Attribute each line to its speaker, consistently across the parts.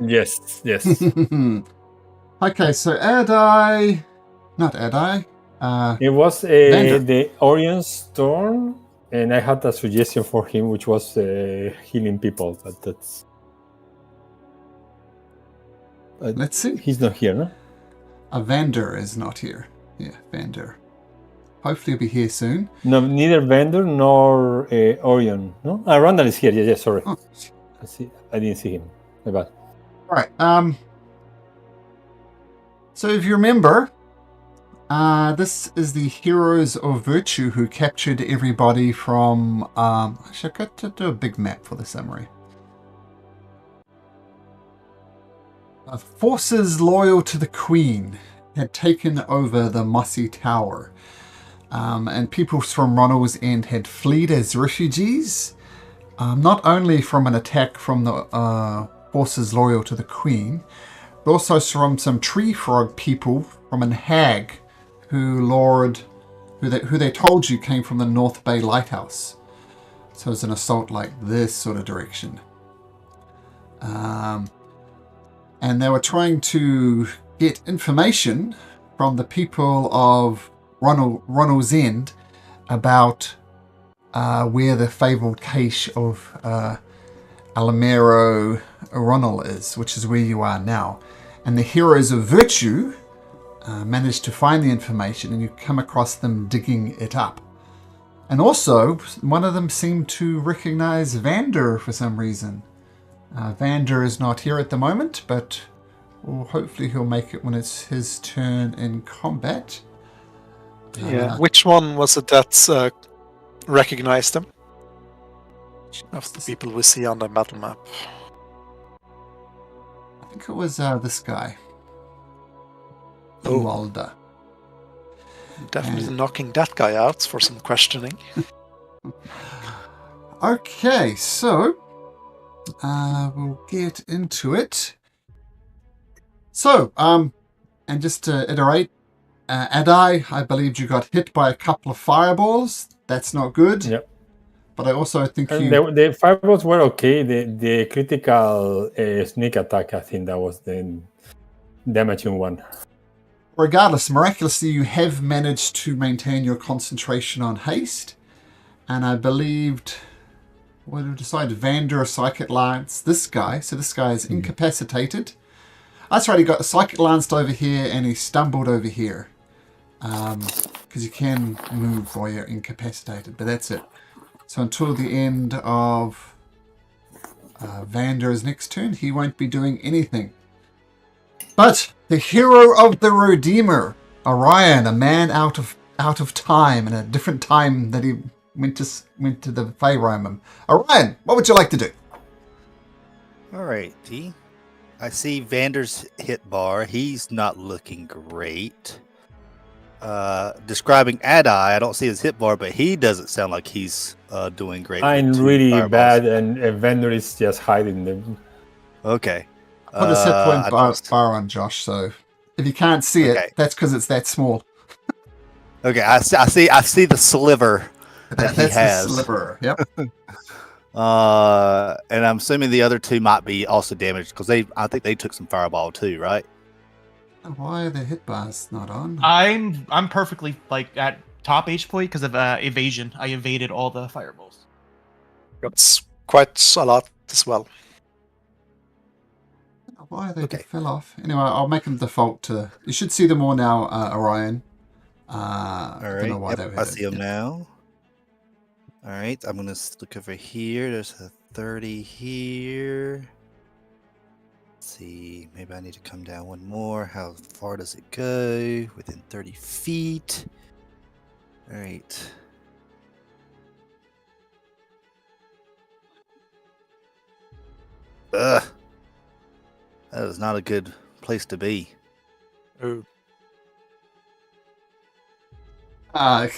Speaker 1: Yes, yes.
Speaker 2: Okay, so not Adai.
Speaker 1: It was
Speaker 2: Vander.
Speaker 1: the Orion's turn, and I had a suggestion for him, which was healing people, but that's.
Speaker 2: Let's see.
Speaker 1: He's not here, no?
Speaker 2: Vander is not here. Yeah, Vander. Hopefully he'll be here soon.
Speaker 1: No, neither Vander nor Orion. No, Randall is here. Yeah, sorry.
Speaker 2: Oh.
Speaker 1: I didn't see him. My bad.
Speaker 2: All right. So if you remember, this is the heroes of virtue who captured everybody from. Actually, I've got to do a big map for the summary. Forces loyal to the Queen had taken over the Mossy Tower, and people from Ronald's End had fled as refugees, not only from an attack from the forces loyal to the Queen, but also from some tree frog people from an hag who they told you came from the North Bay Lighthouse. So it's an assault like this sort of direction. And they were trying to get information from the people of Ronald's End about where the fabled cache of Alamero Ronald is, which is where you are now. And the heroes of virtue managed to find the information, and you come across them digging it up. And also, one of them seemed to recognize Vander for some reason. Vander is not here at the moment, but hopefully he'll make it when it's his turn in combat.
Speaker 3: Yeah, which one was it that recognized them? Of the people we see on the battle map.
Speaker 2: I think it was this guy. Walda.
Speaker 3: Definitely knocking that guy out for some questioning.
Speaker 2: Okay, so we'll get into it. So, and just to iterate, Adai, I believe you got hit by a couple of fireballs. That's not good.
Speaker 1: Yep.
Speaker 2: But I also think
Speaker 1: the fireballs were okay. The critical sneak attack, I think that was the damaging one.
Speaker 2: Regardless, miraculously, you have managed to maintain your concentration on haste. And I believed, what did we decide? Vander, Psychic Lance, this guy. So this guy is incapacitated. That's right, he got Psychic Lanced over here and he stumbled over here. Because you can move while you're incapacitated, but that's it. So until the end of Vander's next turn, he won't be doing anything. But the hero of the Redeemer, Orion, a man out of time, and a different time that he went to the Faerun. Orion, what would you like to do?
Speaker 4: All right, T. I see Vander's hit bar. He's not looking great. Describing Adai, I don't see his hit bar, but he doesn't sound like he's doing great.
Speaker 1: I'm really bad, and Vander is just hiding them.
Speaker 4: Okay.
Speaker 2: Put a hit point bar on Josh, so if you can't see it, that's because it's that small.
Speaker 4: Okay, I see the sliver that he has.
Speaker 2: That's the sliver, yep.
Speaker 4: And I'm assuming the other two might be also damaged because I think they took some fireball too, right?
Speaker 2: Why are the hit bars not on?
Speaker 5: I'm perfectly at top H point because of evasion. I evaded all the fireballs.
Speaker 3: That's quite a lot as well.
Speaker 2: Why they fell off? Anyway, I'll make them default to. You should see them all now, Orion.
Speaker 4: All right.
Speaker 2: I don't know why
Speaker 4: I see them now. All right, I'm gonna look over here. There's a 30 here. Let's see, maybe I need to come down one more. How far does it go? Within 30 feet. All right. Ugh. That is not a good place to be.
Speaker 3: Oh.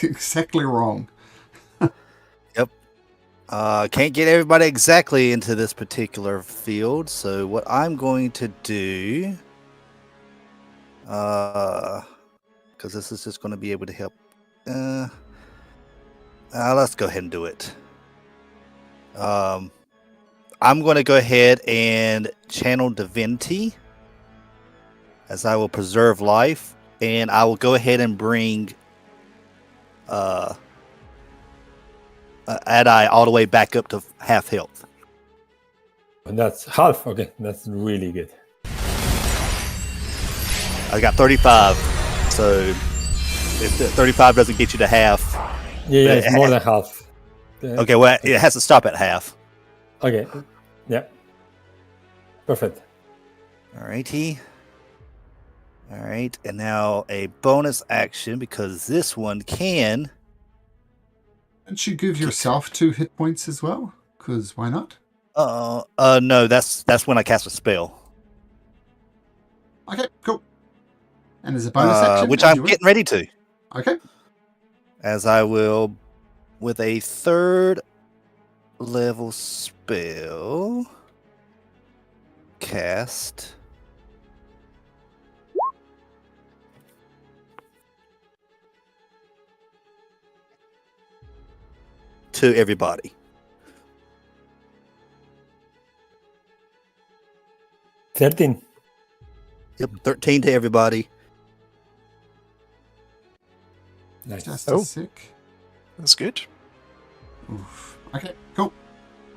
Speaker 2: Exactly wrong.
Speaker 4: Yep. Can't get everybody exactly into this particular field, so what I'm going to do, because this is just going to be able to help. Let's go ahead and do it. I'm going to go ahead and channel divinity, as I will preserve life, and I will go ahead and bring Adai all the way back up to half health.
Speaker 1: And that's half. Okay, that's really good.
Speaker 4: I got 35, so if the 35 doesn't get you to half.
Speaker 1: Yeah, it's more than half.
Speaker 4: Okay, well, it has to stop at half.
Speaker 1: Okay, yeah. Perfect.
Speaker 4: Alrighty. Alright, and now a bonus action, because this one can...
Speaker 2: Don't you give yourself 2 hit points as well? Because why not?
Speaker 4: No, that's when I cast a spell.
Speaker 2: Okay, cool. And there's a bonus action?
Speaker 4: Which
Speaker 2: as
Speaker 4: I'm
Speaker 2: you
Speaker 4: getting ready to.
Speaker 2: Okay.
Speaker 4: As I will, with a 3rd level spell, cast... to everybody.
Speaker 1: 13.
Speaker 4: Yep, 13 to everybody.
Speaker 1: Nice.
Speaker 2: Just
Speaker 3: Oh.
Speaker 2: a sick.
Speaker 3: That's good.
Speaker 2: Oof. Okay, cool.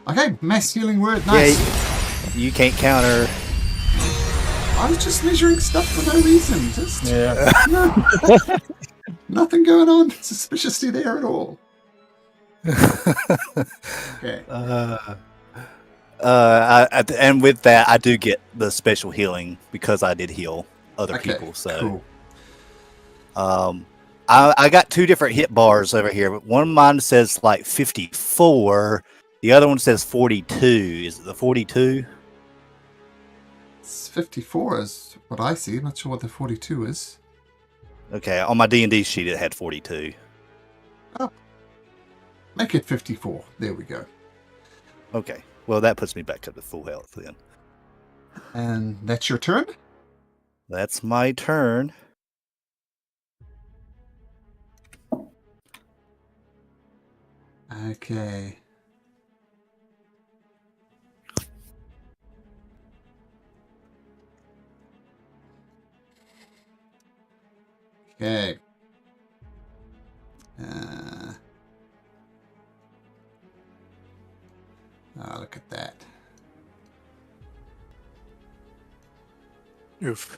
Speaker 2: Okay, mass healing word. Nice.
Speaker 4: Yeah, you can't counter.
Speaker 2: I was just measuring stuff for no reason. Just
Speaker 1: Yeah.
Speaker 2: nothing going on suspiciously there at all. Okay.
Speaker 4: And with that, I do get the special healing because I did heal other
Speaker 2: Okay,
Speaker 4: people. So,
Speaker 2: cool.
Speaker 4: I got 2 different hit bars over here. But one of mine says like 54. The other one says 42. Is it the 42?
Speaker 2: It's 54 is what I see. I'm not sure what the 42 is.
Speaker 4: Okay, on my D&D sheet it had 42.
Speaker 2: Make it 54. There we go.
Speaker 4: Okay, well that puts me back up to full health then.
Speaker 2: And that's your turn?
Speaker 4: That's my turn.
Speaker 2: Okay. Okay. Oh, look at that.
Speaker 3: Oof.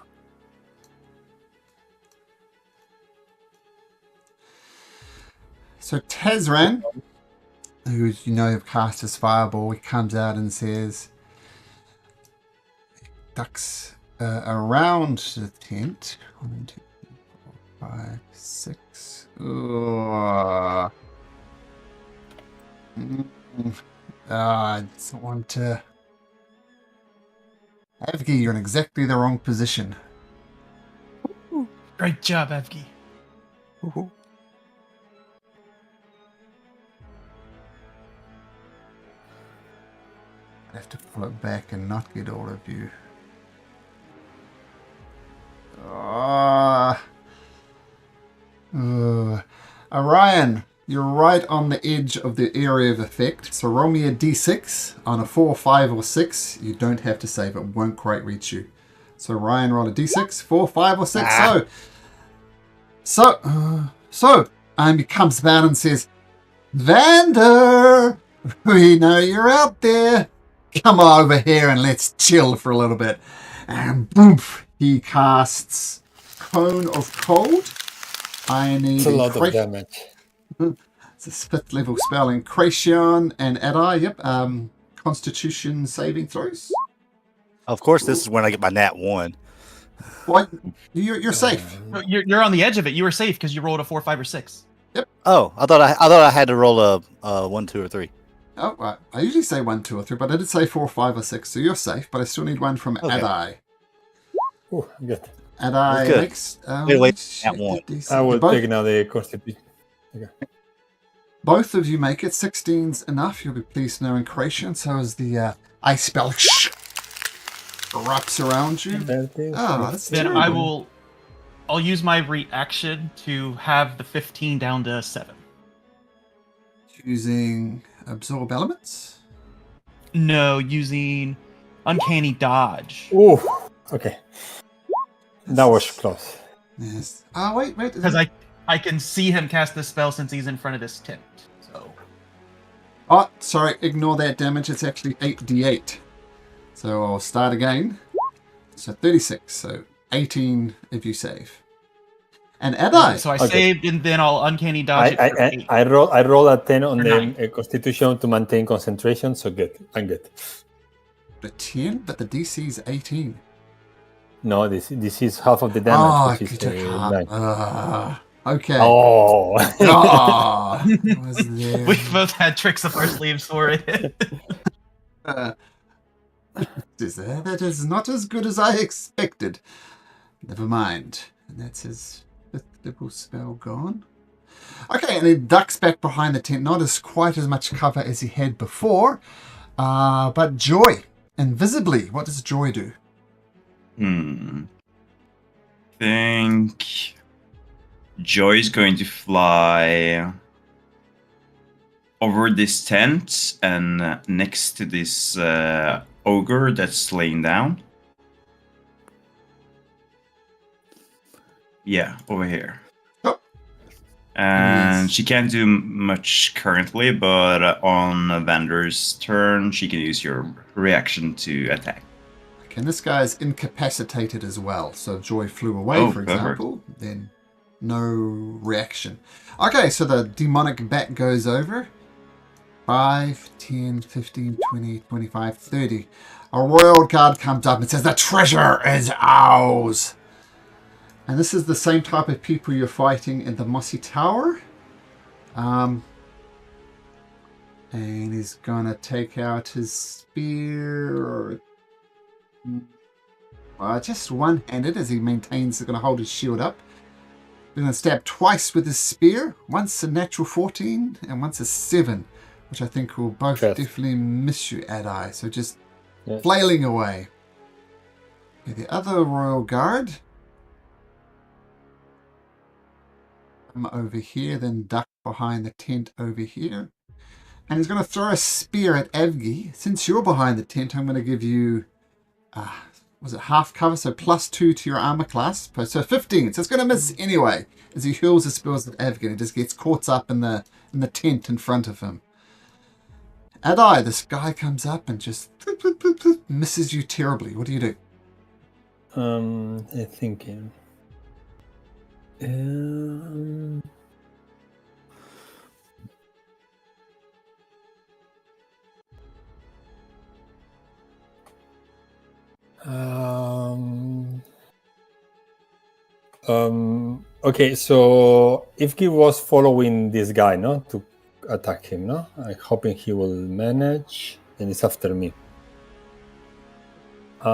Speaker 2: So Tezran, who you know have cast his fireball, he comes out and says, ducks around the tent. 1, 2, 3, 4, 5, 6. I don't want to. Evgi, you're in exactly the wrong position.
Speaker 5: Great job, Evgi.
Speaker 2: I have to pull it back and not get all of you. Orion, you're right on the edge of the area of effect. So roll me a d6. On a 4, 5, or 6, you don't have to save. It won't quite reach you. So Ryan, roll a d6. 4, 5, or 6. So, he comes back and says, Vander, we know you're out there. Come over here and let's chill for a little bit. And boom, he casts Cone of Cold. I need
Speaker 1: It's a lot of damage.
Speaker 2: It's a 5th level spell in Kracion and Adai. Yep. Constitution saving throws.
Speaker 4: Of course, this is when I get my nat 1.
Speaker 2: What? You're safe.
Speaker 5: You're on the edge of it. You were safe because you rolled a 4, 5, or 6.
Speaker 4: Oh, I thought I had to roll a 1, 2, or 3.
Speaker 2: Oh, right. I usually say 1, 2, or 3, but I did say 4, 5, or 6, so you're safe. But I still need one from
Speaker 4: Okay.
Speaker 2: Adai.
Speaker 1: Oh, good.
Speaker 2: Adai
Speaker 4: Good.
Speaker 2: makes.
Speaker 4: Wait, that one.
Speaker 1: I will take now the constitution.
Speaker 2: Both of you make it. 16's enough. You'll be pleased to know in Kracion. So as the ice spell erupts around you. Oh, that's
Speaker 5: Then
Speaker 2: terrible.
Speaker 5: I'll use my reaction to have the 15 down to 7.
Speaker 2: Using absorb elements.
Speaker 5: No, using Uncanny Dodge.
Speaker 1: Ooh, okay. That was close.
Speaker 2: Yes. Oh, wait.
Speaker 5: Because I can see him cast the spell since he's in front of this tent. So.
Speaker 2: Oh, sorry. Ignore that damage. It's actually 8d8. So I'll start again. So 36. So 18 if you save. And Adai.
Speaker 5: So I saved, and then I'll Uncanny Dodge it for 8.
Speaker 1: I roll a 10 on
Speaker 5: Or
Speaker 1: the
Speaker 5: 9.
Speaker 1: Constitution to maintain concentration, so good. I'm good.
Speaker 2: The 10, but the DC is 18.
Speaker 1: No, this is half of the damage, which is
Speaker 2: good job.
Speaker 1: 9.
Speaker 2: Okay.
Speaker 1: Oh.
Speaker 2: It was there.
Speaker 5: We both had tricks up our sleeves for it.
Speaker 2: That is not as good as I expected. Never mind. And that's his 5th level spell gone. Okay, and he ducks back behind the tent. Not as quite as much cover as he had before. But Joy, invisibly, what does Joy do?
Speaker 6: Think Joy's going to fly over this tent and next to this ogre that's laying down. Yeah, over here.
Speaker 2: Oh.
Speaker 6: And
Speaker 2: Yes.
Speaker 6: she can't do much currently, but on Vander's turn, she can use your reaction to attack.
Speaker 2: Okay, and this guy is incapacitated as well. So if Joy flew away, for
Speaker 6: perfect.
Speaker 2: example, then no reaction. Okay, so the demonic bat goes over. 5, 10, 15, 20, 25, 30. A royal guard comes up and says, "The treasure is ours." And this is the same type of people you're fighting in the Mossy Tower. And he's gonna take out his spear, or just one-handed as he maintains. He's gonna hold his shield up. He's gonna stab twice with his spear. Once a natural 14 and once a 7, which I think will both definitely miss you, Adai. So just flailing away. Okay, the other royal guard. I'm over here, then duck behind the tent over here. And he's going to throw a spear at Avgi. Since you're behind the tent, I'm going to give you, was it half cover? So +2 to your armor class. So 15. So it's going to miss anyway. As he hurls his spells at Avgi, he just gets caught up in the tent in front of him. Adai, this guy comes up and just misses you terribly. What do you do?
Speaker 1: I'm thinking. Okay, so Ivki was following this guy, no, to attack him, no? I'm hoping he will manage, and it's after me. I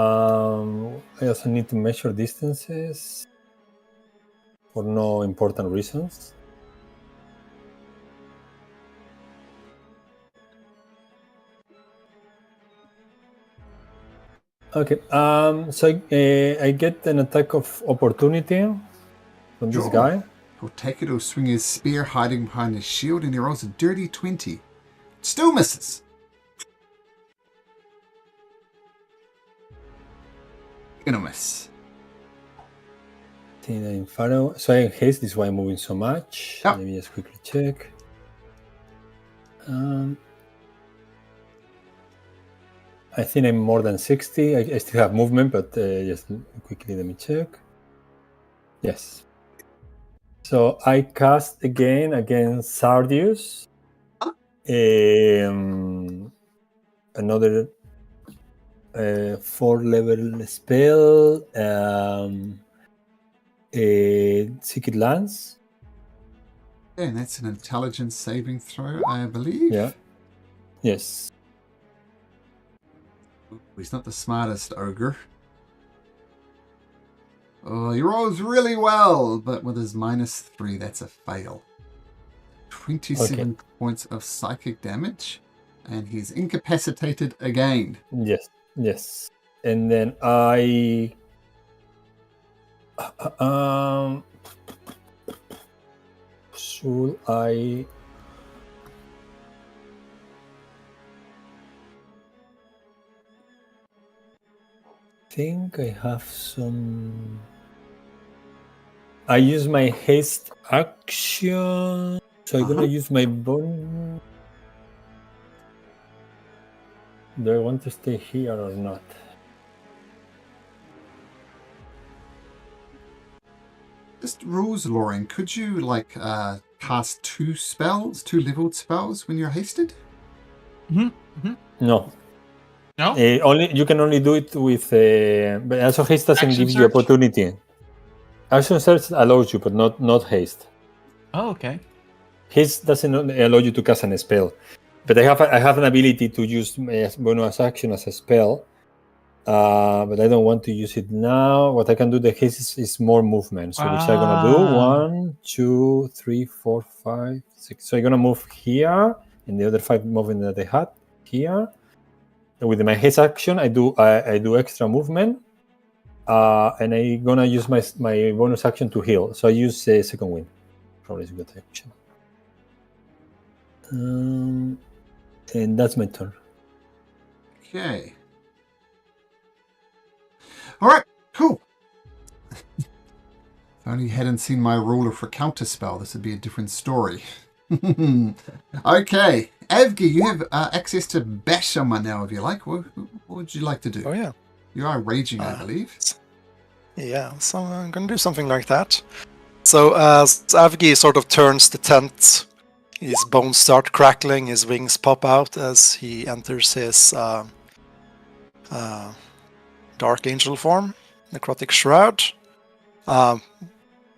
Speaker 1: also need to measure distances for no important reasons. Okay, so I get an attack of opportunity from this guy.
Speaker 2: He'll take it, he'll swing his spear hiding behind his shield, and he rolls a dirty 20. Still misses. Gonna miss.
Speaker 1: So I have haste, this is why I'm moving so much.
Speaker 2: Yep.
Speaker 1: Let me just quickly check. I think I'm more than 60. I still have movement, but just quickly let me check. Yes. So I cast again against Sardius. Another 4-level spell. Secret Lance.
Speaker 2: Yeah, and that's an intelligence saving throw, I believe.
Speaker 1: Yeah. Yes.
Speaker 2: He's not the smartest ogre. Oh, he rolls really well, but with his -3, that's a fail. 27 points of psychic damage, and he's incapacitated again.
Speaker 1: Yes. And then I... should I... think I have some. I use my haste action, so I'm gonna use my bonus. Do I want to stay here or not?
Speaker 2: Just rules, Lauren. Could you like cast two leveled spells when you're hasted?
Speaker 1: No.
Speaker 5: No?
Speaker 1: Only you can only do it with. But also haste doesn't
Speaker 5: Action
Speaker 1: give you
Speaker 5: search?
Speaker 1: opportunity. Action search allows you, but not haste.
Speaker 5: Oh, okay.
Speaker 1: Haste doesn't allow you to cast a spell. But I have an ability to use my bonus action as a spell. But I don't want to use it now. What I can do, the haste is more movement. So which I'm gonna do? 1, 2, 3, 4, 5, 6. So I'm gonna move here, and the other 5 moving that I had here. And with my haste action, I do extra movement, and I'm gonna use my bonus action to heal. So I use second wind. Probably is a good action. And that's my turn.
Speaker 2: Okay. All right, cool. If only you hadn't seen my ruler for counterspell, this would be a different story. Okay, Evgi, you have access to bash someone now if you like. What would you like to do?
Speaker 3: Oh yeah.
Speaker 2: You are raging, I believe.
Speaker 3: Yeah, so I'm gonna do something like that. So as Avgi sort of turns the tent, his bones start crackling, his wings pop out as he enters his Dark Angel form, Necrotic Shroud.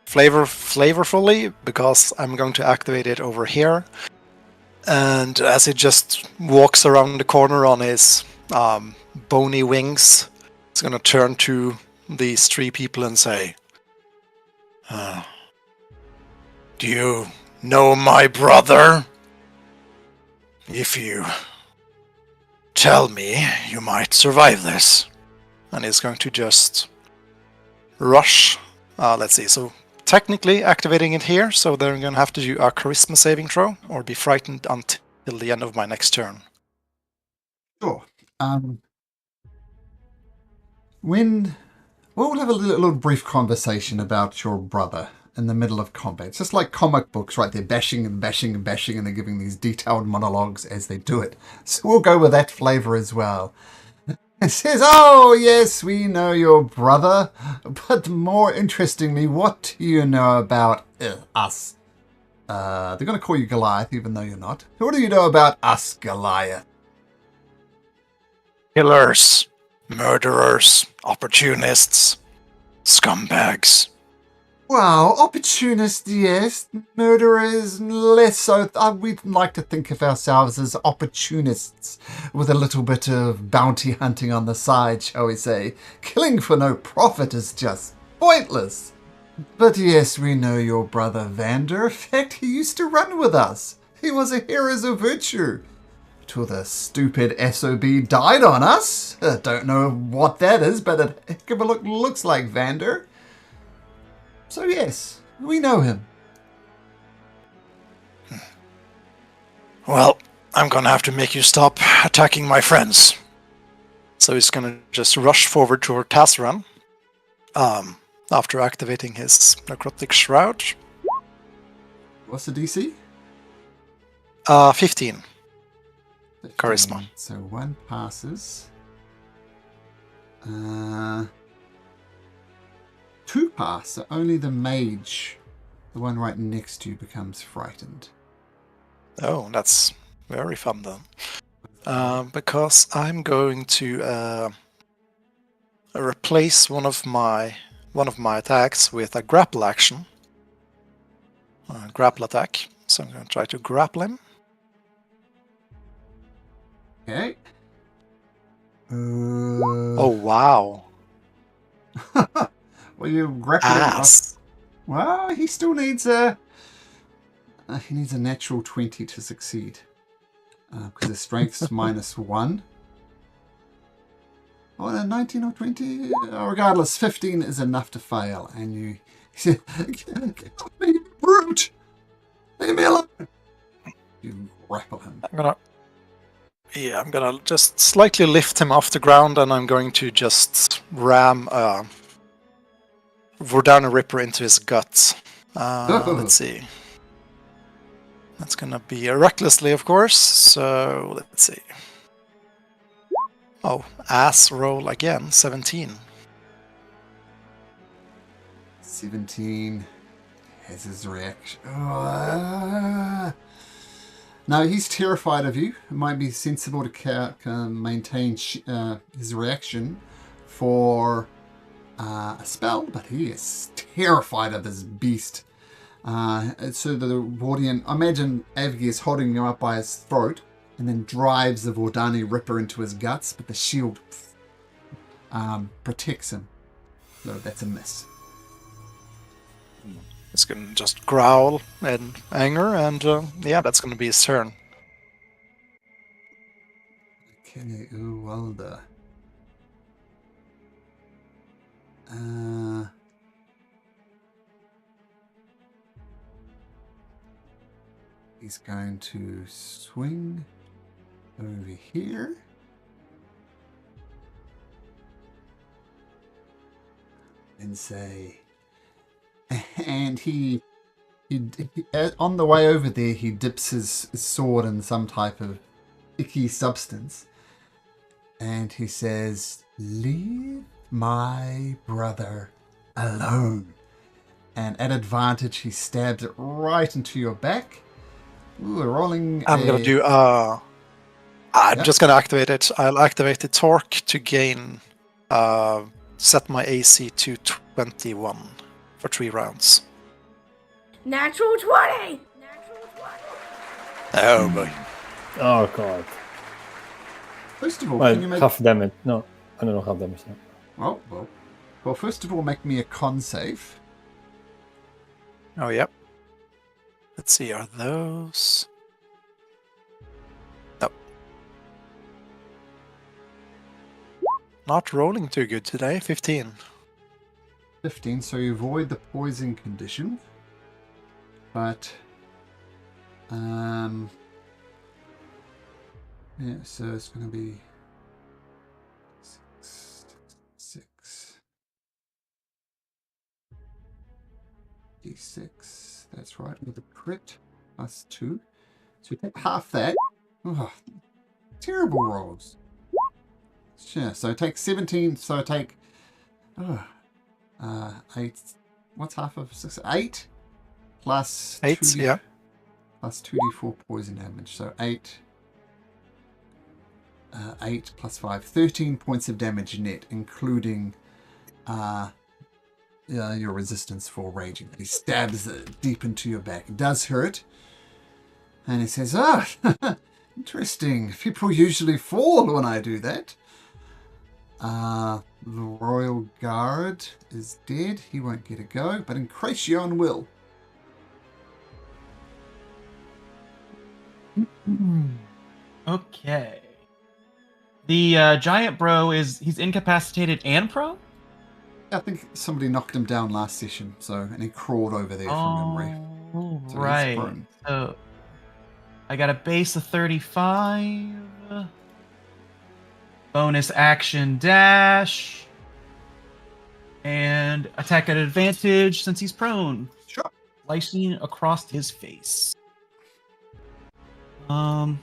Speaker 3: Flavorfully, because I'm going to activate it over here. And as he just walks around the corner on his bony wings, he's going to turn to these 3 people and say, do you know my brother? If you tell me, you might survive this. And he's going to just rush. Let's see, so technically activating it here, so they're going to have to do a charisma saving throw or be frightened until the end of my next turn.
Speaker 2: Sure. We'll have a little brief conversation about your brother in the middle of combat. It's just like comic books, right? They're bashing and bashing and bashing, and they're giving these detailed monologues as they do it. So we'll go with that flavor as well. It says, oh, yes, we know your brother, but more interestingly, what do you know about us? They're going to call you Goliath, even though you're not. What do you know about us, Goliath?
Speaker 3: Killers, murderers, opportunists, scumbags.
Speaker 2: Well, opportunists, yes. Murderers, less so. We'd like to think of ourselves as opportunists with a little bit of bounty hunting on the side, shall we say. Killing for no profit is just pointless. But yes, we know your brother Vander. In fact, he used to run with us. He was a hero of virtue. Till the stupid SOB died on us. Don't know what that is, but it heck of a looks like Vander. So yes, we know him.
Speaker 3: Well, I'm gonna have to make you stop attacking my friends. So he's gonna just rush forward toward Tassaran. After activating his Necrotic Shroud.
Speaker 2: What's the DC?
Speaker 3: 15. Charisma.
Speaker 2: So 1 passes. 2 pass, so only the mage, the one right next to you, becomes frightened.
Speaker 3: Oh, that's very fun then. Because I'm going to replace one of my attacks with a grapple action. Grapple attack. So I'm going to try to grapple him.
Speaker 2: Okay.
Speaker 3: Oh wow!
Speaker 2: Well, you grapple
Speaker 3: Ass.
Speaker 2: Well, he still needs a natural 20 to succeed. Because his strength's -1. Oh, a 19 or 20? Regardless, 15 is enough to fail. And you say, "Get off me, brute! Leave me alone!" You grapple him.
Speaker 3: Yeah, I'm gonna just slightly lift him off the ground, and I'm going to just ram Vordana Ripper into his guts. Let's see. That's gonna be recklessly, of course. So let's see. Oh, ass roll again, 17.
Speaker 2: 17 has his reaction. No, he's terrified of you. It might be sensible to maintain his reaction for a spell, but he is terrified of this beast. So the Wardian, imagine Avgi is holding him up by his throat and then drives the Vordani Ripper into his guts, but the shield protects him. So that's a miss.
Speaker 3: It's gonna just growl in anger, and yeah, that's gonna be his turn.
Speaker 2: Okay, Uwalda. He's going to swing over here. And say, and he on the way over there, he dips his sword in some type of icky substance, and he says, "Leave my brother alone." And at advantage, he stabs it right into your back. Ooh, we're rolling.
Speaker 3: I'm gonna do. I'm just gonna activate it. I'll activate the torque to gain. Set my AC to 21 for 3 rounds.
Speaker 7: Natural 20! Natural 20!
Speaker 3: Oh boy.
Speaker 1: Oh god.
Speaker 2: First of all,
Speaker 1: Well,
Speaker 2: can you make
Speaker 1: half damage. No, I don't know half damage now.
Speaker 2: well, first of all, make me a con save.
Speaker 3: Oh yep. Let's see, are those? No. Not rolling too good today. 15.
Speaker 2: 15, so you avoid the poison condition. But, yeah, so it's going to be 6, D6, that's right, with a crit, plus 2. So you take half that. Oh, terrible rolls. Sure, so take 17, so take 8, what's half of 6? 8? Plus
Speaker 3: 8,
Speaker 2: 2d,
Speaker 3: yeah.
Speaker 2: plus 2d4 poison damage. So 8 plus 5, 13 points of damage net, including your resistance for raging. He stabs it deep into your back. It does hurt. And he says, interesting. People usually fall when I do that. The Royal Guard is dead. He won't get a go, but Incretion will.
Speaker 5: Okay. The giant bro he's incapacitated and prone?
Speaker 2: I think somebody knocked him down last session, and he crawled over there from memory.
Speaker 5: Oh,
Speaker 2: So he's
Speaker 5: right.
Speaker 2: prone.
Speaker 5: So I got a base of 35. Bonus action dash. And attack at advantage since he's prone.
Speaker 2: Sure.
Speaker 5: Slicing across his face. Oh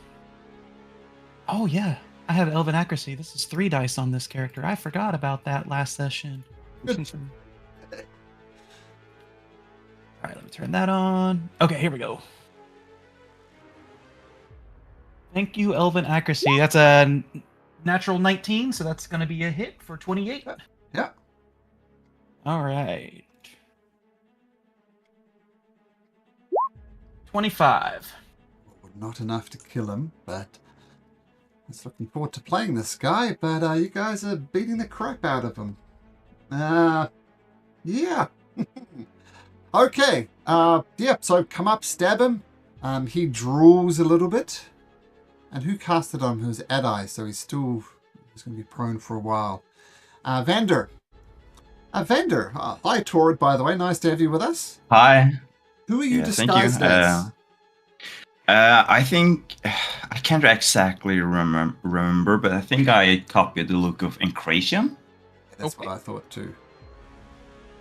Speaker 5: yeah, I have Elven Accuracy. This is 3 dice on this character. I forgot about that last session.
Speaker 2: Good.
Speaker 5: Alright, let me turn that on. Okay, here we go. Thank you, Elven Accuracy. That's a natural 19, so that's going to be a hit for 28.
Speaker 2: Yeah.
Speaker 5: Alright. 25.
Speaker 2: Not enough to kill him, but I was looking forward to playing this guy, but you guys are beating the crap out of him. Yeah. Okay. Yeah, so come up, stab him. He drools a little bit. And who cast it on him? It was Adai, so he's going to be prone for a while. Vander. Vander. Hi, Torrid, by the way. Nice to have you with us.
Speaker 6: Hi.
Speaker 2: Who are you
Speaker 6: Yeah, thank
Speaker 2: disguised
Speaker 6: you.
Speaker 2: as?
Speaker 6: I think I can't exactly remember, but I think I copied the look of Encration.
Speaker 2: That's
Speaker 5: Okay.
Speaker 2: what I thought too.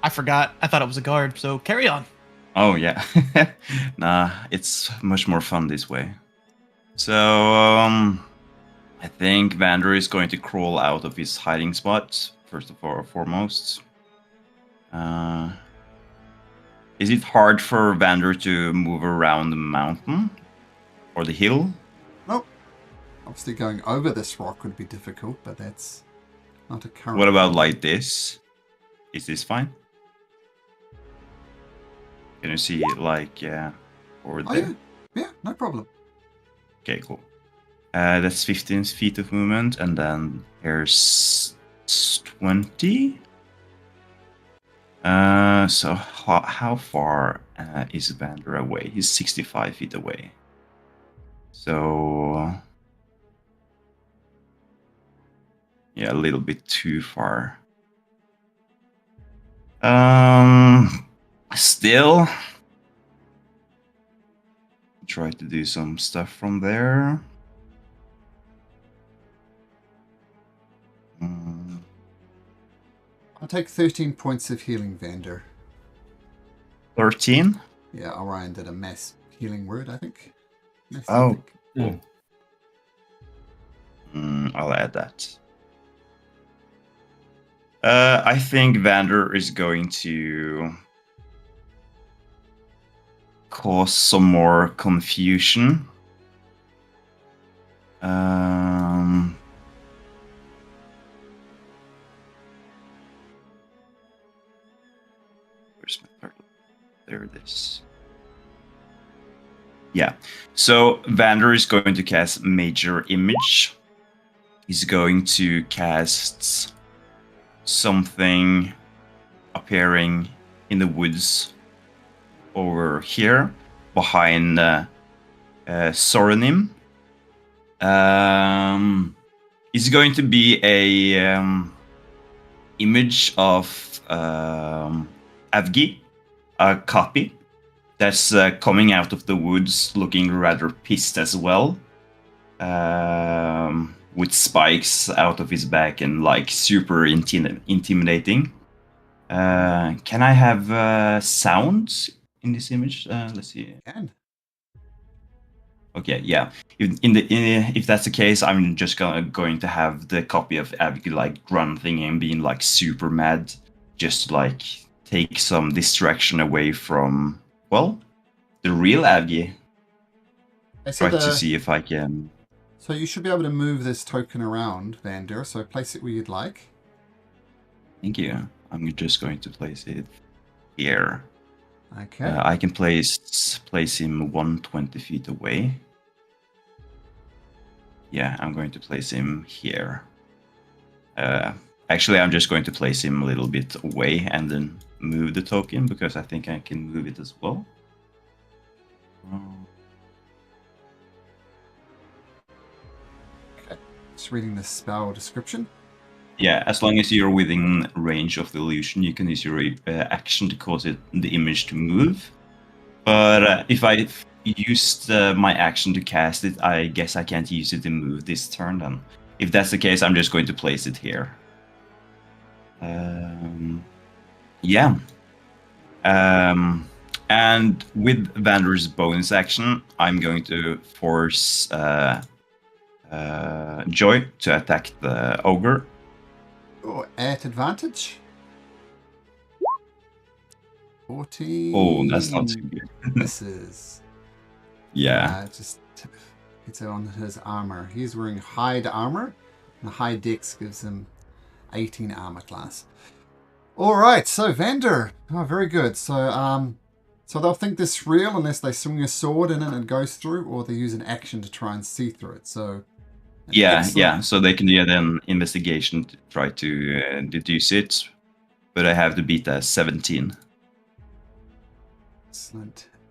Speaker 5: I forgot. I thought it was a guard. So carry on.
Speaker 6: Oh yeah, nah, it's much more fun this way. So I think Vander is going to crawl out of his hiding spot first of all, foremost. Is it hard for Vander to move around the mountain or the hill?
Speaker 2: Nope. Obviously, going over this rock would be difficult, but that's not a current.
Speaker 6: What about
Speaker 2: problem.
Speaker 6: like this? Is this fine? Can you see like over
Speaker 2: Oh
Speaker 6: there?
Speaker 2: yeah, no problem.
Speaker 6: Okay, cool. That's 15 feet of movement, and then here's 20. So how far is Vander away? He's 65 feet away. So yeah, a little bit too far. Still try to do some stuff from there.
Speaker 2: I'll take 13 points of healing, Vander.
Speaker 6: 13.
Speaker 2: Yeah, Orion did a mass healing word, I think. Mass
Speaker 6: Oh,
Speaker 2: healing.
Speaker 6: cool. I'll add that. I think Vander is going to cause some more confusion. Where's my turtle? There it is. Yeah. So Vander is going to cast Major Image. He's going to cast something appearing in the woods over here behind Soronim. It's going to be a image of Avgi, a copy that's coming out of the woods looking rather pissed as well, with spikes out of his back and like super intimidating. Can I have sounds in this image? Let's see.
Speaker 2: Can.
Speaker 6: Okay, yeah. If that's the case, I'm just going to have the copy of Abby like grunting and being like super mad, just to, like take some distraction away from the real Abby.
Speaker 2: So
Speaker 6: Try to see if I can.
Speaker 2: So you should be able to move this token around, Vander. So place it where you'd like.
Speaker 6: Thank you. I'm just going to place it here.
Speaker 2: Okay.
Speaker 6: I can place him 120 feet away. Yeah, I'm going to place him here. Actually, I'm just going to place him a little bit away and then move the token because I think I can move it as well.
Speaker 2: Okay. Just reading the spell description.
Speaker 6: Yeah, as long as you're within range of the illusion, you can use your action to cause the image to move. But if I used my action to cast it, I guess I can't use it to move this turn then. If that's the case, I'm just going to place it here. Yeah. And with Vander's bonus action, I'm going to force Joy to attack the ogre.
Speaker 2: Oh, at advantage. 14.
Speaker 6: Oh, that's not too good.
Speaker 2: Misses.
Speaker 6: Yeah.
Speaker 2: Just hits it on his armor. He's wearing hide armor. And the high dex gives him 18 armor class. All right, so Vander. Oh, very good. So they'll think this is real unless they swing a sword in it and it goes through, or they use an action to try and see through it. So
Speaker 6: Yeah. So they can do an investigation to try to deduce it, but I have to beat a 17.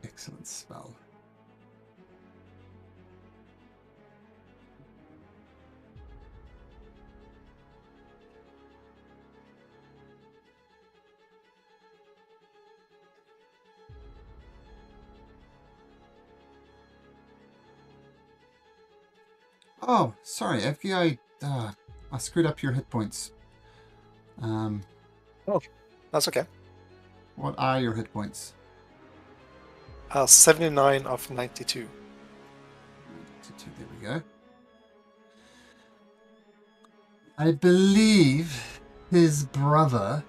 Speaker 2: Excellent spell. Oh, sorry, Evgie, I screwed up your hit points.
Speaker 3: That's okay.
Speaker 2: What are your hit points?
Speaker 3: 79 of 92.
Speaker 2: 92, there we go. I believe his brother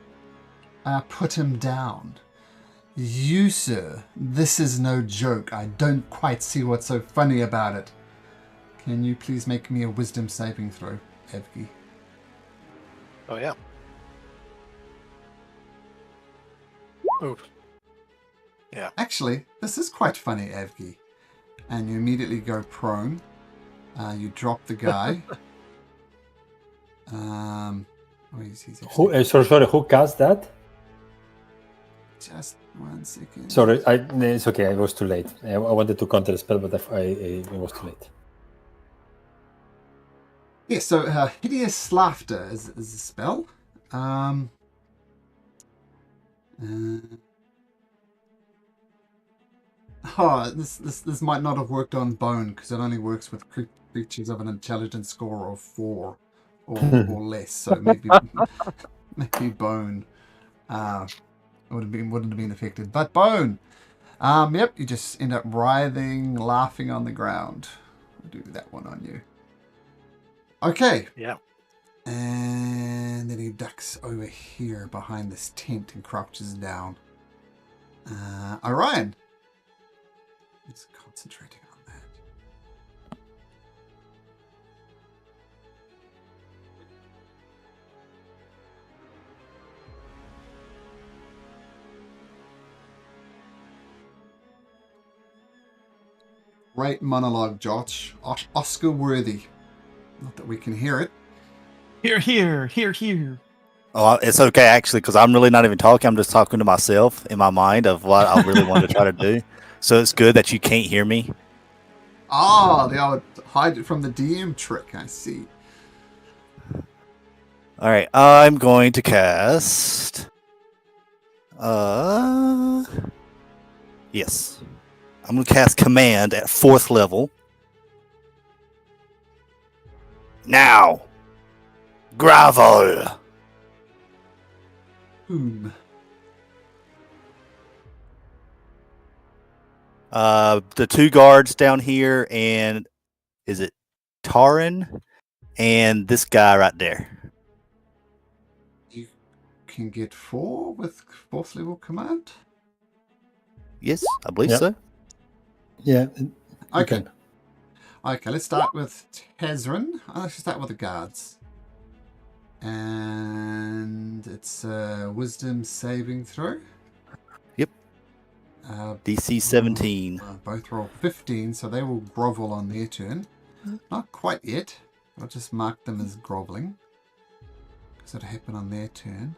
Speaker 2: put him down. You, sir, this is no joke. I don't quite see what's so funny about it. Can you please make me a wisdom saving throw, Evgie?
Speaker 3: Oh, yeah. Oh. Yeah.
Speaker 2: Actually, this is quite funny, Evgie. And you immediately go prone. You drop the guy. He's
Speaker 1: Sorry, who cast that?
Speaker 2: Just 1 second.
Speaker 1: Sorry, it's okay. I was too late. I wanted to counter the spell, but it was too late.
Speaker 2: Yeah, so Hideous Laughter is a spell. This might not have worked on Bone because it only works with creatures of an intelligence score of 4 or less. So maybe Bone wouldn't have been affected. But Bone, yep, you just end up writhing, laughing on the ground. I'll do that one on you. Okay.
Speaker 3: Yeah.
Speaker 2: And then he ducks over here behind this tent and crouches down. Orion. He's concentrating on that. Great monologue, Josh. Oscar worthy. Not that we can hear it.
Speaker 5: Here.
Speaker 4: Oh, it's okay actually, because I'm really not even talking. I'm just talking to myself in my mind of what I really want to try to do. So it's good that you can't hear me.
Speaker 2: Ah, they all hide it from the DM trick. I see.
Speaker 4: All right, I'm going to cast. Yes, I'm going to cast Command at 4th level. Now, grovel.
Speaker 2: Whom?
Speaker 4: The 2 guards down here, and is it Taran and this guy right there?
Speaker 2: You can get 4 with 4th level command?
Speaker 4: Yes, I believe
Speaker 1: Yep.
Speaker 4: so.
Speaker 1: Yeah.
Speaker 2: Okay. Okay, let's start with Tezrin. Let's start with the guards. And it's a wisdom saving throw.
Speaker 4: Yep. DC 17.
Speaker 2: Both roll 15, so they will grovel on their turn. Not quite yet. I'll just mark them as groveling. Because it'll happen on their turn.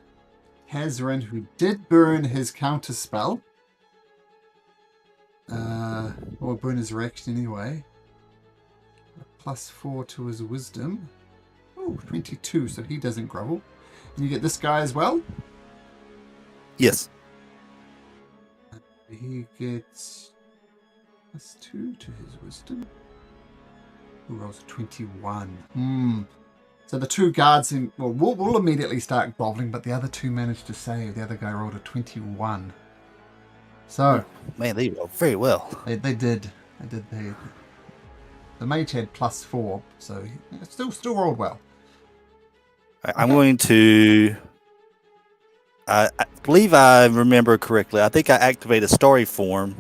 Speaker 2: Hazrin, who did burn his counter spell. Or burn his reaction anyway. +4 to his wisdom. Oh, 22, so he doesn't grovel. And you get this guy as well?
Speaker 4: Yes.
Speaker 2: He gets +2 to his wisdom. Who rolls a 21? So the 2 guards we'll immediately start groveling, but the other 2 managed to save. The other guy rolled a 21. So
Speaker 4: Man, they rolled very well.
Speaker 2: they did. The mage had +4, so he still rolled well.
Speaker 4: I'm going to. I believe I remember correctly. I think I activated Starry Form,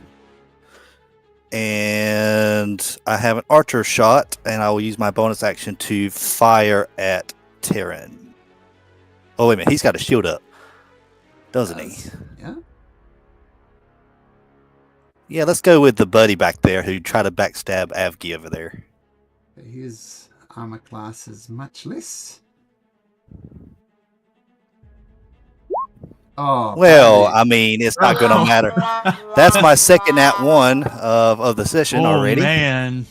Speaker 4: and I have an archer shot, and I will use my bonus action to fire at Terran. Oh wait a minute, he's got a shield up, doesn't he?
Speaker 2: Yeah.
Speaker 4: Yeah, let's go with the buddy back there who tried to backstab Avgi over there.
Speaker 2: His armor class is much less. Oh,
Speaker 4: Well,
Speaker 2: buddy.
Speaker 4: I mean, it's not going to matter. That's my second @1 of the session already.
Speaker 5: Man.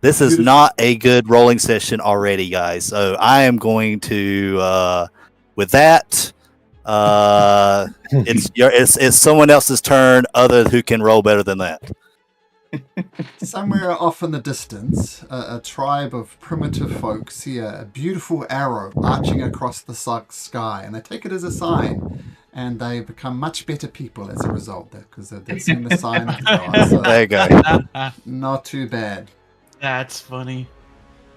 Speaker 4: This is not a good rolling session already, guys. So I am going to, with that, it's someone else's turn other who can roll better than that.
Speaker 2: Somewhere off in the distance, a tribe of primitive folk see a beautiful arrow arching across the sky, and they take it as a sign, and they become much better people as a result, because they've seen the sign of the gods. So
Speaker 4: There you go.
Speaker 2: not too bad.
Speaker 5: That's funny.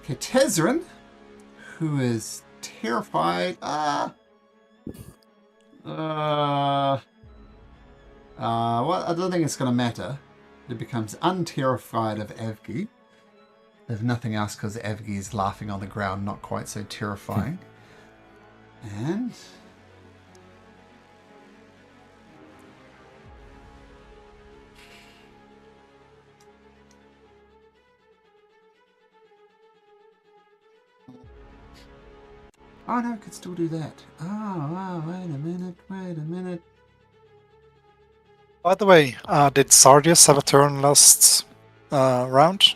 Speaker 2: Okay, Tezrin, who is terrified. Well, I don't think it's going to matter. It becomes unterrified of Evgi. If nothing else, because Evgi is laughing on the ground, not quite so terrifying. And... oh no, I could still do that. Oh, wait a minute.
Speaker 3: By the way, did Sardius have a turn last round?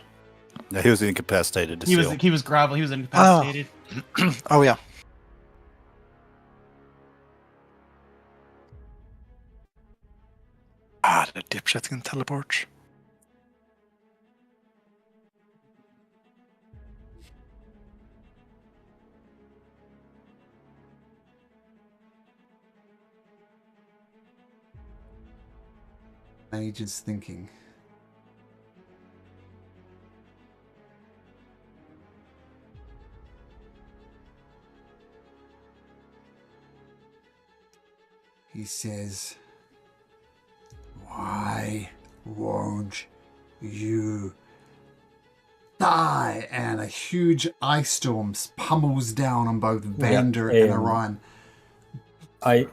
Speaker 4: No, he was incapacitated.
Speaker 5: He was grovel. He was incapacitated.
Speaker 3: Oh yeah. The dipshit can teleport.
Speaker 2: Mage is thinking. He says, "Why won't you die?" And a huge ice storm pummels down on both Vander and Orion.
Speaker 1: I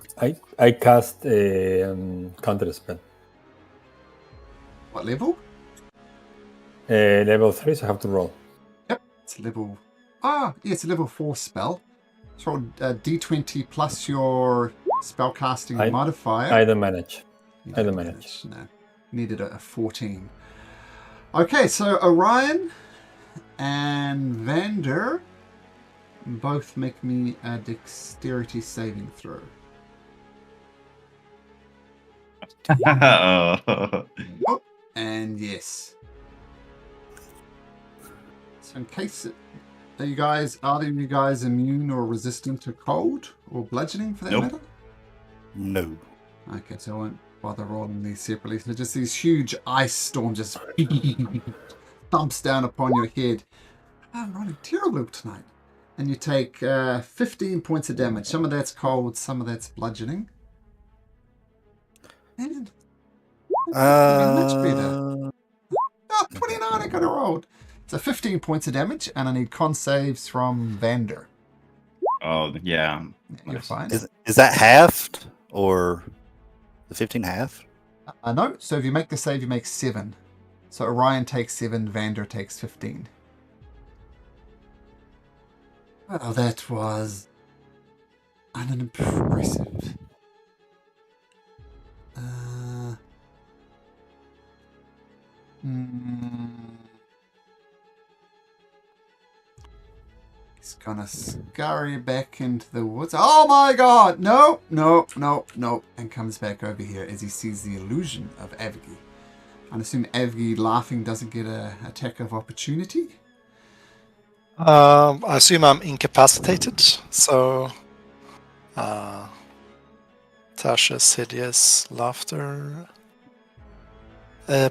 Speaker 1: cast a counter spell.
Speaker 2: What level?
Speaker 1: Level 3, so I have to roll.
Speaker 2: Yep, it's level... it's a level 4 spell. So roll d20 plus your spellcasting modifier.
Speaker 1: I don't manage.
Speaker 2: I don't manage. No, needed a 14. Okay, so Orion and Vander both make me a dexterity saving throw.
Speaker 6: Oh.
Speaker 2: And yes. So in case are either of you guys immune or resistant to cold or bludgeoning for that
Speaker 6: Nope.
Speaker 2: matter?
Speaker 4: No.
Speaker 2: Okay, so I won't bother rolling these separately. So just these huge ice storms just thumps down upon your head. I'm running terrible tonight. And you take 15 points of damage. Some of that's cold, some of that's bludgeoning. And much better. 29 I got a rolled. So 15 points of damage, and I need con saves from Vander.
Speaker 6: Oh, yeah.
Speaker 2: You're fine.
Speaker 4: Is that halved or the 15 half?
Speaker 2: No, so if you make the save, you make 7. So Orion takes 7, Vander takes 15. Well, that was unimpressive. He's gonna scurry back into the woods. Oh my god! No! And comes back over here as he sees the illusion of Evgi. I assume Evgi laughing doesn't get an attack of opportunity.
Speaker 3: I assume I'm incapacitated, so Tasha's hideous laughter.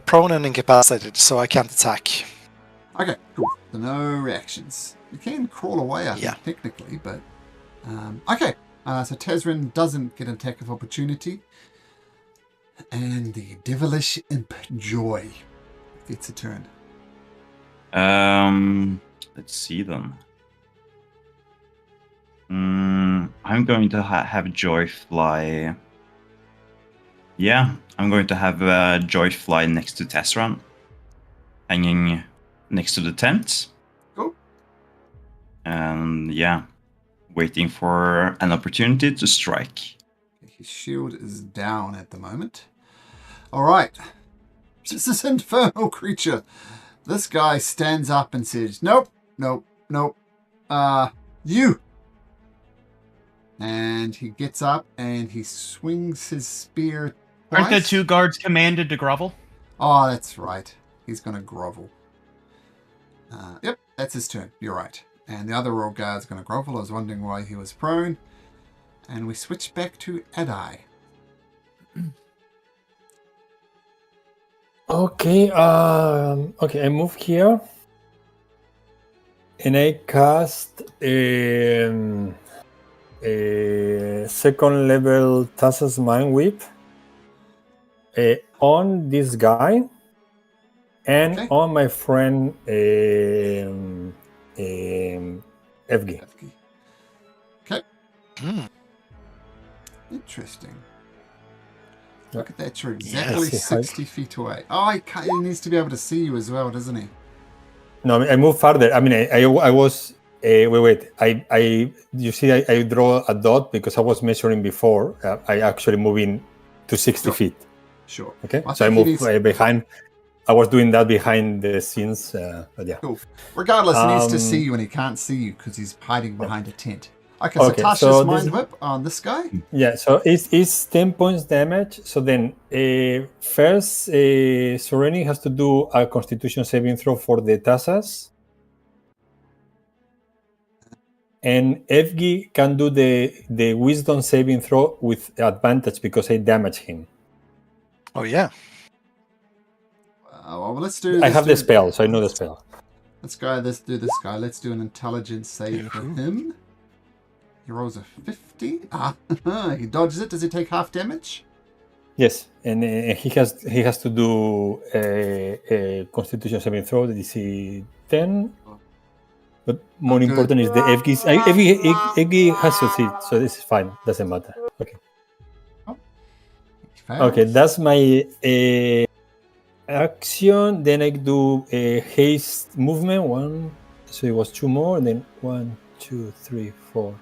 Speaker 3: Prone and incapacitated, so I can't attack.
Speaker 2: Okay, cool. So no reactions. You can crawl away, I think,
Speaker 3: Yeah.
Speaker 2: technically, but... okay, so Tezrin doesn't get an attack of opportunity. And the Devilish Imp Joy gets a turn.
Speaker 6: Let's see then. I'm going to have Joy fly. Yeah, I'm going to have Joy fly next to Tezran, hanging next to the tent.
Speaker 2: Cool.
Speaker 6: And yeah, waiting for an opportunity to strike.
Speaker 2: His shield is down at the moment. Alright. This infernal creature. This guy stands up and says, Nope. You. And he gets up and he swings his spear twice.
Speaker 5: Aren't the 2 guards commanded to grovel?
Speaker 2: Oh, that's right. he's going to grovel. Yep, that's his turn. You're right. And the other royal guard's going to grovel. I was wondering why he was prone. And we switch back to Adai.
Speaker 1: Okay. Okay. I move here, and I cast a second level Tassa's Mind Whip on this guy and
Speaker 2: Okay.
Speaker 1: on my friend Evgi.
Speaker 2: Okay.
Speaker 3: Hmm.
Speaker 2: Interesting.
Speaker 1: Yeah.
Speaker 2: Look at that. You're exactly
Speaker 1: Yes,
Speaker 2: 60 feet away. Oh, he needs to be able to see you as well, doesn't he?
Speaker 1: No, I move farther. I mean, I was. Wait. You see, I draw a dot because I was measuring before. I actually moving to 60
Speaker 2: Sure.
Speaker 1: feet.
Speaker 2: Sure.
Speaker 1: Okay,
Speaker 2: I
Speaker 1: so I
Speaker 2: think he
Speaker 1: move
Speaker 2: needs-
Speaker 1: behind. I was doing that behind the scenes, but yeah.
Speaker 2: Cool. Regardless, he needs to
Speaker 1: Um,
Speaker 2: see you and he can't see you because he's hiding behind a tent. Okay, so
Speaker 1: Okay,
Speaker 2: Tasha's
Speaker 1: so
Speaker 2: Mind
Speaker 1: this-
Speaker 2: Whip on this guy.
Speaker 1: Yeah, so it's 10 points damage. So then, first, Sereni has to do a Constitution saving throw for the Tassas. And Evgi can do the Wisdom saving throw with advantage because I damage him.
Speaker 3: Oh yeah.
Speaker 2: Well, let's do.
Speaker 1: I
Speaker 2: let's
Speaker 1: have
Speaker 2: do-
Speaker 1: the spell, so I know the spell.
Speaker 2: Let's do this guy. Let's do an intelligence save for
Speaker 3: Yoo-hoo.
Speaker 2: him. He rolls a 50. He dodges it. Does he take half damage?
Speaker 1: Yes, and he has to do a Constitution saving throw, the DC 10. But more
Speaker 2: Okay.
Speaker 1: important is the Evgi has succeeded, so this is fine. Doesn't matter. Okay.
Speaker 2: He fails.
Speaker 1: Okay, that's my action. Then I do a haste movement. One, so it was two more. And then 1, 2, 3, 4,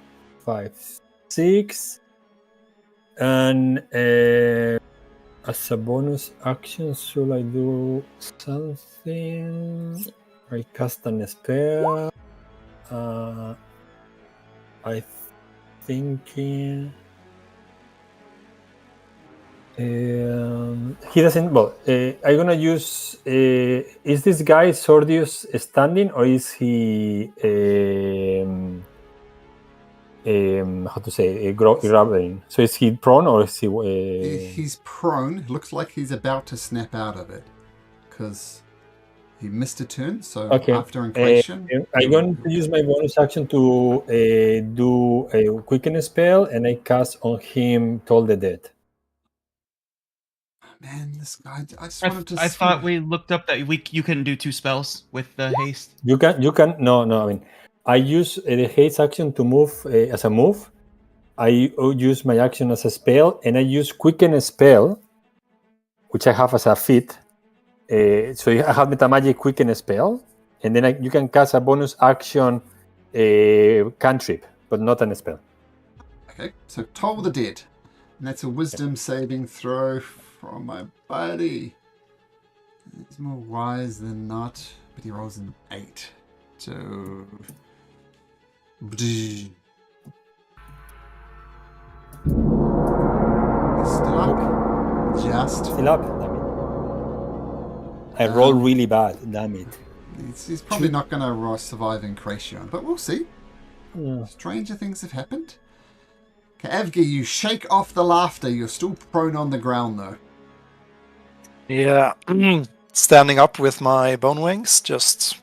Speaker 1: 5, 6. And as a bonus action, should I do something? I cast an spell. I thinking. He doesn't. Well, I'm gonna use. Is this guy Sordius standing or is he? How to say? Grabbing. So is he prone or is he?
Speaker 2: He's prone. Looks like he's about to snap out of it because he missed a turn. So
Speaker 1: Okay.
Speaker 2: after inclination,
Speaker 1: I'm going to use my bonus action to do a quicken spell, and I cast on him Toll the Dead.
Speaker 2: man, this guy. I just wanted to.
Speaker 5: I
Speaker 2: see.
Speaker 5: thought we looked up that you can do 2 spells with the haste.
Speaker 1: You can. No. I mean, I use the haste action to move as a move. I use my action as a spell, and I use quicken spell, which I have as a feat. So I have Metamagic quicken spell, and then you can cast a bonus action cantrip, but not an spell.
Speaker 2: Okay, so Toll the Dead. And that's a wisdom saving throw from my buddy. He's more wise than not, but he rolls an 8. So. He's still up. Just.
Speaker 1: Still up, damn it. I roll really bad, damn it.
Speaker 2: He's probably not going to survive Incration, but we'll see.
Speaker 1: Yeah.
Speaker 2: Stranger things have happened. Okay, Evgi, you shake off the laughter. You're still prone on the ground, though.
Speaker 3: Yeah. Standing up with my bone wings, just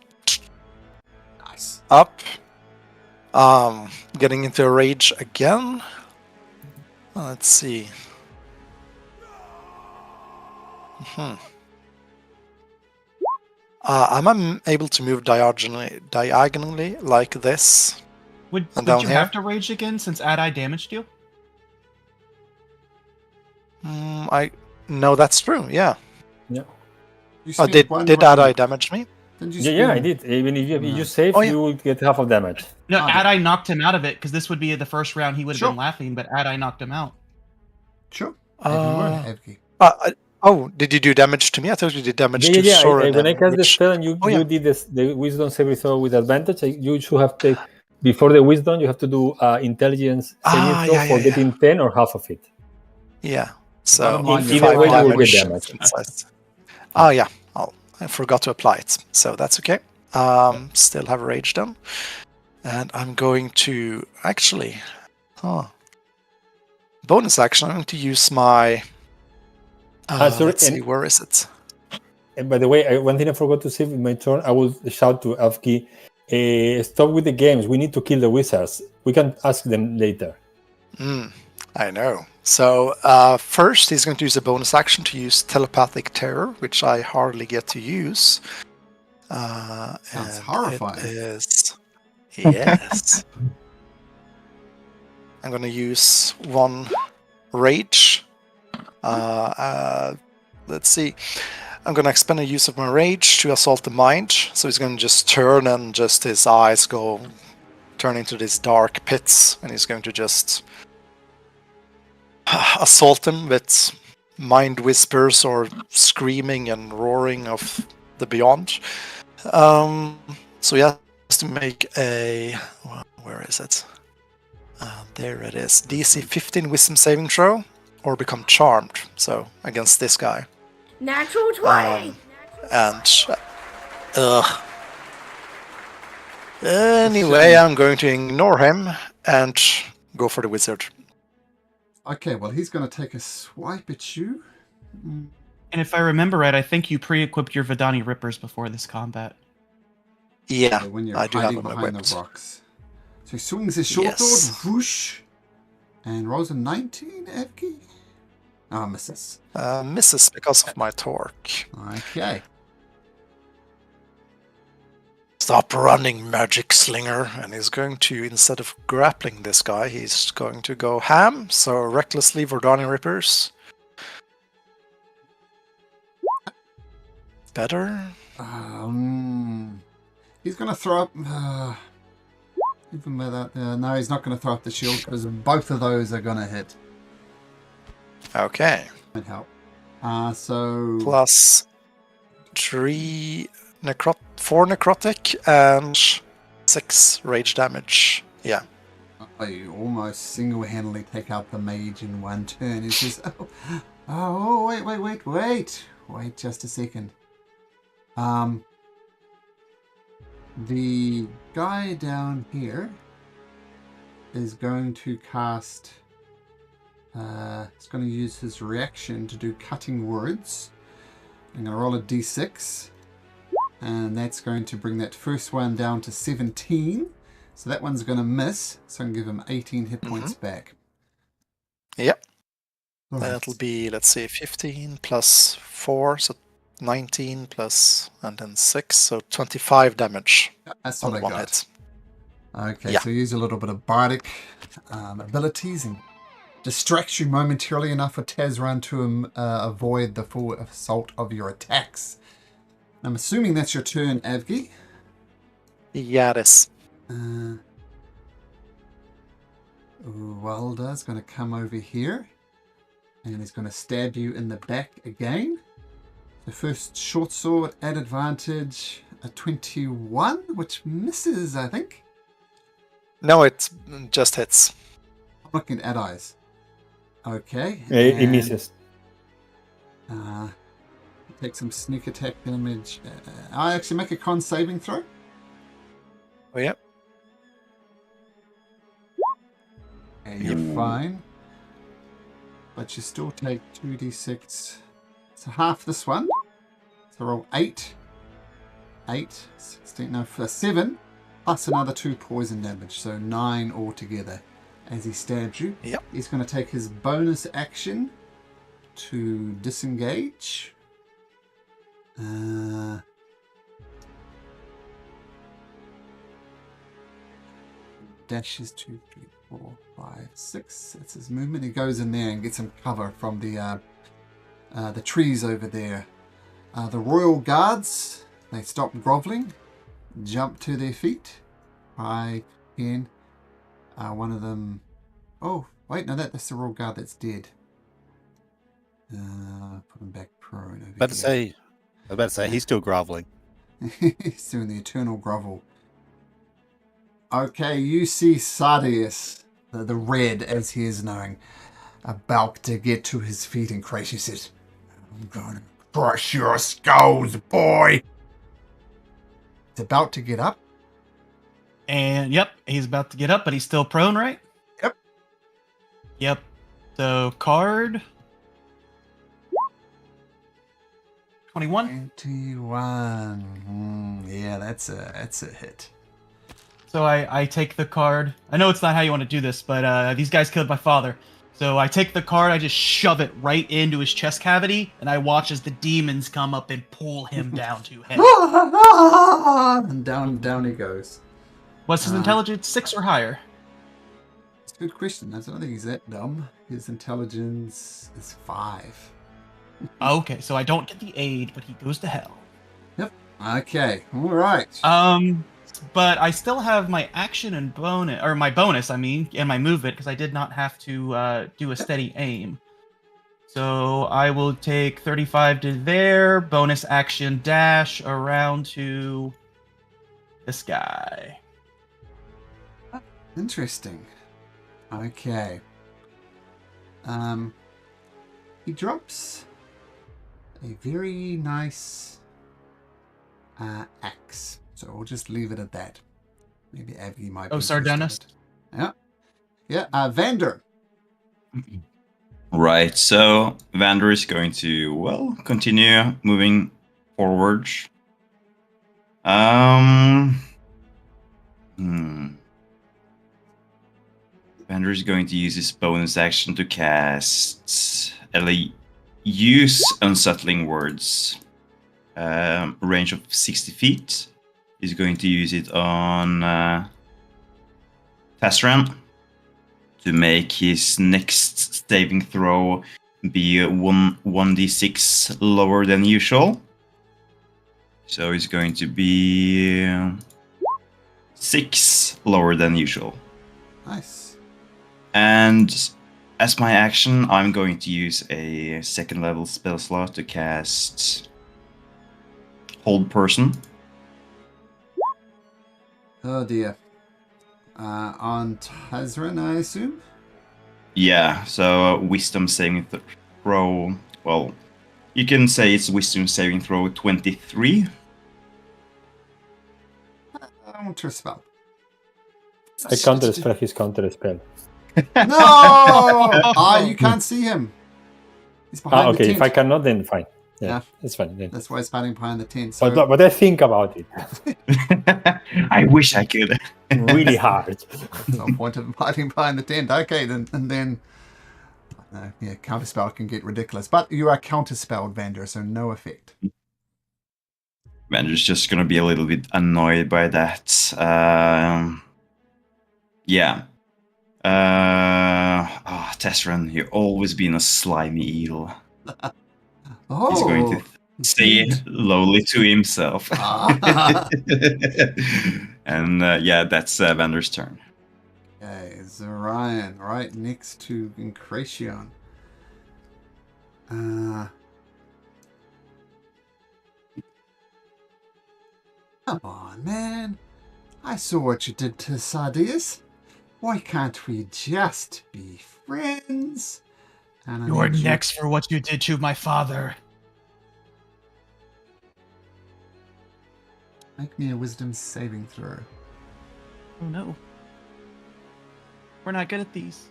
Speaker 2: Nice.
Speaker 3: up. Getting into a rage again. Let's see. I'm able to move diagonally like this.
Speaker 5: Would
Speaker 3: And down
Speaker 5: you
Speaker 3: here?
Speaker 5: have to rage again since Adai damaged you?
Speaker 3: No, that's true. Yeah.
Speaker 2: You
Speaker 3: Oh,
Speaker 2: spent
Speaker 3: did
Speaker 2: one
Speaker 3: Adai
Speaker 2: round.
Speaker 3: damage me?
Speaker 2: Didn't you
Speaker 1: Yeah, I
Speaker 2: spend-
Speaker 1: did. Even if you save,
Speaker 3: Oh, yeah.
Speaker 1: you would get half of damage.
Speaker 5: No,
Speaker 2: Oh.
Speaker 5: Adai knocked him out of it because this would be the first round he would have
Speaker 2: Sure.
Speaker 5: been laughing, but Adai knocked him out.
Speaker 2: Sure. Even more, Evgi.
Speaker 3: Did you do damage to me? I thought you did damage
Speaker 1: Yeah.
Speaker 3: to Soren.
Speaker 1: When I
Speaker 3: and
Speaker 1: cast the
Speaker 3: Rich.
Speaker 1: spell and you,
Speaker 3: Oh, yeah.
Speaker 1: you did the wisdom saving throw with advantage, you should have taken before the wisdom. You have to do intelligence saving throw for getting 10 or half of it.
Speaker 3: Yeah. So
Speaker 2: Bottom line,
Speaker 1: Either
Speaker 2: Five
Speaker 1: way, you will
Speaker 3: damage
Speaker 1: get damage.
Speaker 3: since I- Oh yeah, I forgot to apply it, so that's okay. Still have rage then. And I'm going to actually, bonus action. I'm going to use my.
Speaker 1: Sorry,
Speaker 3: Let's see, where is it?
Speaker 1: and by the way, one thing I forgot to say in my turn, I will shout to Elfki, stop with the games. We need to kill the wizards. We can ask them later.
Speaker 3: I know. So first, he's going to use a bonus action to use telepathic terror, which I hardly get to use.
Speaker 2: Sounds horrifying.
Speaker 3: It is. Yes. I'm going to use one rage. Let's see. I'm going to expend a use of my rage to assault the mind. So he's going to just turn and just his eyes turn into these dark pits. And he's going to just assault him with mind whispers or screaming and roaring of the beyond. So he has to make a... Where is it? There it is. DC 15 wisdom saving throw or become charmed. So against this guy.
Speaker 7: Natural 20.
Speaker 3: Anyway, I'm going to ignore him and go for the wizard.
Speaker 2: Okay, well, he's going to take a swipe at you.
Speaker 5: And if I remember right, I think you pre-equipped your Vidani Rippers before this combat.
Speaker 3: Yeah,
Speaker 2: So when you're
Speaker 3: I do
Speaker 2: hiding
Speaker 3: have them
Speaker 2: behind
Speaker 3: equipped.
Speaker 2: the rocks. So he swings his short sword, whoosh, and rolls a 19, Evki. Oh, misses.
Speaker 3: Misses because of my torque.
Speaker 2: Okay.
Speaker 3: Stop running, magic slinger. And he's going to, instead of grappling this guy, he's going to go ham. So recklessly Verdani Rippers. Better?
Speaker 2: He's going to throw up... even with that... no, he's not going to throw up the shield because both of those are going to hit.
Speaker 3: Okay.
Speaker 2: Might help. So...
Speaker 3: Plus 4 necrotic and 6 rage damage. Yeah.
Speaker 2: You almost single-handedly take out the mage in one turn. It's just... Oh, wait just a second. The guy down here is going to cast... he's going to use his reaction to do cutting words. I'm going to roll a d6. And that's going to bring that first one down to 17. So that one's going to miss. So I'm going to give him 18 hit points back.
Speaker 3: Yep.
Speaker 2: Right.
Speaker 3: That'll be, let's see, 15 plus 4, so 19 plus, and then 6, so 25 damage.
Speaker 2: That's what I
Speaker 3: one
Speaker 2: got.
Speaker 3: hit.
Speaker 2: Okay,
Speaker 3: Yeah.
Speaker 2: so use a little bit of bardic abilities and distracts you momentarily enough for Tazran to avoid the full assault of your attacks. I'm assuming that's your turn, Avgi.
Speaker 3: Yeah, it is.
Speaker 2: Walda's going to come over here and he's going to stab you in the back again. The first short sword at advantage, a 21, which misses, I think.
Speaker 3: No, it just hits.
Speaker 2: I'm looking at eyes. Okay.
Speaker 1: It misses.
Speaker 2: Take some sneak attack damage. I actually make a con saving throw.
Speaker 3: Oh, yeah.
Speaker 2: And you're fine. But you still take 2d6. So half this one. So roll 8. 16, no, 7. Plus another 2 poison damage. So 9 altogether. As he stabs you.
Speaker 3: Yep.
Speaker 2: He's going to take his bonus action to disengage. Dashes 2, 3, 4, 5, 6. That's his movement. He goes in there and gets some cover from the trees over there. The royal guards, they stop groveling, jump to their feet. I can. One of them. Oh, wait, no, that's the royal guard that's dead. Put him back prone. Over
Speaker 4: I was about to say, he's still groveling.
Speaker 2: He's doing the eternal grovel. Okay, you see Sardius, the red as he is known, about to get to his feet, and Crazy says, I'm going to crush your skulls, boy. It's about to get up.
Speaker 5: And yep, he's about to get up, but he's still prone, right?
Speaker 2: Yep.
Speaker 5: Yep. So card 21.
Speaker 2: 21. Yeah, that's a hit.
Speaker 5: So I take the card. I know it's not how you want to do this, but these guys killed my father. So I take the card, I just shove it right into his chest cavity, and I watch as the demons come up and pull him down to hell.
Speaker 2: And down he goes.
Speaker 5: What's his intelligence? 6 or higher?
Speaker 2: It's a good question. I don't think he's that dumb. His intelligence is 5.
Speaker 5: Okay, so I don't get the aid, but he goes to hell.
Speaker 2: Yep. Okay. All right.
Speaker 5: But I still have my action and bonus, or my bonus, I mean, and my movement, because I did not have to do a steady aim. So I will take 35 to there, bonus action dash around to this guy.
Speaker 2: Interesting. Okay. He drops a very nice axe. So we'll just leave it at that. Maybe Abby might be interested in
Speaker 5: Sardanus?
Speaker 2: it. Yeah. Yeah, Vander.
Speaker 6: Right, so Vander is going to, well, continue moving forward. Vander is going to use his bonus action to cast, use Unsettling Words. Range of 60 feet. He's going to use it on Tasran to make his next saving throw be 1d6 lower than usual. So it's going to be 6 lower than usual.
Speaker 2: Nice.
Speaker 6: And as my action, I'm going to use a 2nd level spell slot to cast Hold Person.
Speaker 2: Oh dear. On Tazran, I assume?
Speaker 6: Yeah, so Wisdom saving throw. Well, you can say it's Wisdom saving throw 23.
Speaker 2: I won't trust spell.
Speaker 1: I counter spell his counter spell.
Speaker 2: No! You can't see him. He's behind the
Speaker 1: Okay,
Speaker 2: tent.
Speaker 1: if I cannot, then fine. Yeah,
Speaker 2: Yeah.
Speaker 1: it's fine. Then.
Speaker 2: That's why he's hiding behind the tent. So
Speaker 1: But I think about it
Speaker 6: I wish I could.
Speaker 1: really hard.
Speaker 2: no point of hiding behind the tent. Okay, then yeah, counterspell can get ridiculous. But you are counterspelled, Vander, so no effect.
Speaker 6: Vander's just gonna be a little bit annoyed by that. Yeah. Tessran, you've always been a slimy eel.
Speaker 2: Oh,
Speaker 6: He's going to say it lowly to himself. And yeah, that's Vander's turn.
Speaker 2: Okay, Zorion, right next to Incration. Come on, man. I saw what you did to Sardius. Why can't we just be friends? And I
Speaker 5: You're
Speaker 2: need you-
Speaker 5: next for what you did to my father.
Speaker 2: Make me a wisdom saving throw.
Speaker 5: Oh no. We're not good at these.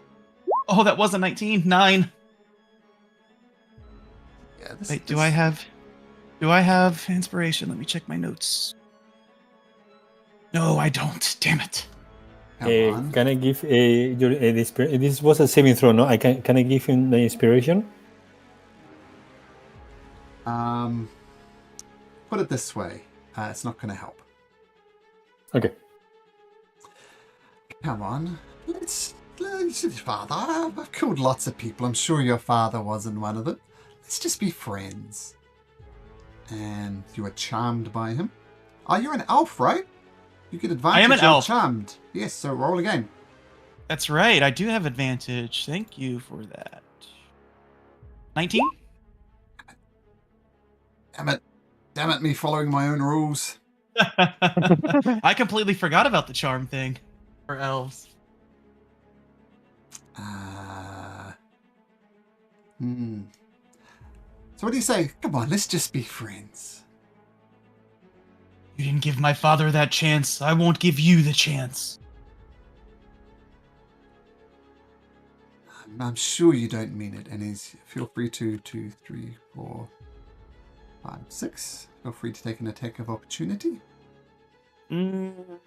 Speaker 5: Oh, that was a 19. 9.
Speaker 2: Yeah,
Speaker 5: Wait, do I have inspiration? Let me check my notes. No, I don't. Damn it.
Speaker 2: Come on.
Speaker 1: Can I give this was a saving throw, no? Can I give him the inspiration?
Speaker 2: Put it this way. It's not going to help.
Speaker 1: Okay.
Speaker 2: Come on. Let's father. I've killed lots of people. I'm sure your father wasn't one of them. Let's just be friends. And you are charmed by him. Oh, you're an elf, right? You get advantage.
Speaker 5: I am an
Speaker 2: you're
Speaker 5: elf.
Speaker 2: Charmed. Yes, so roll again.
Speaker 5: That's right. I do have advantage. Thank you for that. 19?
Speaker 2: Damn it, me following my own rules.
Speaker 5: I completely forgot about the charm thing for elves.
Speaker 2: It's So what do you say? Come on, let's just be friends.
Speaker 5: You didn't give my father that chance. I won't give you the chance.
Speaker 2: I'm sure you don't mean it, and feel free to 2, 3, 4, 5, 6. Feel free to take an attack of opportunity.
Speaker 5: I'm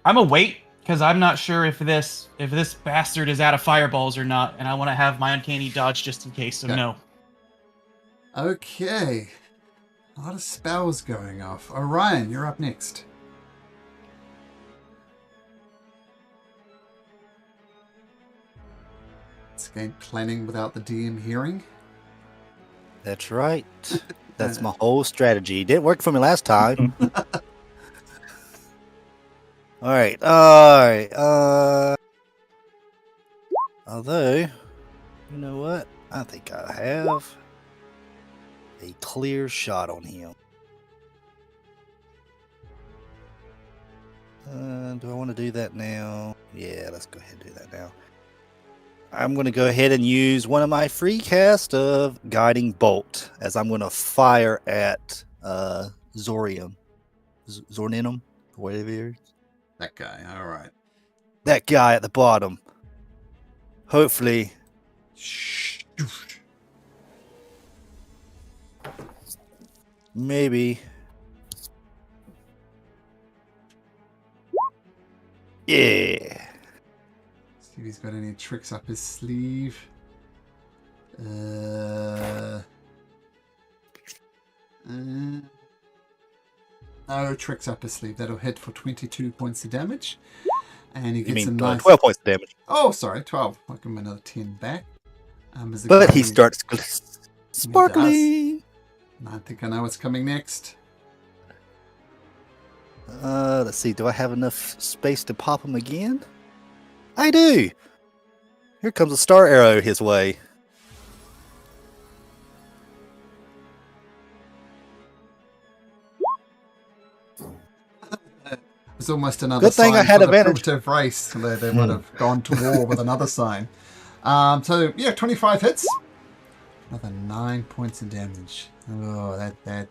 Speaker 5: a wait because I'm not sure if this bastard is out of fireballs or not, and I want to have my uncanny dodge just in case. So
Speaker 2: Okay.
Speaker 5: no.
Speaker 2: Okay. A lot of spells going off. Orion, you're up next. It's again planning without the DM hearing.
Speaker 4: That's right. That's my whole strategy. Didn't work for me last time. All right. Although, you know what? I think I have a clear shot on him. Do I want to do that now? Yeah, let's go ahead and do that now. I'm going to go ahead and use one of my free cast of Guiding Bolt as I'm going to fire at Zorium. Zorninum? Whatever it is.
Speaker 2: That guy, alright.
Speaker 4: That guy at the bottom. Hopefully. Maybe. Yeah.
Speaker 2: See if he's got any tricks up his sleeve. No tricks up his sleeve. That'll hit for 22 points of damage. And he gets a nice...
Speaker 4: 12 points of damage.
Speaker 2: Oh, sorry, 12. I'll give him another 10 back.
Speaker 4: But he starts sparkling.
Speaker 2: I think I know what's coming next.
Speaker 4: Let's see. Do I have enough space to pop him again? I do. Here comes a star arrow his way.
Speaker 2: It's almost another
Speaker 4: Good thing
Speaker 2: sign
Speaker 4: I had
Speaker 2: for the
Speaker 4: advantage.
Speaker 2: primitive race where they would have gone to war with another sign. So yeah, 25 hits. Another 9 points of damage. Oh, that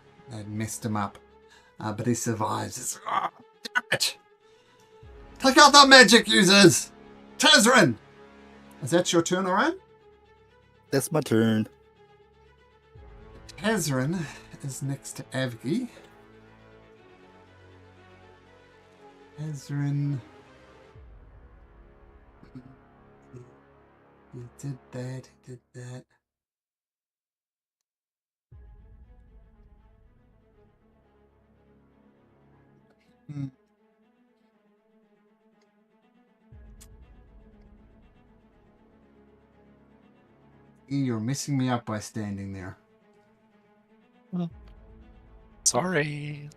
Speaker 2: messed him up. But he survives. Oh, damn it! Take out the magic users! Tezrin! Is that your turn, Orion?
Speaker 4: That's my turn.
Speaker 2: Tezrin is next to Avgi. Tezrin. He did that. You're messing me up by standing there.
Speaker 3: Sorry.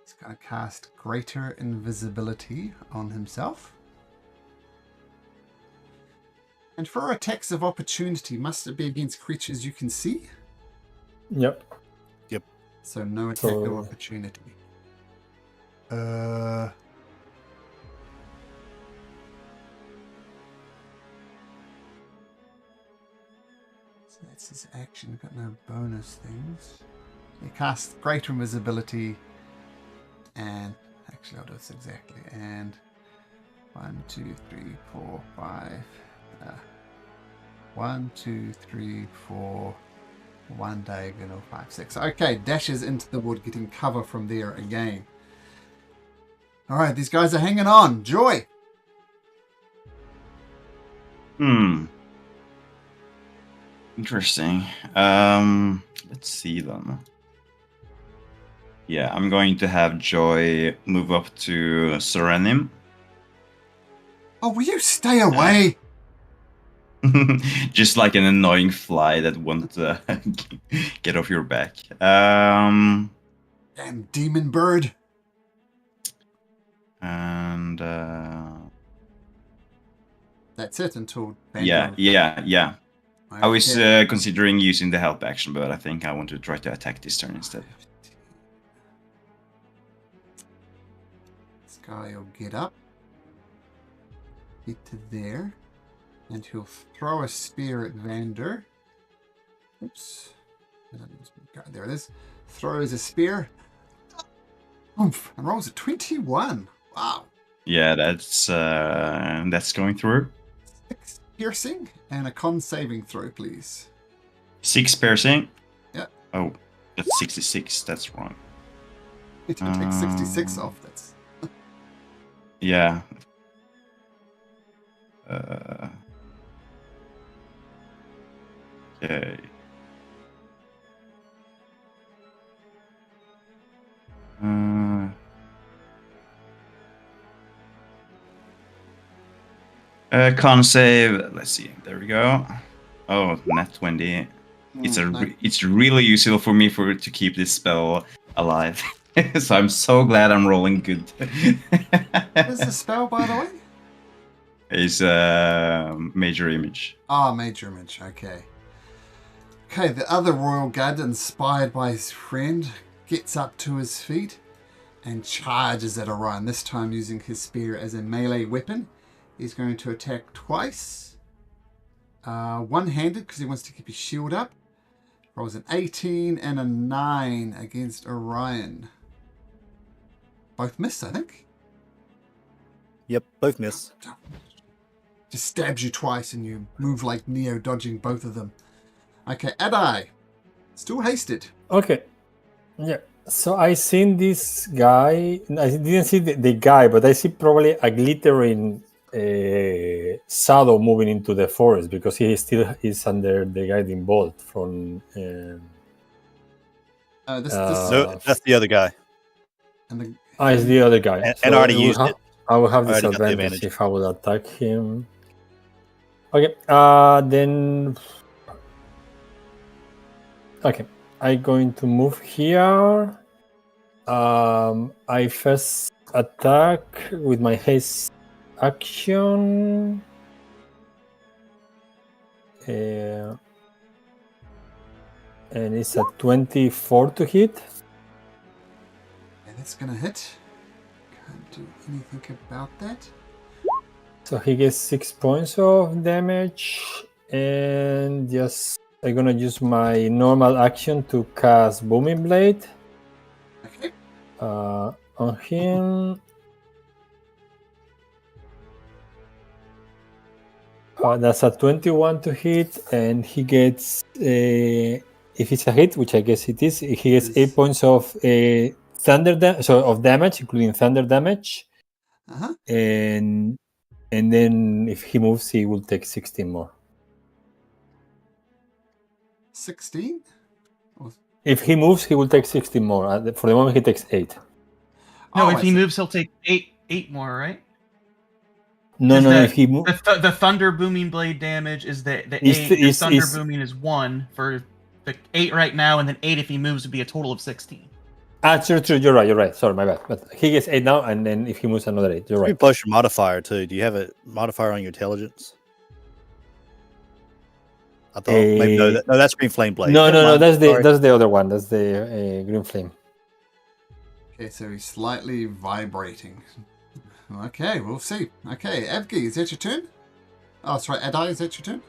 Speaker 2: He's going to cast Greater Invisibility on himself. And for attacks of opportunity, must it be against creatures you can see?
Speaker 1: Yep.
Speaker 2: So no attack of
Speaker 1: So-
Speaker 2: opportunity. So that's his action. Got no bonus things. He casts Greater Invisibility, and actually I'll do this exactly. And 1, 2, 3, 4, 5. 1, 2, 3, 4. 1 diagonal, 5, 6. Okay, dashes into the wood, getting cover from there again. Alright, these guys are hanging on. Joy!
Speaker 6: Interesting. Let's see then. Yeah, I'm going to have Joy move up to Serenim.
Speaker 2: Oh, will you stay away?
Speaker 6: Just like an annoying fly that won't get off your back.
Speaker 2: Damn demon bird.
Speaker 6: And
Speaker 2: That's it until
Speaker 6: Yeah. I was considering using the help action, but I think I want to try to attack this turn instead.
Speaker 2: This guy will get up, get to there, and he'll throw a spear at Vander. Oops. There it is. Throws a spear. Oomph, and rolls a 21. Wow.
Speaker 6: Yeah, that's going through.
Speaker 2: 6 piercing and a con saving throw, please.
Speaker 6: 6 piercing.
Speaker 2: Yeah.
Speaker 6: Oh, that's 66. That's wrong.
Speaker 2: It takes 66 off. That's.
Speaker 6: Yeah. Okay. Con save. Let's see. There we go. Oh, nat 20. It's really useful for me to keep this spell alive. So I'm so glad I'm rolling good.
Speaker 2: What is the spell, by the way?
Speaker 6: It's major image.
Speaker 2: Ah, major image. Okay. Okay, the other royal guard, inspired by his friend, gets up to his feet and charges at Orion, this time using his spear as a melee weapon. He's going to attack twice. One-handed, because he wants to keep his shield up. Rolls an 18 and a 9 against Orion. Both miss, I think.
Speaker 4: Yep, both miss.
Speaker 2: Just stabs you twice and you move like Neo, dodging both of them. Okay, Adai. Still hasted.
Speaker 1: Okay. Yeah. So I seen this guy. I didn't see the guy, but I see probably a glittering shadow moving into the forest because he still is under the guiding bolt from.
Speaker 4: No, that's the other guy.
Speaker 1: It's the other guy.
Speaker 4: And I already used it.
Speaker 1: I will have
Speaker 4: I already got the
Speaker 1: disadvantage
Speaker 4: advantage.
Speaker 1: if I would attack him. Okay. Then. Okay. I'm going to move here. I first attack with my haste action. And it's a 24 to hit.
Speaker 2: And it's gonna hit. Can't do anything about that.
Speaker 1: So he gets 6 points of damage. And just I'm gonna use my normal action to cast Booming Blade.
Speaker 2: Okay.
Speaker 1: On him. That's a 21 to hit, and he gets, if it's a hit, which I guess it is, he gets 8 points of of damage, including thunder damage.
Speaker 2: Uh-huh.
Speaker 1: And then if he moves, he will take 16 more.
Speaker 2: 16?
Speaker 1: If he moves, he will take 16 more. For the moment, he takes 8.
Speaker 5: No,
Speaker 2: Oh,
Speaker 5: if
Speaker 2: I
Speaker 5: he
Speaker 2: see.
Speaker 5: moves, he'll take eight more, right?
Speaker 1: No,
Speaker 5: Is
Speaker 1: no,
Speaker 5: that-
Speaker 1: if he moves...
Speaker 5: The thunder booming blade damage is the
Speaker 1: Is
Speaker 5: 8.
Speaker 1: the-
Speaker 5: The
Speaker 1: is-
Speaker 5: thunder
Speaker 1: is-
Speaker 5: booming is 1 for the 8 right now, and then 8 if he moves would be a total of 16.
Speaker 1: True, you're right. Sorry, my bad. But he gets 8 now, and then if he moves, another 8. You're
Speaker 4: You
Speaker 1: right.
Speaker 4: plus your modifier too. Do you have a modifier on your intelligence? I thought maybe no. That's Green Flame Blade.
Speaker 1: No,
Speaker 4: Never mind.
Speaker 1: that's
Speaker 4: Sorry.
Speaker 1: the other one. That's the Green Flame.
Speaker 2: Okay, so he's slightly vibrating. Okay, we'll see. Okay, Evgi, is that your turn? Oh, sorry, Adai, is that your turn?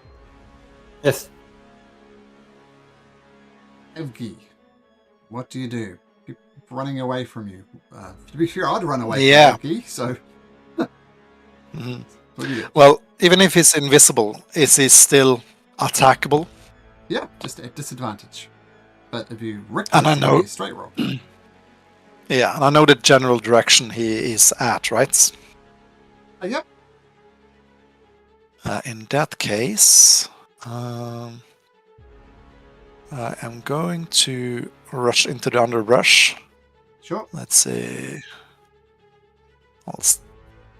Speaker 1: Yes.
Speaker 2: Evgi, what do you do? People running away from you. To be fair, I'd run away
Speaker 3: Yeah.
Speaker 2: from Evgi, so
Speaker 3: Mhm.
Speaker 2: what do you do?
Speaker 3: Well, even if he's invisible, is he still attackable?
Speaker 2: Yeah, just at disadvantage. But if you rip
Speaker 3: And I
Speaker 2: it,
Speaker 3: know-
Speaker 2: it'll be a straight roll.
Speaker 3: Yeah, and I know the general direction he is at, right?
Speaker 2: Yep.
Speaker 3: In that case, I am going to rush into the underbrush.
Speaker 2: Sure.
Speaker 3: Let's see. I'll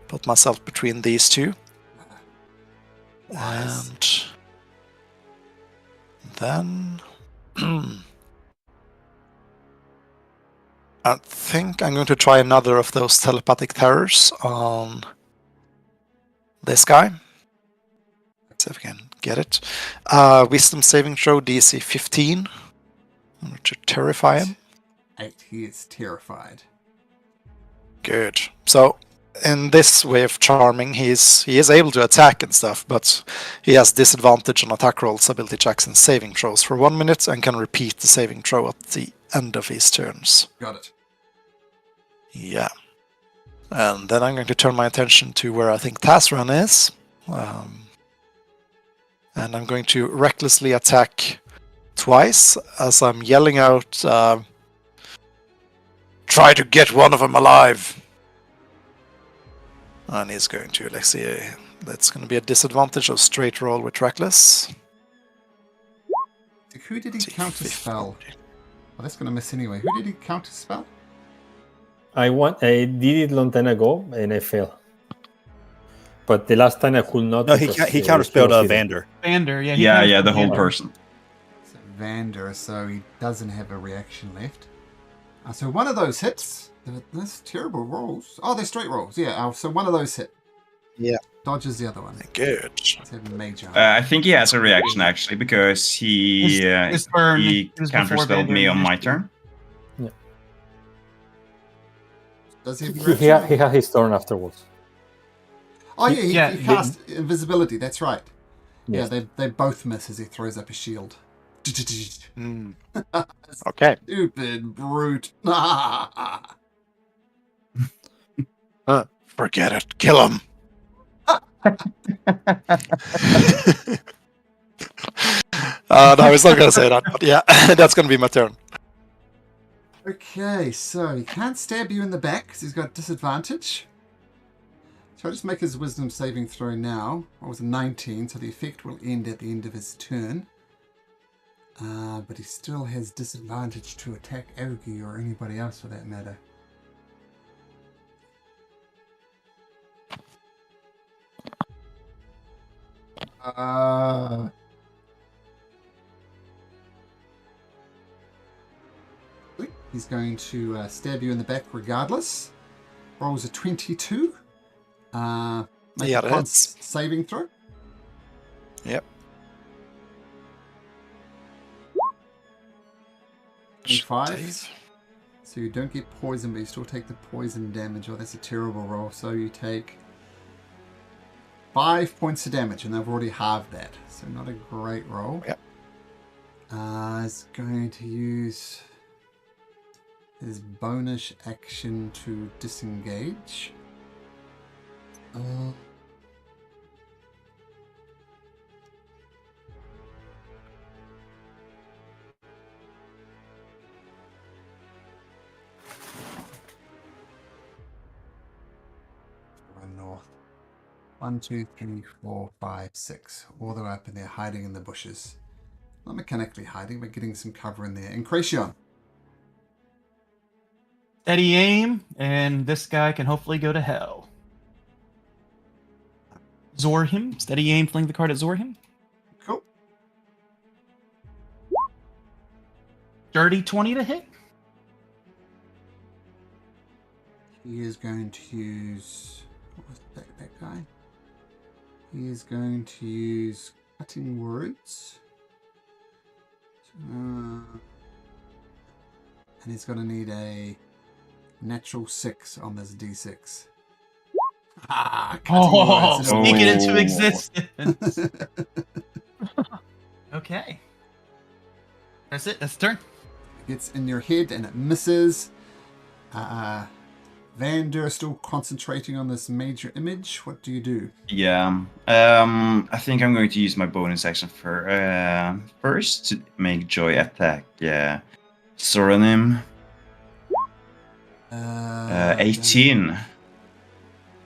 Speaker 3: put myself between these two.
Speaker 2: Nice.
Speaker 3: And then I think I'm going to try another of those telepathic terrors on this guy. see if I can get it. Wisdom saving throw DC 15. To terrify him.
Speaker 2: 8. He is terrified.
Speaker 3: Good. So, in this way of charming, he is able to attack and stuff, but he has disadvantage on attack rolls, ability checks, and saving throws for 1 minute, and can repeat the saving throw at the end of his turns.
Speaker 2: Got it.
Speaker 3: Yeah. And then I'm going to turn my attention to where I think Tazran is. And I'm going to recklessly attack twice as I'm yelling out, try to get one of them alive. And he's going to, let's see, that's going to be a disadvantage of straight roll with reckless.
Speaker 2: Who did he counterspell? Well, that's going to miss anyway. Who did he counterspell?
Speaker 1: I did it long time ago and I failed. But the last time I could not.
Speaker 4: No, he
Speaker 1: because,
Speaker 4: counterspelled
Speaker 1: he was
Speaker 4: Vander.
Speaker 5: Vander, yeah.
Speaker 6: Yeah, the whole person.
Speaker 2: So Vander, so he doesn't have a reaction left. So one of those hits. That's terrible rolls. Oh, they're straight rolls. Yeah, so one of those hit.
Speaker 3: Yeah.
Speaker 2: Dodges the other one.
Speaker 3: Good.
Speaker 2: It's a major.
Speaker 6: I think he has a reaction actually because he
Speaker 5: His turn
Speaker 6: he
Speaker 5: was before
Speaker 6: counterspelled
Speaker 5: Vander
Speaker 6: me on my
Speaker 5: used to.
Speaker 6: turn.
Speaker 2: Does he have a
Speaker 1: He
Speaker 2: reaction?
Speaker 1: had his turn afterwards.
Speaker 2: Oh, yeah, he
Speaker 5: Yeah,
Speaker 2: cast invisibility. That's right.
Speaker 1: Yes.
Speaker 2: Yeah, they both miss as he throws up a shield.
Speaker 3: Okay.
Speaker 2: Stupid brute.
Speaker 3: Forget it. Kill him. No, I was not going to say that, but yeah, that's going to be my turn.
Speaker 2: Okay, so he can't stab you in the back because he's got disadvantage. So I'll just make his wisdom saving throw now. It was a 19, so the effect will end at the end of his turn. But he still has disadvantage to attack Augie or anybody else for that matter. He's going to stab you in the back regardless. Rolls a 22. Make
Speaker 3: Yeah,
Speaker 2: a
Speaker 3: that
Speaker 2: con
Speaker 3: hits.
Speaker 2: saving throw.
Speaker 3: Yep.
Speaker 2: 25.
Speaker 3: Dave.
Speaker 2: So you don't get poison, but you still take the poison damage. Oh, that's a terrible roll. So you take 5 points of damage, and they've already halved that. So not a great roll.
Speaker 3: Yep.
Speaker 2: It's going to use his bonus action to disengage. Run north. 1, 2, 3, 4, 5, 6. All the way up, and they're hiding in the bushes. Not mechanically hiding, but getting some cover in there. Incretion.
Speaker 5: Steady aim, and this guy can hopefully go to hell. Zorhim. Steady aim, fling the card at Zorhim.
Speaker 2: Cool.
Speaker 5: Dirty 20 to hit.
Speaker 2: He is going to use... What was that guy? He is going to use Cutting Words. And he's going to need a natural 6 on this d6.
Speaker 5: Oh,
Speaker 2: Words.
Speaker 5: speak it into
Speaker 6: Oh.
Speaker 5: existence. Okay. That's it. That's the turn.
Speaker 2: Gets in your head and it misses. Vander still concentrating on this major image. What do you do?
Speaker 6: Yeah. I think I'm going to use my bonus action for first to make Joy attack. Yeah. Soronim. 18.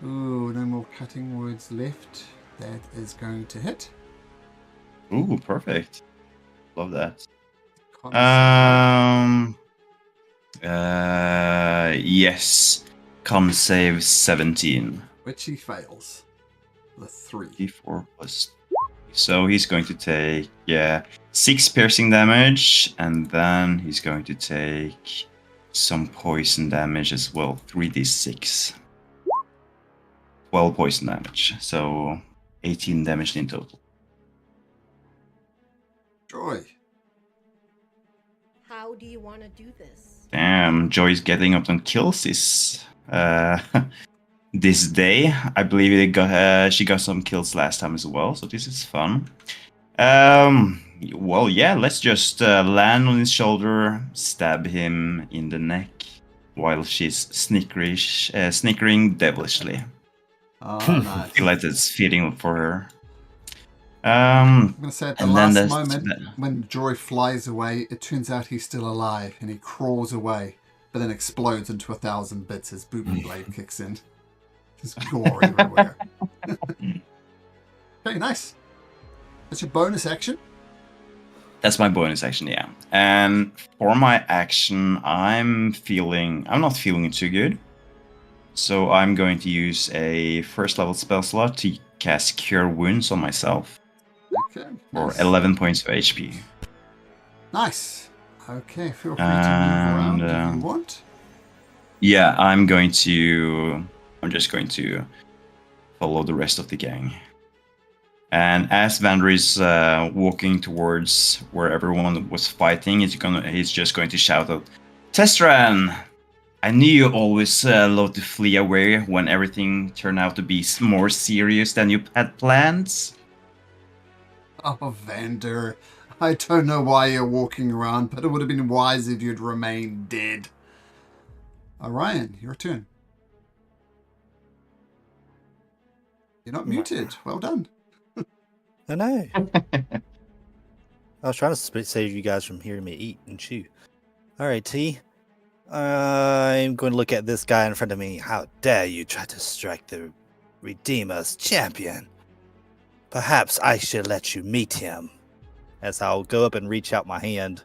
Speaker 2: Ooh, no more Cutting Words left. That is going to hit.
Speaker 6: Ooh, perfect. Love that.
Speaker 2: Con
Speaker 6: Yes. Con save 17.
Speaker 2: which he fails. The 3.
Speaker 6: D4 plus. So he's going to take 6 piercing damage, and then he's going to take some poison damage as well. 3d6. 12 poison damage. So 18 damage in total.
Speaker 2: Joy.
Speaker 7: How do you want to do this?
Speaker 6: Damn, Joy's getting up on kills this day. I believe she got some kills last time as well, so this is fun. Well, yeah, let's just land on his shoulder, stab him in the neck while she's snickering devilishly.
Speaker 2: Oh, nice.
Speaker 6: I feel like it's fitting for her.
Speaker 2: I'm going to say at the
Speaker 6: and then
Speaker 2: last
Speaker 6: there's
Speaker 2: moment, when Joy flies away, it turns out he's still alive, and he crawls away, but then explodes into 1,000 bits as Booming Blade kicks in. There's gore everywhere. Okay, nice. That's your bonus action.
Speaker 6: That's my bonus action, yeah. And for my action, I'm not feeling too good. So I'm going to use a first level spell slot to cast Cure Wounds on myself.
Speaker 2: Okay.
Speaker 6: For
Speaker 2: Nice.
Speaker 6: 11 points of HP.
Speaker 2: Nice. Okay, feel free to move around if you want.
Speaker 6: Yeah, I'm just going to follow the rest of the gang. And as Vander is walking towards where everyone was fighting, he's just going to shout out, Testran! I knew you always loved to flee away when everything turned out to be more serious than you had planned.
Speaker 2: Oh, Vander. I don't know why you're walking around, but it would have been wise if you'd remained dead. Orion, your turn. You're not muted. Well done.
Speaker 4: I know. I was trying to save you guys from hearing me eat and chew. All right, T. I'm going to look at this guy in front of me. How dare you try to strike the Redeemer's champion? Perhaps I should let you meet him. As I'll go up and reach out my hand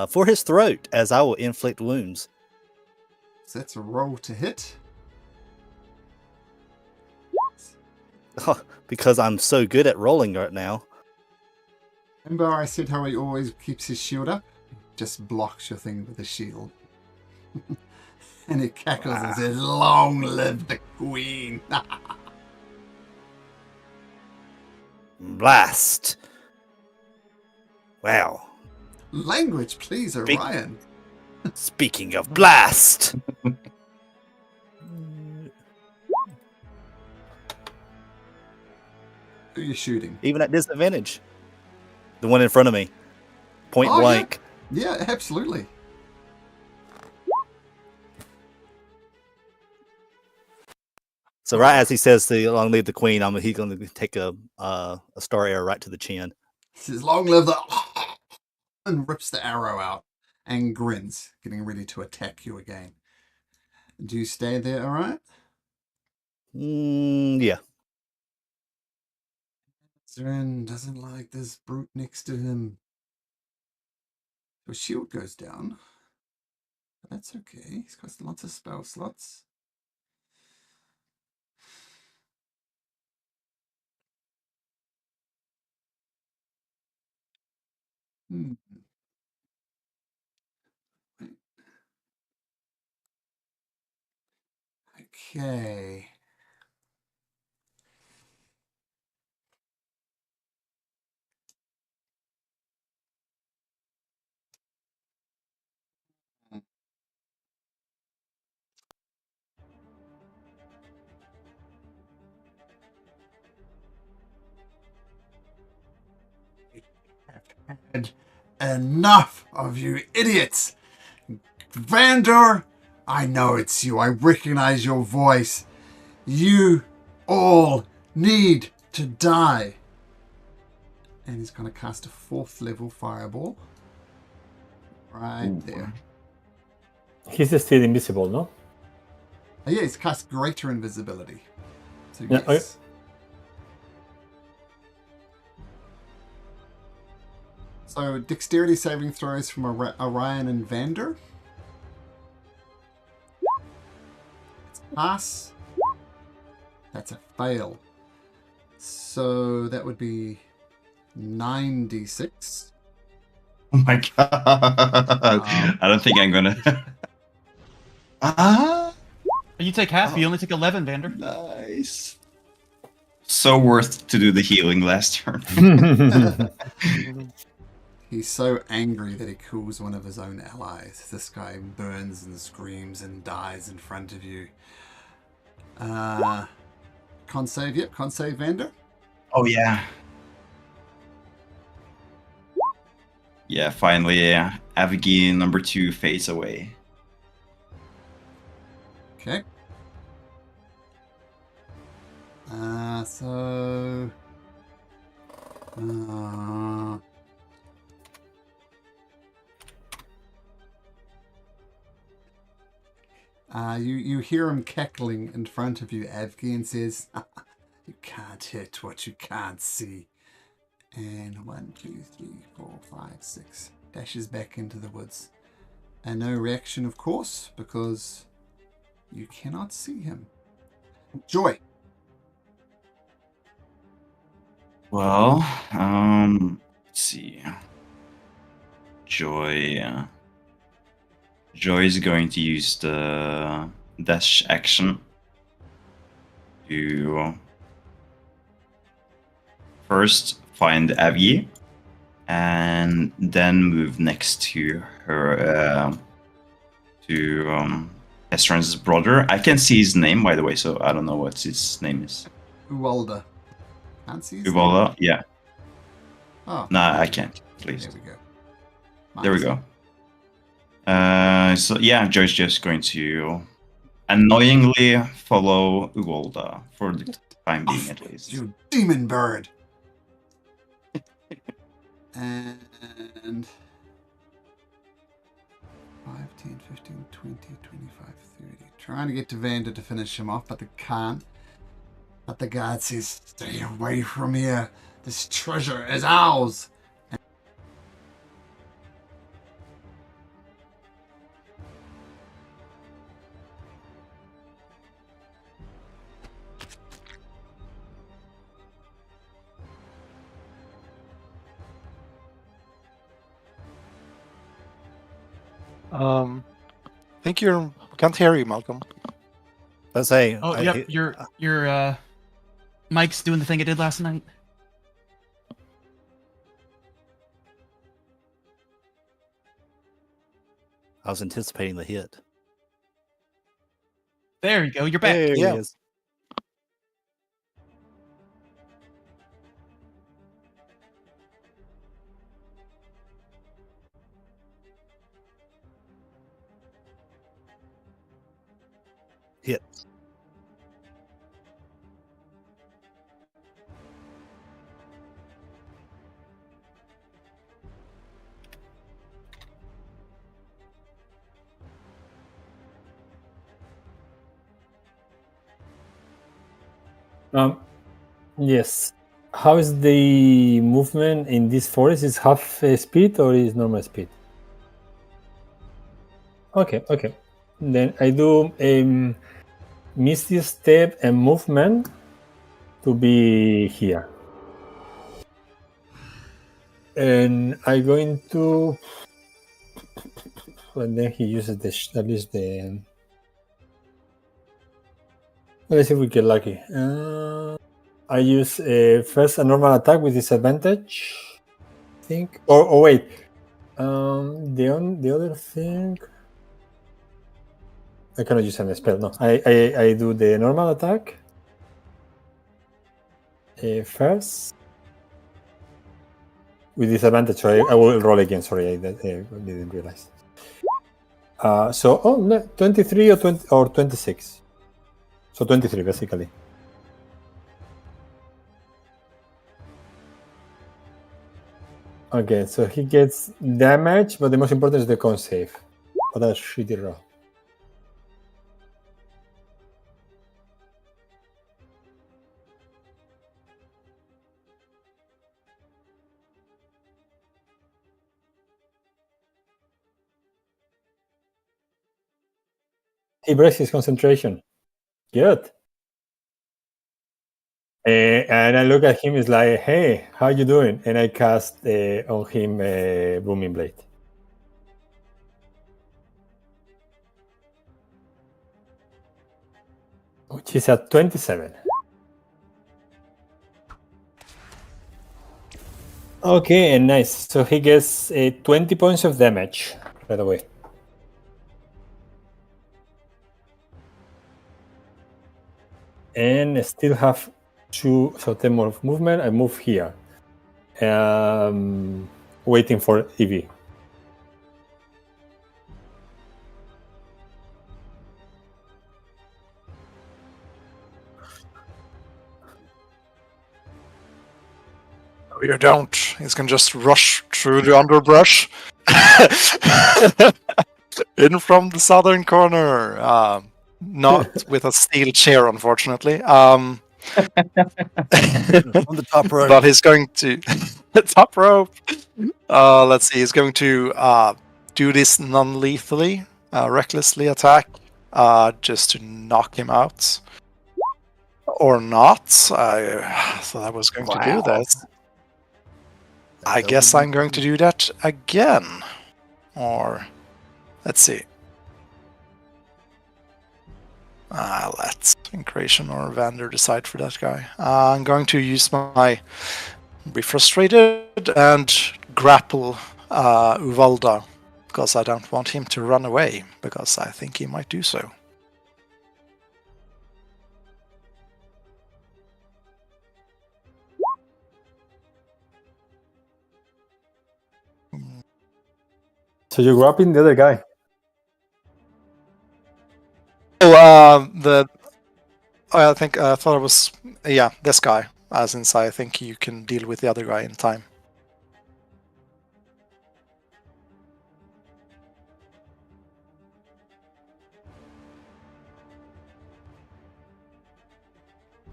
Speaker 4: for his throat, as I will inflict wounds.
Speaker 2: So that's a roll to hit.
Speaker 4: Because I'm so good at rolling right now.
Speaker 2: Remember I said how he always keeps his shield up? Just blocks your thing with a shield. And he cackles and says, "Long live the queen."
Speaker 4: Blast. Wow.
Speaker 2: Language, please, Orion.
Speaker 4: Speaking of blast.
Speaker 2: Who are you shooting?
Speaker 4: Even at disadvantage. The one in front of me. Point blank.
Speaker 2: Yeah, absolutely.
Speaker 4: So right as he says to long live the queen, he's going to take a star arrow right to the chin.
Speaker 2: He says, "Long live the..." and rips the arrow out and grins, getting ready to attack you again. Do you stay there, alright?
Speaker 4: Yeah.
Speaker 2: Zrin doesn't like this brute next to him. Your shield goes down. But that's okay. He's got lots of spell slots. Okay. Had enough of you idiots! Vander, I know it's you. I recognize your voice. You all need to die. And he's going to cast a 4th level fireball. Right there.
Speaker 1: He's still invisible, no?
Speaker 2: Oh, yeah, he's cast greater invisibility. So
Speaker 1: Yeah,
Speaker 2: yes. So dexterity saving throws from Orion and Vander. It's a pass. That's a fail. So that would be 9d6.
Speaker 6: Oh my god. I don't think I'm gonna.
Speaker 5: You take half. You only take 11, Vander.
Speaker 6: Nice. so worth to do the healing last turn.
Speaker 2: He's so angry that he kills one of his own allies. This guy burns and screams and dies in front of you. Con save, yep, con save, Vander.
Speaker 6: Oh yeah. Yeah, finally, Avgi number 2 fades away.
Speaker 2: Okay. So... you hear him cackling in front of you, Avgi, and says, "You can't hit what you can't see." And 1, 2, 3, 4, 5, 6 dashes back into the woods. And no reaction, of course, because you cannot see him. Joy.
Speaker 6: Well, let's see. Joy. Joy is going to use the dash action to first find Avgi and then move next to her to Estran's brother. I can't see his name, by the way, so I don't know what his name is.
Speaker 2: Uwalda. Can't see his name?
Speaker 6: Uvalda? Yeah.
Speaker 2: Oh,
Speaker 6: Nah, I can't. Please.
Speaker 2: there we go.
Speaker 6: There we go. So yeah, Joy's just going to annoyingly follow Uvalda for the time being, at least.
Speaker 2: You demon bird. And 5, 10, 15, 20, 25, 30. Trying to get to Vander to finish him off, but they can't. But the guard says, "Stay away from here. This treasure is ours."
Speaker 3: I think you can't hear you, Malcolm.
Speaker 4: Let's say.
Speaker 5: Oh, yep. Your mic's doing the thing it did last night.
Speaker 4: I was anticipating the hit.
Speaker 5: There you go. You're back.
Speaker 4: There
Speaker 3: Yeah.
Speaker 4: he is. Hit.
Speaker 1: Yes. How is the movement in this forest? Is half speed or is normal speed? Okay, okay. Then I do Misty Step and movement to be here. And I'm going to... And then he uses at least the... Let's see if we get lucky. I use first a normal attack with disadvantage, I think. Oh wait. The other thing... I cannot use any spell, no. I do the normal attack first with disadvantage, so I will roll again. Sorry, I didn't realize. So, 23 or 20 or 26. So 23, basically. Okay, so he gets damage, but the most important is the con save. What a shitty roll. He breaks his concentration. Good. And I look at him, it's like, "Hey, how you doing?" And I cast on him Booming Blade. Which is at 27. Okay, and nice. So he gets 20 points of damage right away. And I still have 10 more of movement. I move here. Waiting for Evie.
Speaker 3: No, you don't. He's gonna just rush through the underbrush. In from the southern corner. Not with a steel chair, unfortunately.
Speaker 4: On the top rope.
Speaker 3: But he's going to top rope. Let's see. He's going to do this non-lethally, recklessly attack, just to knock him out, or not. I thought I was going to do that. I guess I'm going to do that again, or let's see. Let Incration or Vander decide for that guy. I'm going to use my Be Frustrated and grapple Uvalda, because I don't want him to run away, because I think he might do so.
Speaker 1: So you're grappling the other guy.
Speaker 3: Oh, I thought it was this guy. Since I think you can deal with the other guy in time.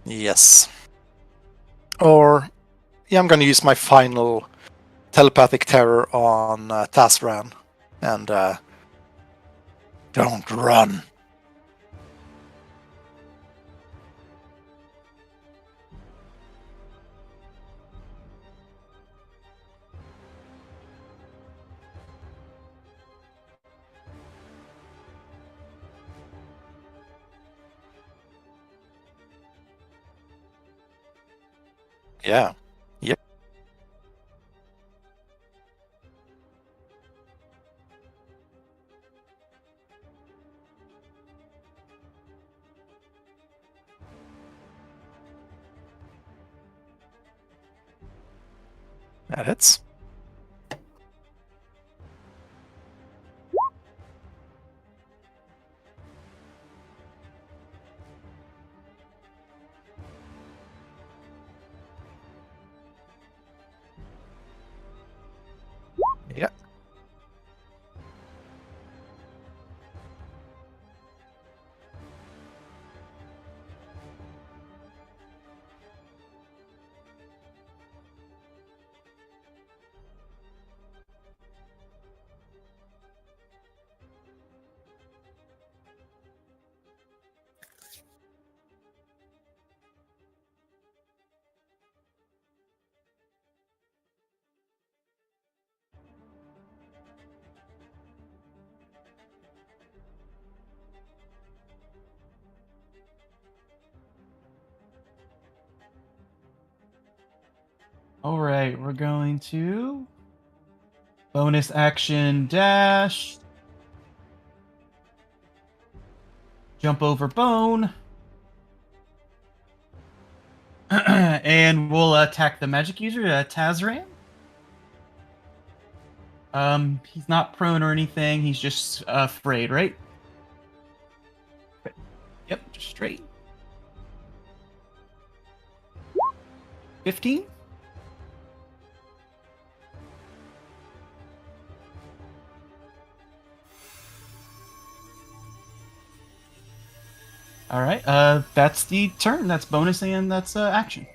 Speaker 3: Yes. Or I'm going to use my final telepathic terror on Tasran, and don't run. Yeah. Yep. That hits. Yeah.
Speaker 5: All right, we're going to bonus action dash, jump over bone, and we'll attack the magic user, Tazran. He's not prone or anything. He's just afraid, right? Yep, just straight. 15. All right. That's the turn. That's bonus and that's action.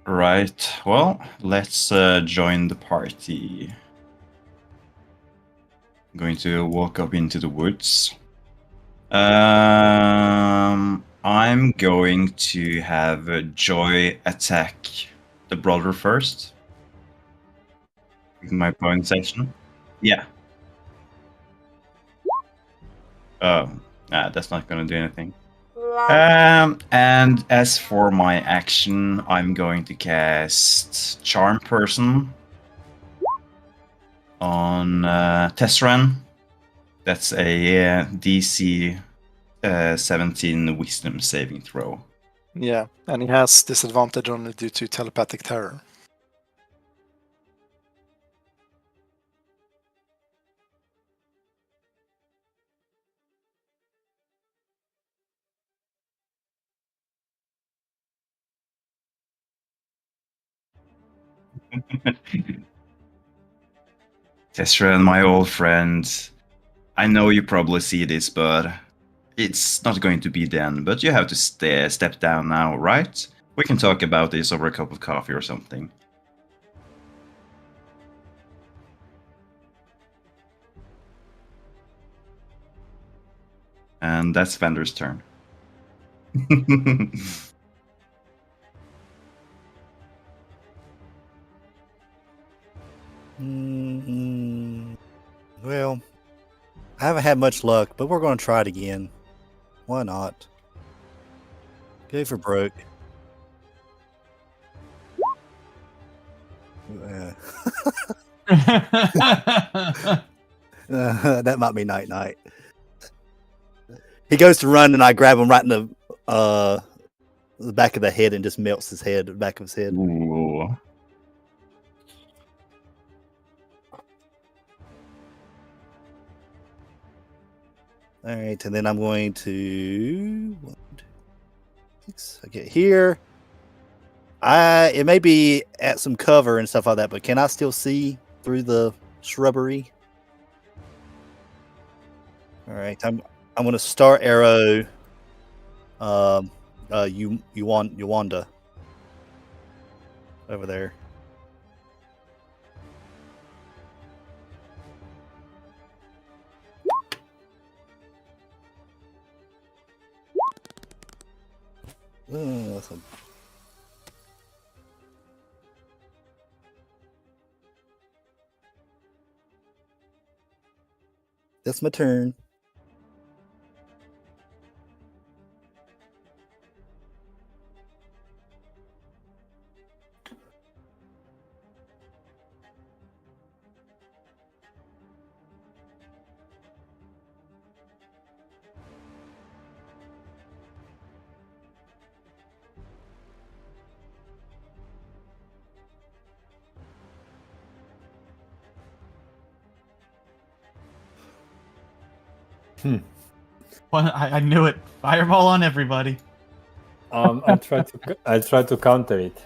Speaker 6: Right. Well, let's join the party. I'm going to walk up into the woods. I'm going to have Joy attack the brother first. My bonus section. Yeah. Oh, that's not gonna do anything. And as for my action, I'm going to cast Charm Person on Tessran. That's a DC 17 Wisdom saving throw.
Speaker 3: Yeah, and he has disadvantage only due to telepathic terror.
Speaker 6: Tessran, my old friend, I know you probably see this, but it's not going to be then. But you have to step down now, right? We can talk about this over a cup of coffee or something. And that's Vander's turn.
Speaker 4: Well, I haven't had much luck, but we're going to try it again. Why not? Go for broke. That might be night. He goes to run, and I grab him right in the back of the head and just melts his head, the back of his head.
Speaker 6: Ooh.
Speaker 4: All right, and then I'm going to 1, 2, 6. I get here. It may be at some cover and stuff like that, but can I still see through the shrubbery? All right, I'm going to star arrow. Yuwanda over there. That's my turn.
Speaker 5: Well, I knew it. Fireball on everybody.
Speaker 1: I'll try to counter it.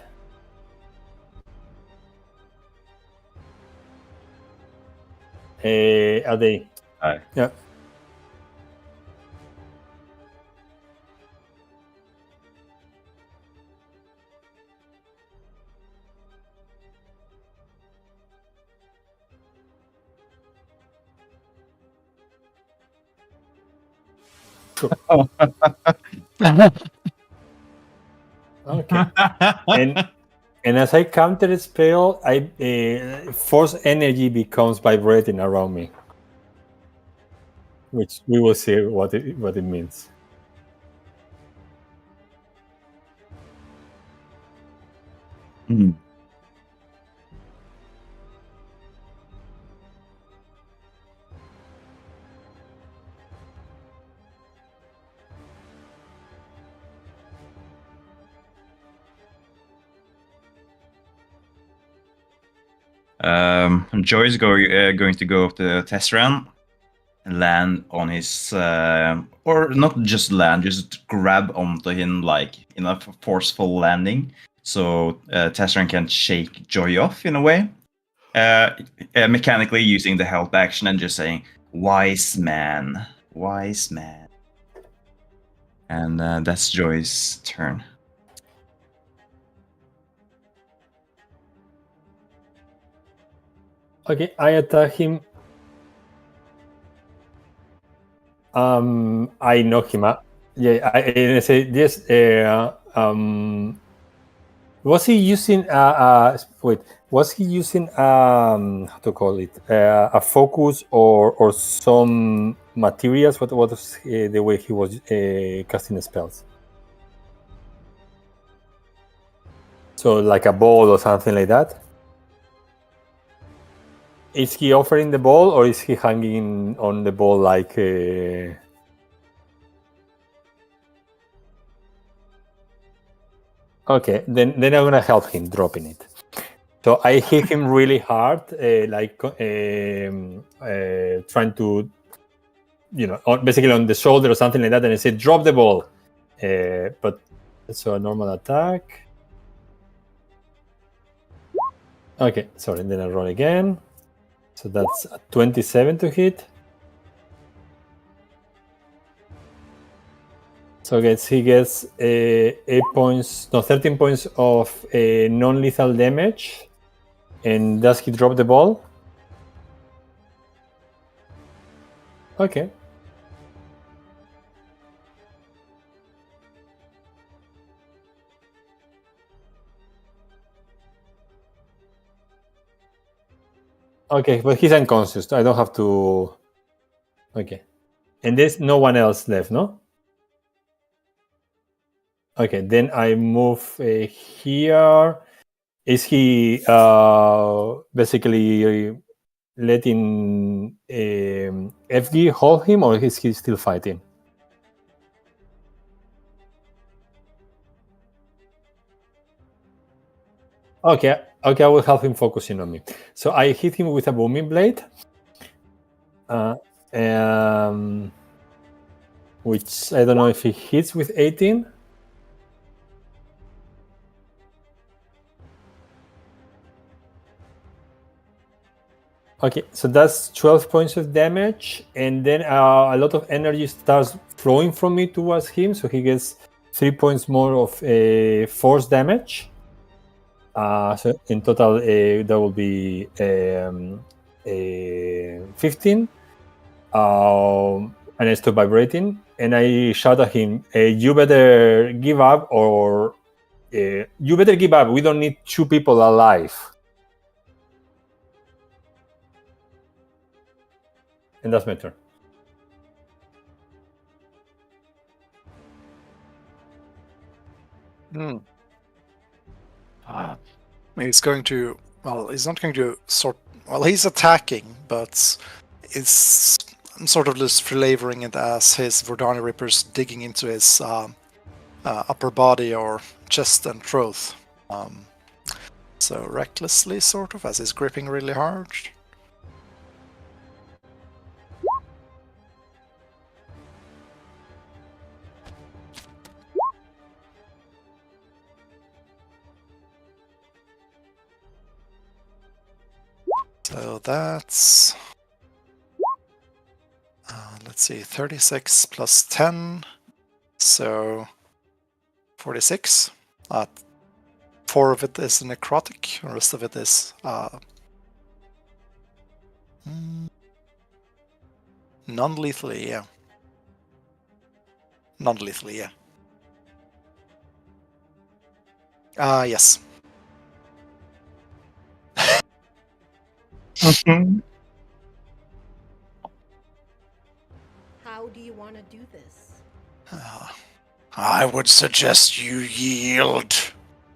Speaker 1: Are they?
Speaker 6: Hi.
Speaker 1: Yeah. Okay. And as I counter the spell, force energy becomes vibrating around me, which we will see what it means.
Speaker 6: Joy is going to go up to Tessran and land on his, or not just land, just grab onto him like in a forceful landing, so Tessran can shake Joy off in a way. Mechanically using the help action and just saying, "Wise man, wise man," and that's Joy's turn.
Speaker 1: Okay, I attack him. I knock him out. Yeah, I say this. Was he using wait? Was he using how to call it a focus or some materials? What was the way he was casting spells? So like a ball or something like that. Is he offering the ball or is he hanging on the ball like? Okay, then I'm gonna help him dropping it. So I hit him really hard, trying to, basically on the shoulder or something like that, and I said, "Drop the ball." But so a normal attack. Okay, sorry. Then I roll again. So that's a 27 to hit. So he gets 13 points of non-lethal damage. And does he drop the ball? Okay. Okay, but he's unconscious. I don't have to. Okay. And there's no one else left, no? Okay, then I move here. Is he basically letting FG hold him, or is he still fighting? Okay, I will help him focusing on me. So I hit him with a booming blade, which I don't know if he hits with 18. Okay, so that's 12 points of damage, and then a lot of energy starts flowing from me towards him, so he gets 3 points more of force damage. So in total, that will be 15. And I stop vibrating, and I shout at him, "You better give up, or you better give up. We don't need 2 people alive." And that's my turn.
Speaker 3: He's going to. Well, he's not going to sort. Well, he's attacking, but it's sort of just flavoring it as his Vordani Rippers digging into his upper body or chest and throat. So recklessly, sort of, as he's gripping really hard. So that's, let's see, 36 plus 10, so 46. 4 of it is necrotic, the rest of it is non-lethally, yeah. Non-lethally, yeah. Yes.
Speaker 7: How do you want to do this?
Speaker 3: I would suggest you yield.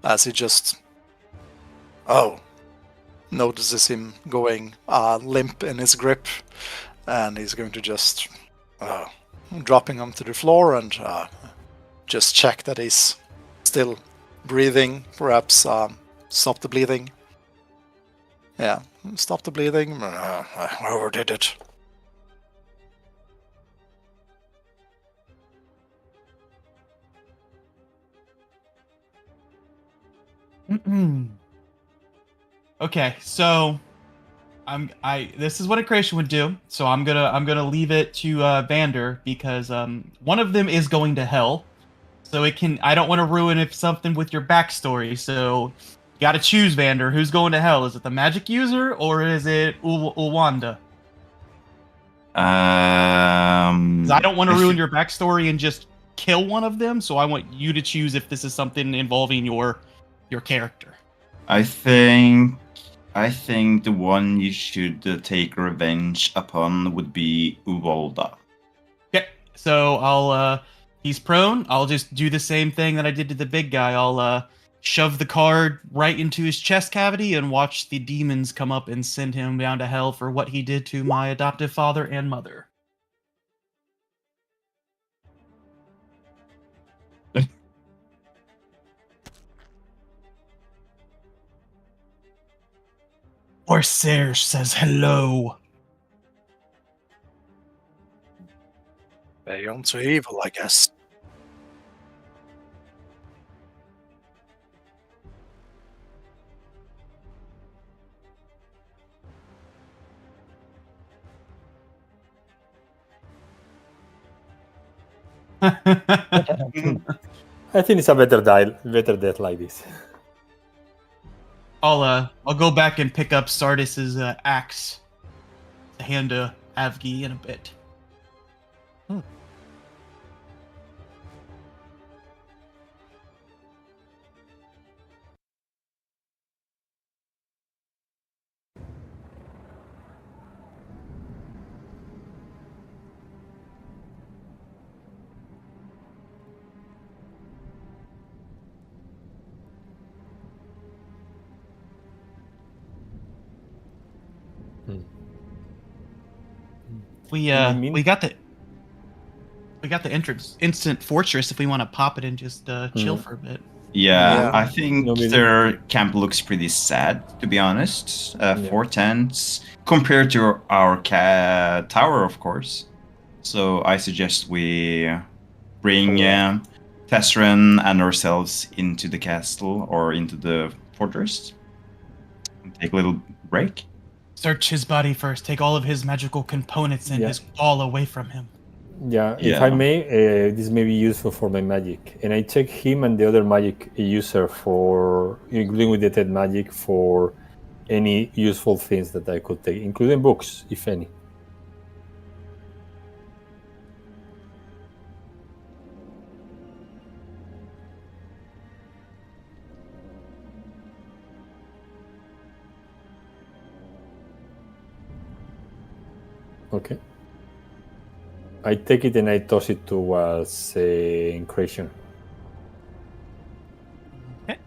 Speaker 3: As he just notices him going limp in his grip, and he's going to just dropping him to the floor and just check that he's still breathing, perhaps stop the bleeding. Yeah, stop the bleeding. I overdid it.
Speaker 5: Okay, so this is what a creation would do. So I'm gonna leave it to Vander, because one of them is going to hell. So I don't want to ruin something with your backstory. So you gotta choose, Vander. Who's going to hell? Is it the magic user or is it Ulwanda? 'Cause I don't want to ruin your backstory and just kill one of them. So I want you to choose if this is something involving your your character.
Speaker 6: I think the one you should take revenge upon would be Uvalda.
Speaker 5: Okay, so I'll he's prone. I'll just do the same thing that I did to the big guy. I'll shove the card right into his chest cavity and watch the demons come up and send him down to hell for what he did to my adoptive father and mother. Corsair says hello.
Speaker 3: Beyond to evil, I guess.
Speaker 1: I think it's a better death like this.
Speaker 5: I'll go back and pick up Sardis's axe to hand to Avgi in a bit. We got the entrance instant fortress if we want to pop it and just chill for a bit.
Speaker 6: Yeah,
Speaker 3: Yeah.
Speaker 6: I think
Speaker 1: No, maybe-
Speaker 6: their camp looks pretty sad, to be honest. 4 tents compared to our tower, of course. So I suggest we bring Tesseren and ourselves into the castle or into the fortress and take a little break.
Speaker 5: Search his body first. Take all of his magical components and his all away from him.
Speaker 1: Yeah, if I may, this may be useful for my magic. And I check him and the other magic user for, including with the dead magic, for any useful things that I could take, including books, if any. Okay. I take it and I toss it towards Incration.
Speaker 5: Okay.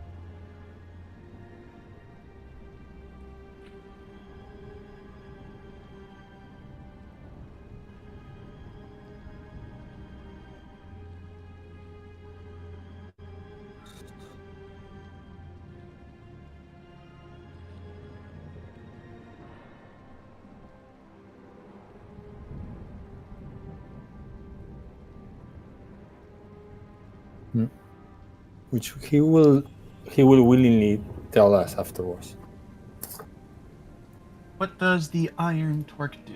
Speaker 1: Which he will willingly tell us afterwards.
Speaker 5: What does the iron torque do?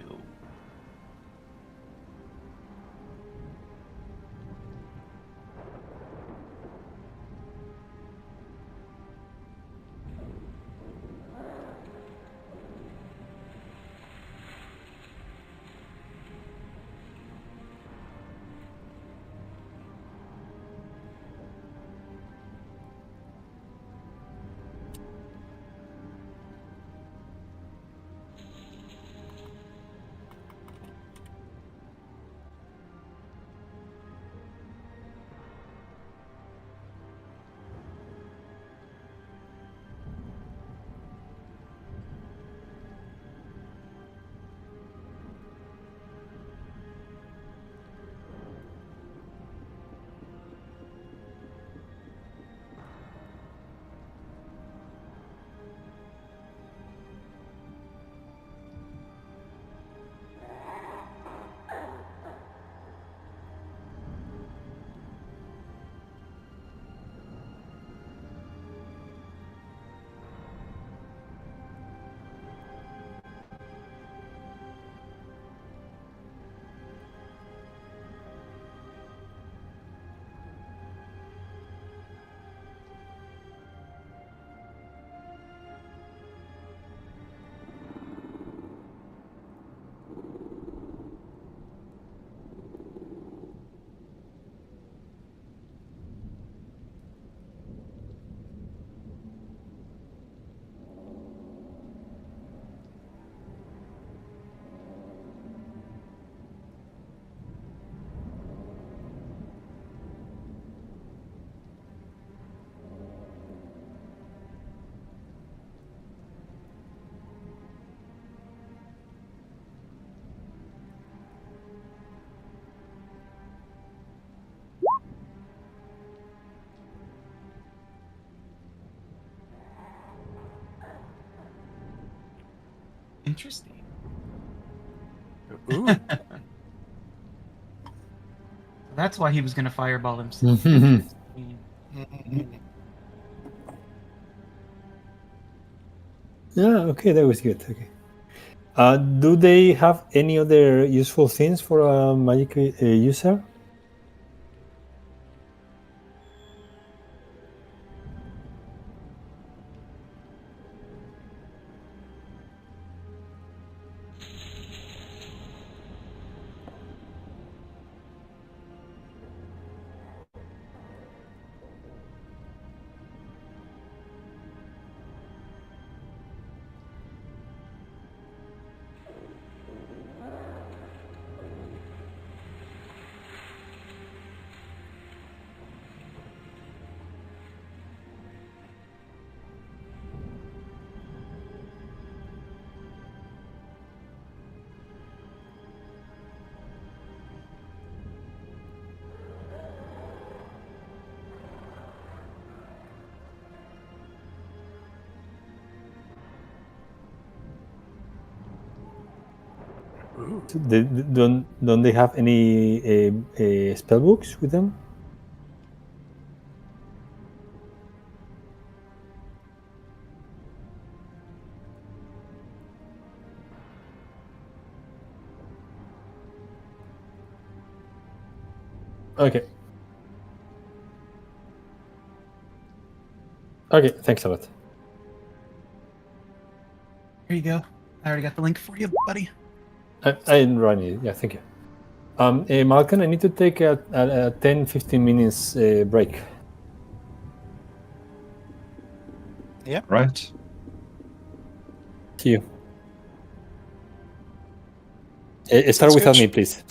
Speaker 5: Interesting.
Speaker 3: Ooh.
Speaker 5: That's why he was going to fireball himself.
Speaker 1: Mhm.
Speaker 3: Mhm.
Speaker 1: Yeah, okay, that was good. Okay. Do they have any other useful things for a magic user?
Speaker 3: Ooh.
Speaker 1: Don't they have any spell books with them? Okay. Okay, thanks a lot.
Speaker 5: Here you go. I already got the link for you, buddy.
Speaker 1: I didn't run it. Yeah, thank you. Malcolm, I need to take a 10-15 minutes break.
Speaker 6: Right.
Speaker 1: See you. Start
Speaker 3: That's
Speaker 1: without
Speaker 3: good.
Speaker 1: me, please.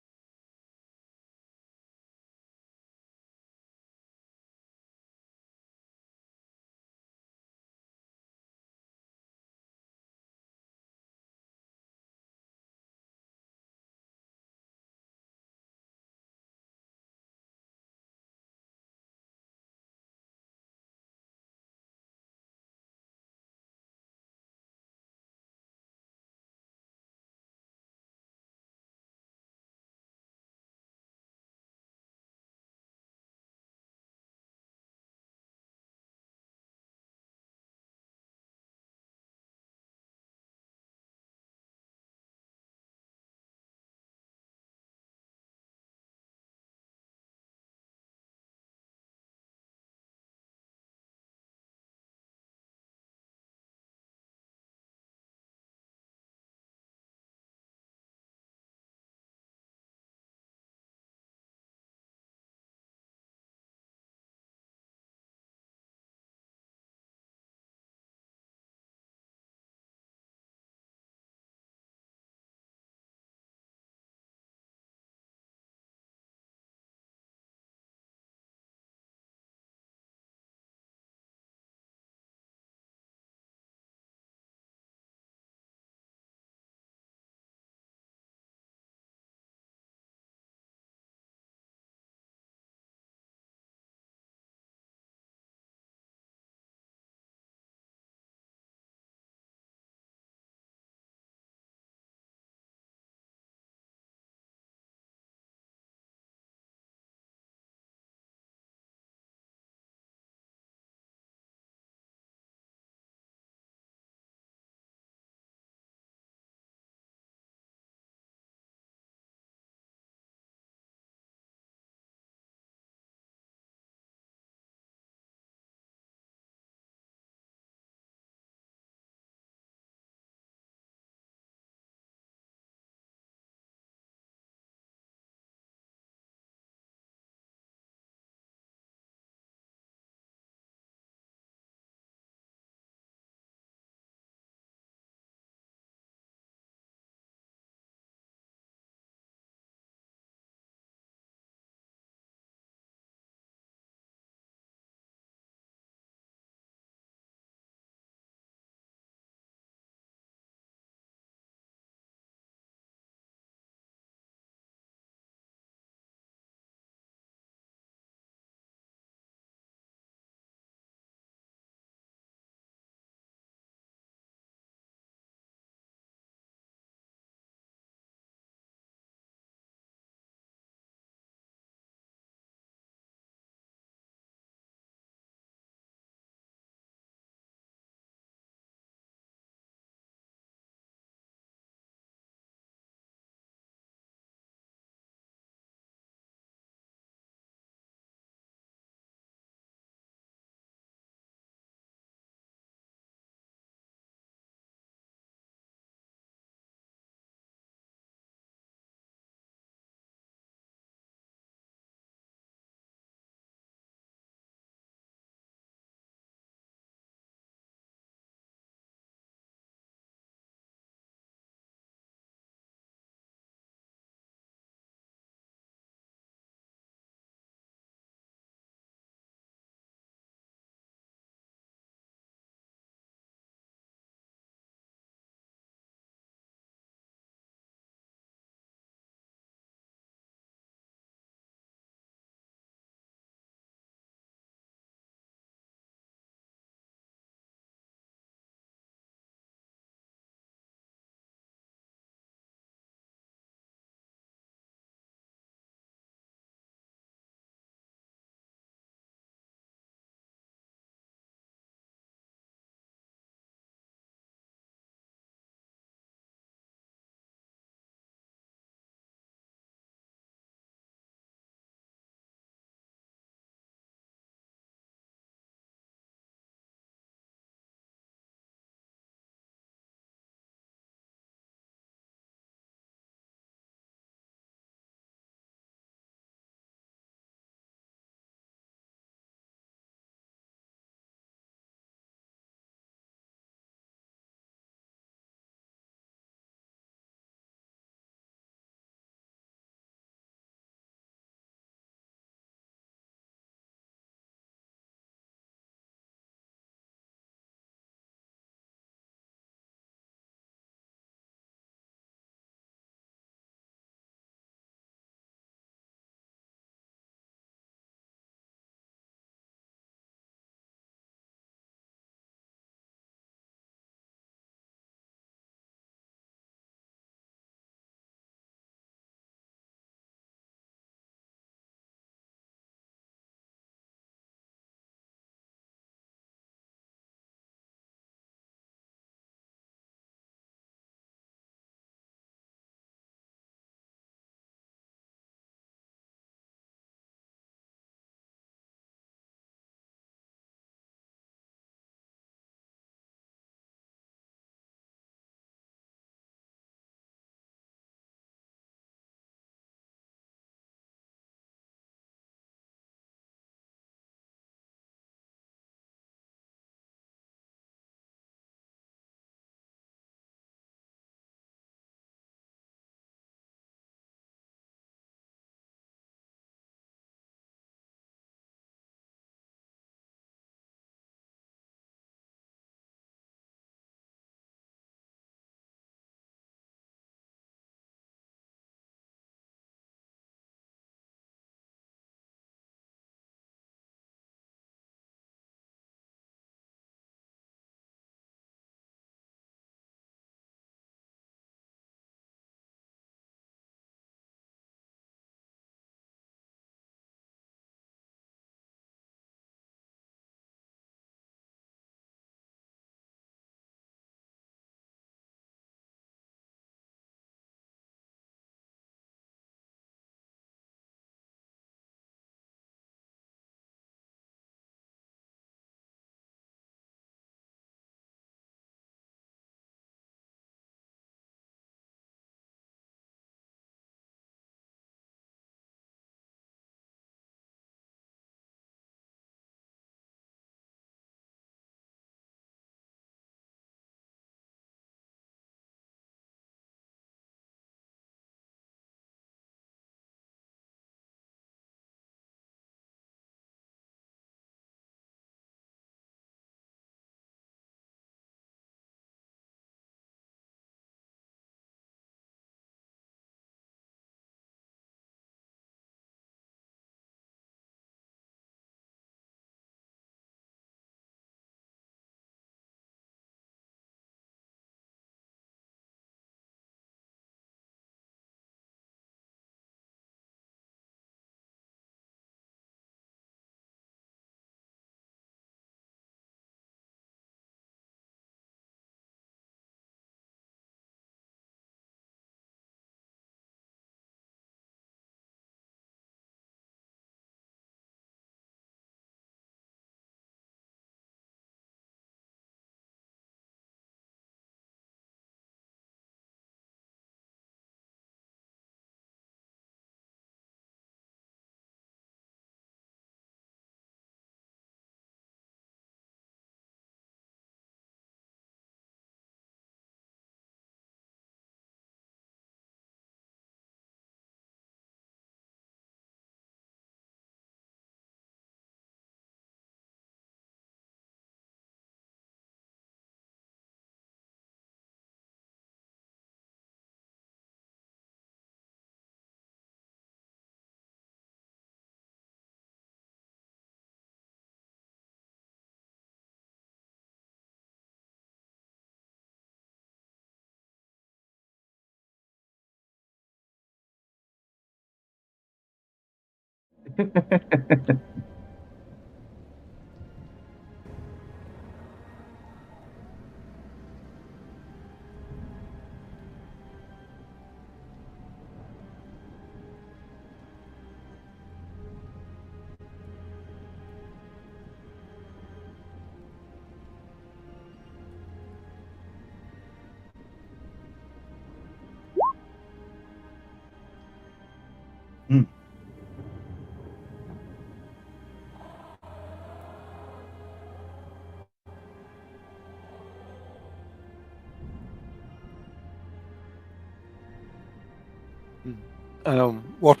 Speaker 3: What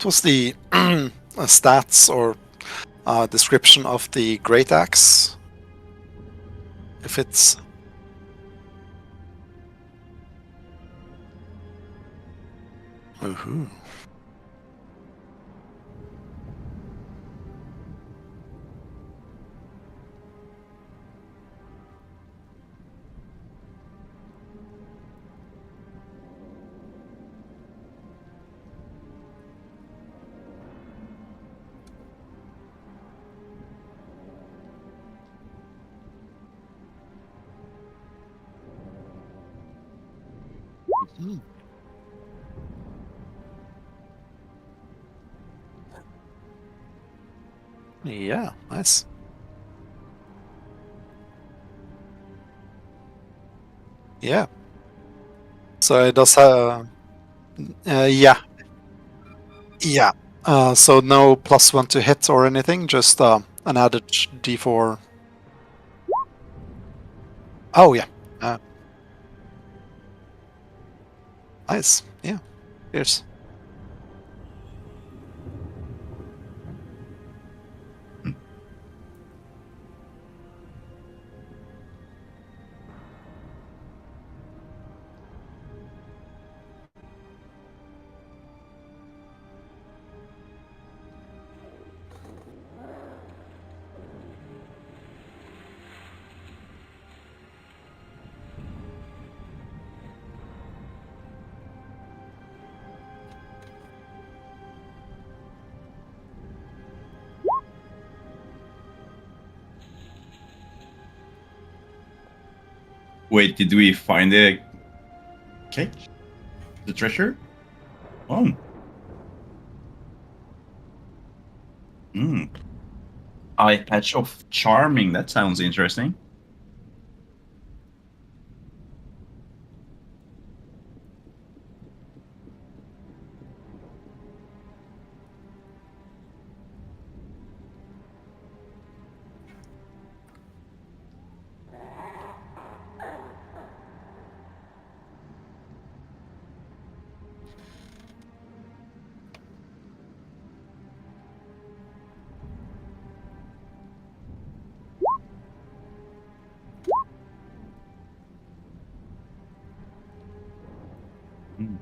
Speaker 3: was the stats or description of the great axe? If it's Woohoo. Mhm. Yeah, nice. Yeah. So it does have yeah. Yeah. So no +1 to hit or anything, just an added d4. Oh yeah. Nice. Yeah. Cheers.
Speaker 6: Wait, did we find the cake? The treasure? Oh. Eye patch of charming. That sounds interesting. Mm.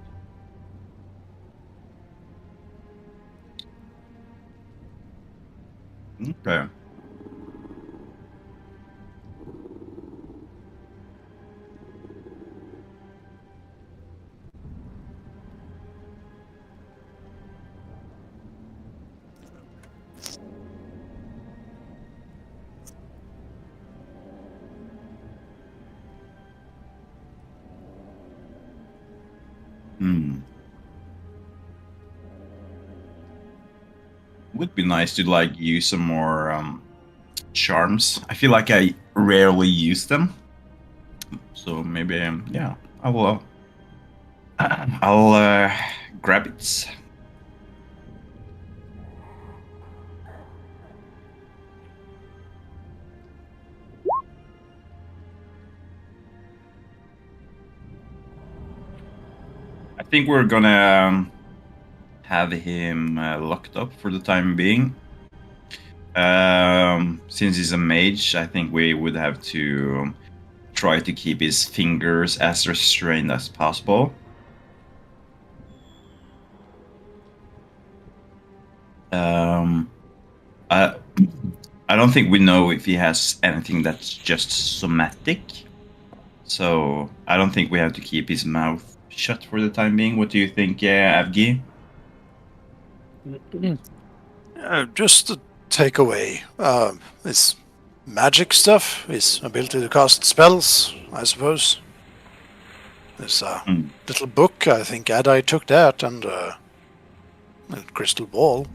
Speaker 6: Okay. Hmm. Would be nice to like use some more charms. I feel like I rarely use them, so maybe yeah, I will. I'll grab it. I think we're gonna have him locked up for the time being. Since he's a mage, I think we would have to try to keep his fingers as restrained as possible. I, I don't think we know if he has anything that's just somatic. So I don't think we have to keep his mouth shut for the time being. What do you think, Avgi?
Speaker 3: Just to take away his magic stuff, his ability to cast spells, I suppose. There's a
Speaker 6: Hmm.
Speaker 3: little book, I think Adai took that, and a crystal ball.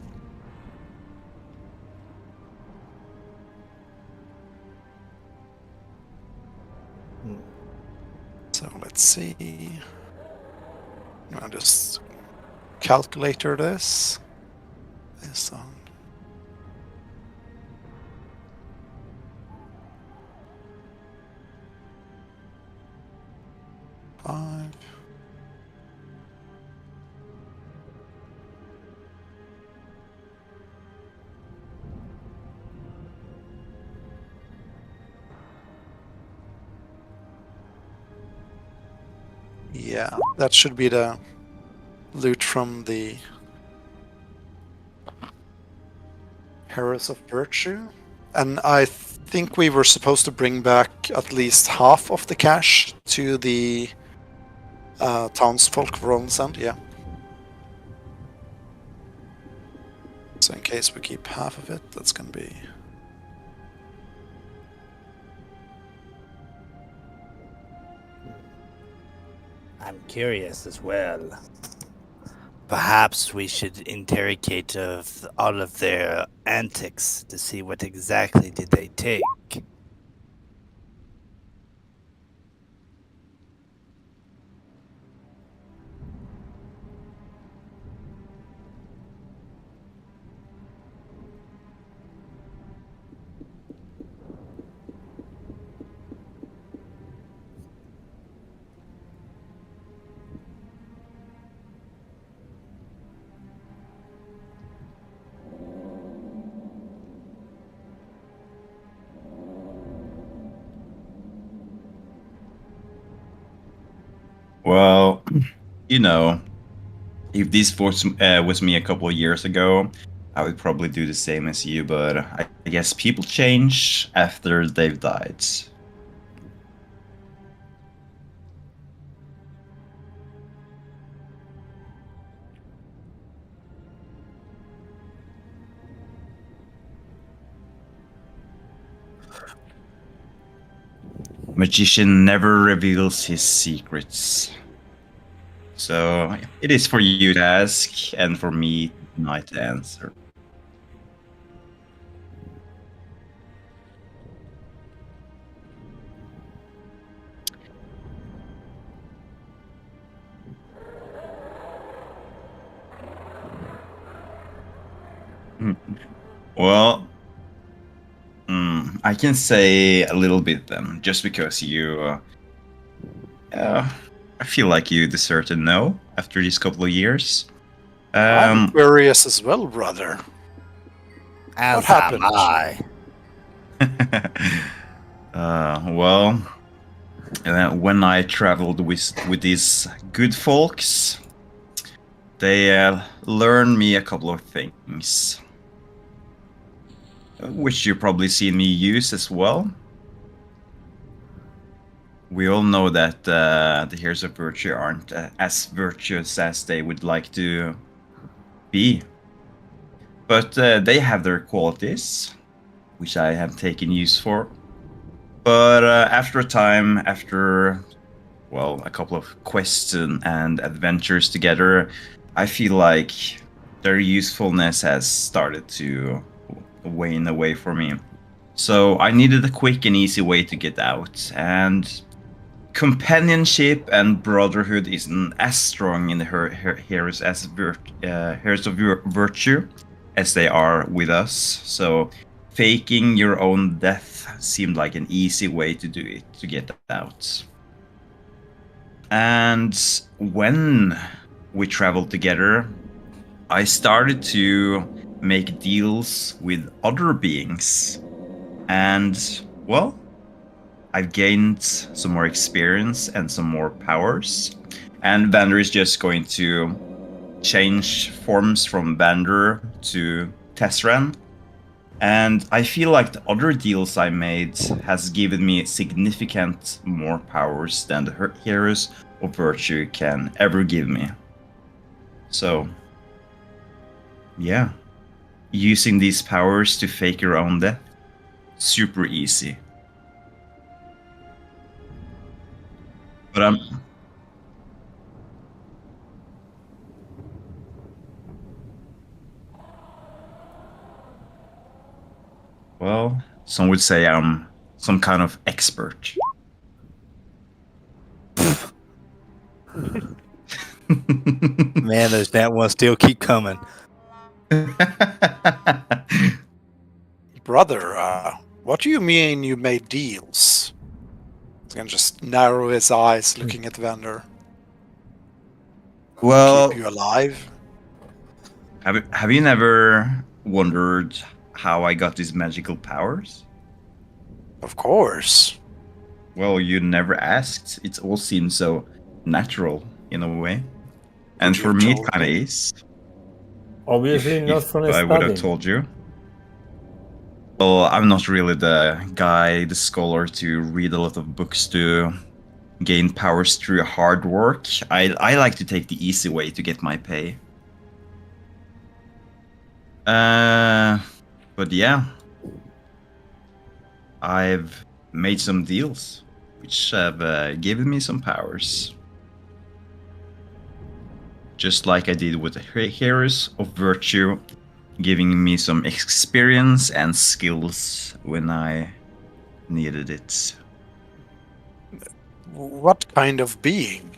Speaker 3: So let's see. I'll just calculator this. This on. Five. Yeah, that should be the loot from the Heroes of Virtue. And I think we were supposed to bring back at least half of the cash to the townsfolk of Rollinsand, yeah. So in case we keep half of it, that's gonna be...
Speaker 8: I'm curious as well. Perhaps we should interrogate all of their antics to see what exactly did they take.
Speaker 6: Well, you know, if this was me a couple of years ago, I would probably do the same as you, but I guess people change after they've died. Magician never reveals his secrets. So it is for you to ask and for me not to answer. Well, I can say a little bit then, just because you... I feel like you deserve to know after these couple of years.
Speaker 3: I'm curious as well, brother.
Speaker 8: As
Speaker 3: happened?
Speaker 8: am I.
Speaker 6: Well, when I traveled with these good folks, they learned me a couple of things, which you probably seen me use as well. We all know that the Heroes of Virtue aren't as virtuous as they would like to be. But they have their qualities, which I have taken use for. But after a time, after, well, a couple of quests and adventures together, I feel like their usefulness has started to wane away for me. So I needed a quick and easy way to get out, and companionship and brotherhood isn't as strong in the Heroes of Virtue as they are with us. So faking your own death seemed like an easy way to do it, to get out. And when we traveled together, I started to make deals with other beings. And, well, I've gained some more experience and some more powers. And Vander is just going to change forms from Vander to Tessran. And I feel like the other deals I made has given me significant more powers than the Heroes of Virtue can ever give me. So, yeah, using these powers to fake your own death, super easy. But well, some would say I'm some kind of expert.
Speaker 8: Man, those nat ones still keep coming.
Speaker 3: Brother, what do you mean you made deals? He's gonna just narrow his eyes looking at the vendor.
Speaker 6: Well,
Speaker 3: Keep you alive?
Speaker 6: have you never wondered how I got these magical powers?
Speaker 3: Of course.
Speaker 6: Well, you never asked. It all seems so natural in a way. And
Speaker 3: Would you
Speaker 6: for
Speaker 3: have
Speaker 6: me, it
Speaker 3: told
Speaker 6: kind of
Speaker 3: me?
Speaker 6: is.
Speaker 1: Obviously not
Speaker 6: If
Speaker 1: from
Speaker 6: I would have
Speaker 1: studying.
Speaker 6: told you. Well, I'm not really the guy, the scholar to read a lot of books to gain powers through hard work. I like to take the easy way to get my pay. But yeah, I've made some deals which have given me some powers. Just like I did with the Heroes of Virtue, giving me some experience and skills when I needed it.
Speaker 3: What kind of being?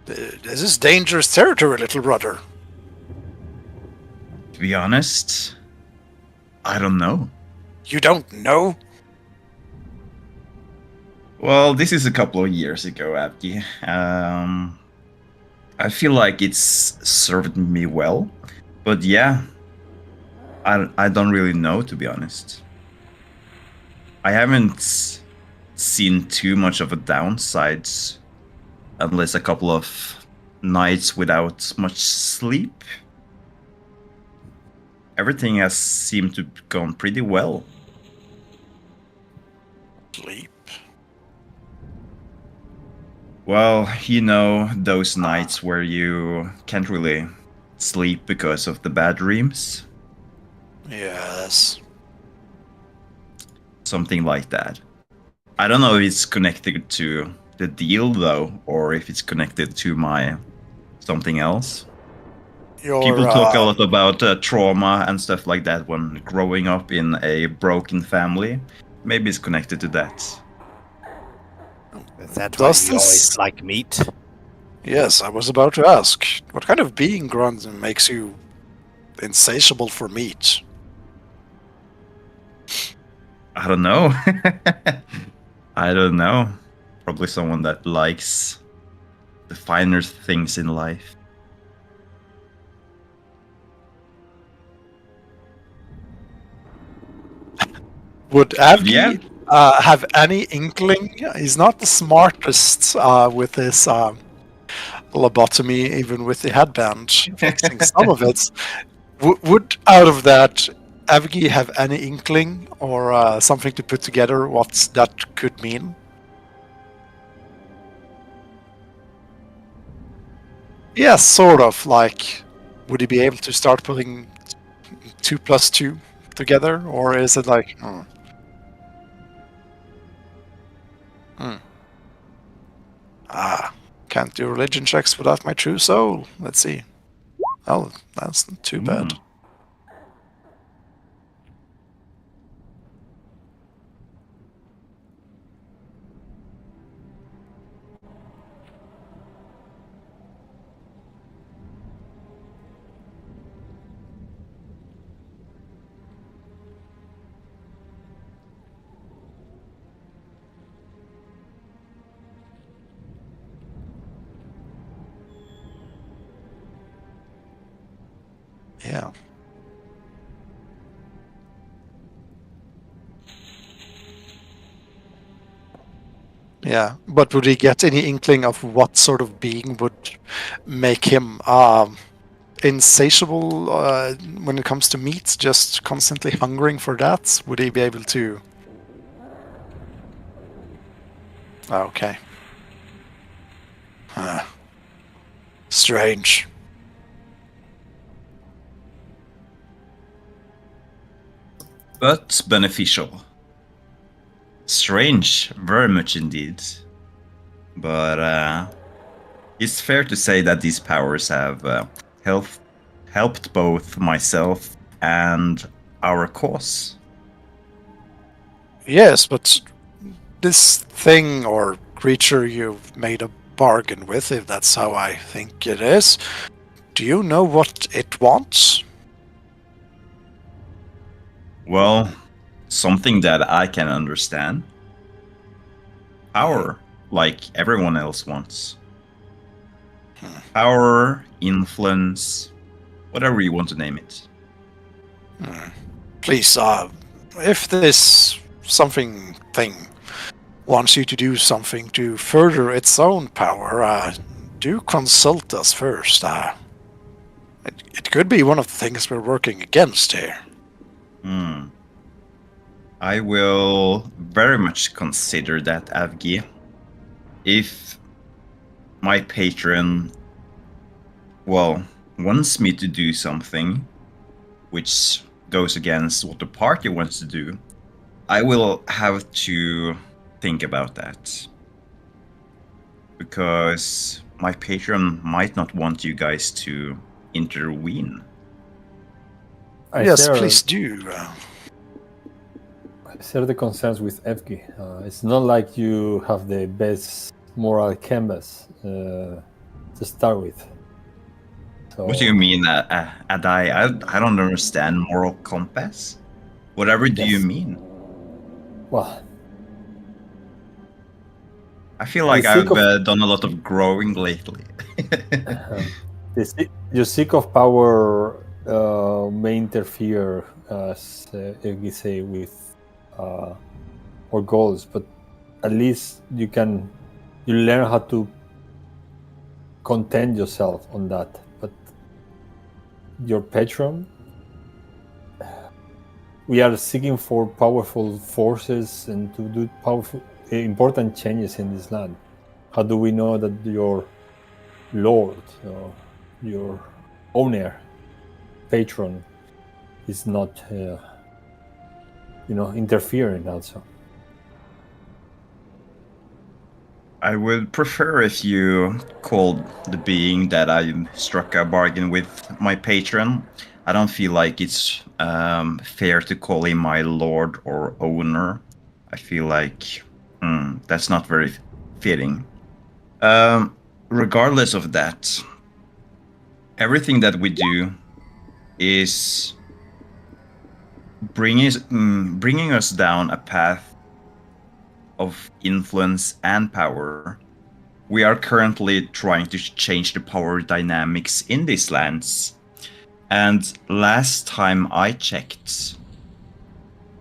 Speaker 3: This is dangerous territory, little brother.
Speaker 6: To be honest, I don't know.
Speaker 3: You don't know?
Speaker 6: Well, this is a couple of years ago, Abdi. I feel like it's served me well, but yeah, I don't really know, to be honest. I haven't seen too much of a downside, unless a couple of nights without much sleep. Everything has seemed to have gone pretty well.
Speaker 3: Sleep.
Speaker 6: Well, you know, those nights where you can't really sleep because of the bad dreams?
Speaker 3: Yes.
Speaker 6: Something like that. I don't know if it's connected to the deal, though, or if it's connected to my something else. People talk a lot about trauma and stuff like that when growing up in a broken family. Maybe it's connected to that.
Speaker 8: Is that why
Speaker 3: Does
Speaker 8: you always
Speaker 3: this-
Speaker 8: like meat?
Speaker 3: Yes, I was about to ask. What kind of being, Grunt, makes you insatiable for meat?
Speaker 6: I don't know. I don't know. Probably someone that likes the finer things in life.
Speaker 3: Would Avgi
Speaker 6: Yeah.
Speaker 3: have any inkling? He's not the smartest with his lobotomy, even with the headband, fixing some of it. Would out of that, Avgi have any inkling or something to put together what that could mean? Yes, sort of. Like, would he be able to start putting 2 plus 2 together, or is it like? Can't do religion checks without my true soul. Let's see. Oh, that's not too bad. Yeah. Yeah, but would he get any inkling of what sort of being would make him insatiable when it comes to meat, just constantly hungering for that? Would he be able to? Okay. Strange.
Speaker 6: but beneficial. Strange, very much indeed. But it's fair to say that these powers have helped both myself and our cause.
Speaker 3: Yes, but this thing or creature you've made a bargain with, if that's how I think it is, do you know what it wants?
Speaker 6: Well, something that I can understand. Power, like everyone else wants. Power, influence, whatever you want to name it.
Speaker 3: Please, if this thing wants you to do something to further its own power, do consult us first. It could be one of the things we're working against here.
Speaker 6: I will very much consider that, Avgi. If my patron, wants me to do something which goes against what the party wants to do, I will have to think about that. Because my patron might not want you guys to intervene.
Speaker 3: Yes, please do.
Speaker 1: I share the concerns with Evgi. It's not like you have the best moral canvas to start with. So,
Speaker 6: What do you mean, Adai? I don't understand moral compass. Whatever do you
Speaker 1: Yes.
Speaker 6: mean?
Speaker 1: well,
Speaker 6: I feel like
Speaker 1: The
Speaker 6: I've
Speaker 1: sick of-
Speaker 6: done a lot of growing lately.
Speaker 1: your seek of power may interfere, as Evgi say, with our goals, but at least you learn how to content yourself on that. But your patron, we are seeking for powerful forces and to do important changes in this land. How do we know that your lord, your owner, patron, is not, interfering also?
Speaker 6: I would prefer if you called the being that I struck a bargain with my patron. I don't feel like it's fair to call him my lord or owner. I feel like that's not very fitting. Regardless of that, everything that we do is bringing us down a path of influence and power. We are currently trying to change the power dynamics in these lands. And last time I checked,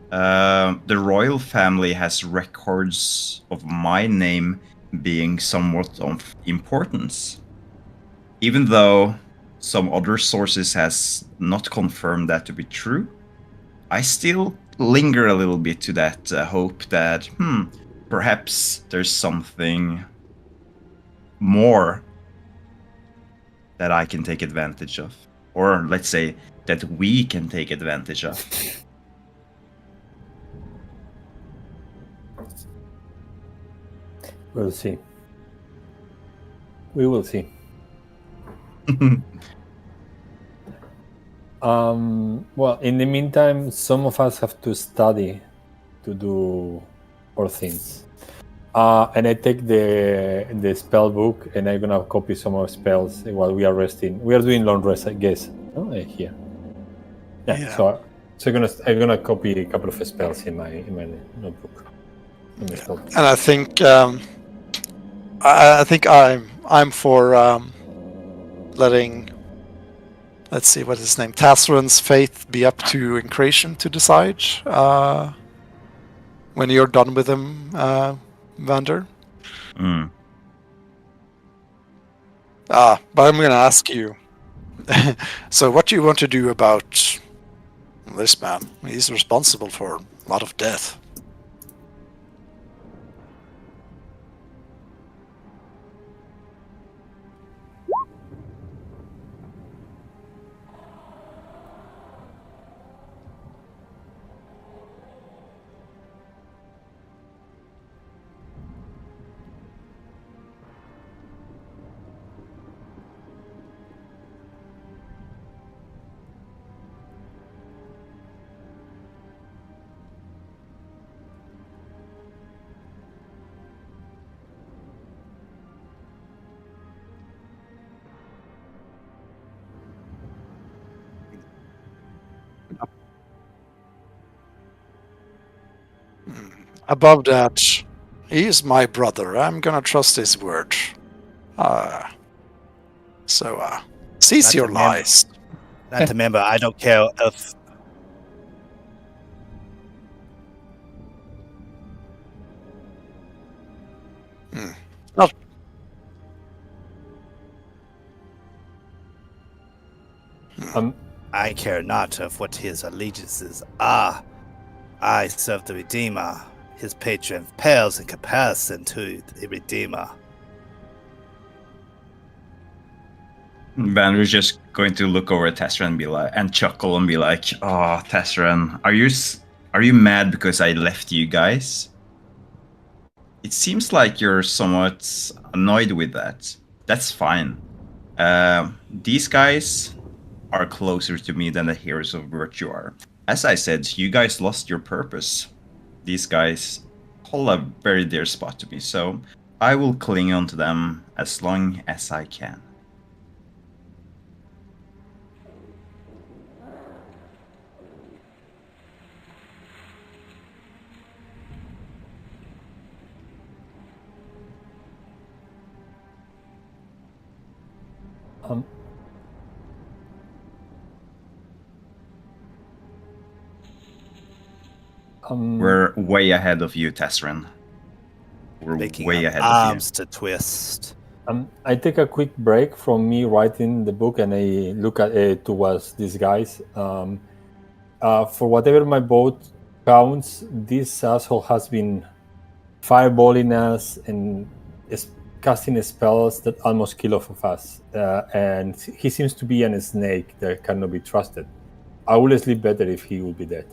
Speaker 6: the royal family has records of my name being somewhat of importance. Even though some other sources has not confirmed that to be true, I still linger a little bit to that hope that, perhaps there's something more that I can take advantage of. Or let's say that we can take advantage of.
Speaker 1: We'll see. We will see. Well, in the meantime, some of us have to study to do our things. And I take the spell book and I'm gonna copy some of spells while we are resting. We are doing long rest, I guess. Oh, here.
Speaker 3: Yeah.
Speaker 1: So I'm gonna copy a couple of spells in my notebook. In my spell book.
Speaker 3: And I think I'm for letting, let's see, what is his name, Tasrin's faith be up to Incration to decide when you're done with him, Vander. But I'm going to ask you. So, what do you want to do about this man? He's responsible for a lot of death. above that, he is my brother. I'm gonna trust his word. Cease
Speaker 8: Not
Speaker 3: your
Speaker 8: to mem-
Speaker 3: lies.
Speaker 8: Not to remember, I don't care if
Speaker 3: Not
Speaker 8: I care not of what his allegiances are. I serve the Redeemer. His patron pales in comparison to the Redeemer.
Speaker 6: Vander's just going to look over at Tessera and be like, and chuckle and be like, "Oh, Tessera, are you mad because I left you guys? It seems like you're somewhat annoyed with that. That's fine. These guys are closer to me than the heroes of virtue are. As I said, you guys lost your purpose. These guys hold a very dear spot to me, so I will cling on to them as long as I can."
Speaker 1: Um,
Speaker 6: We're way ahead of you, Tesseren. We're
Speaker 8: Making
Speaker 6: way
Speaker 8: up
Speaker 6: ahead of you.
Speaker 8: arms to twist.
Speaker 1: I take a quick break from me writing the book and I look at towards these guys. For whatever my vote counts, this asshole has been fireballing us and casting spells that almost kill off of us. And he seems to be a snake that cannot be trusted. I would sleep better if he would be dead.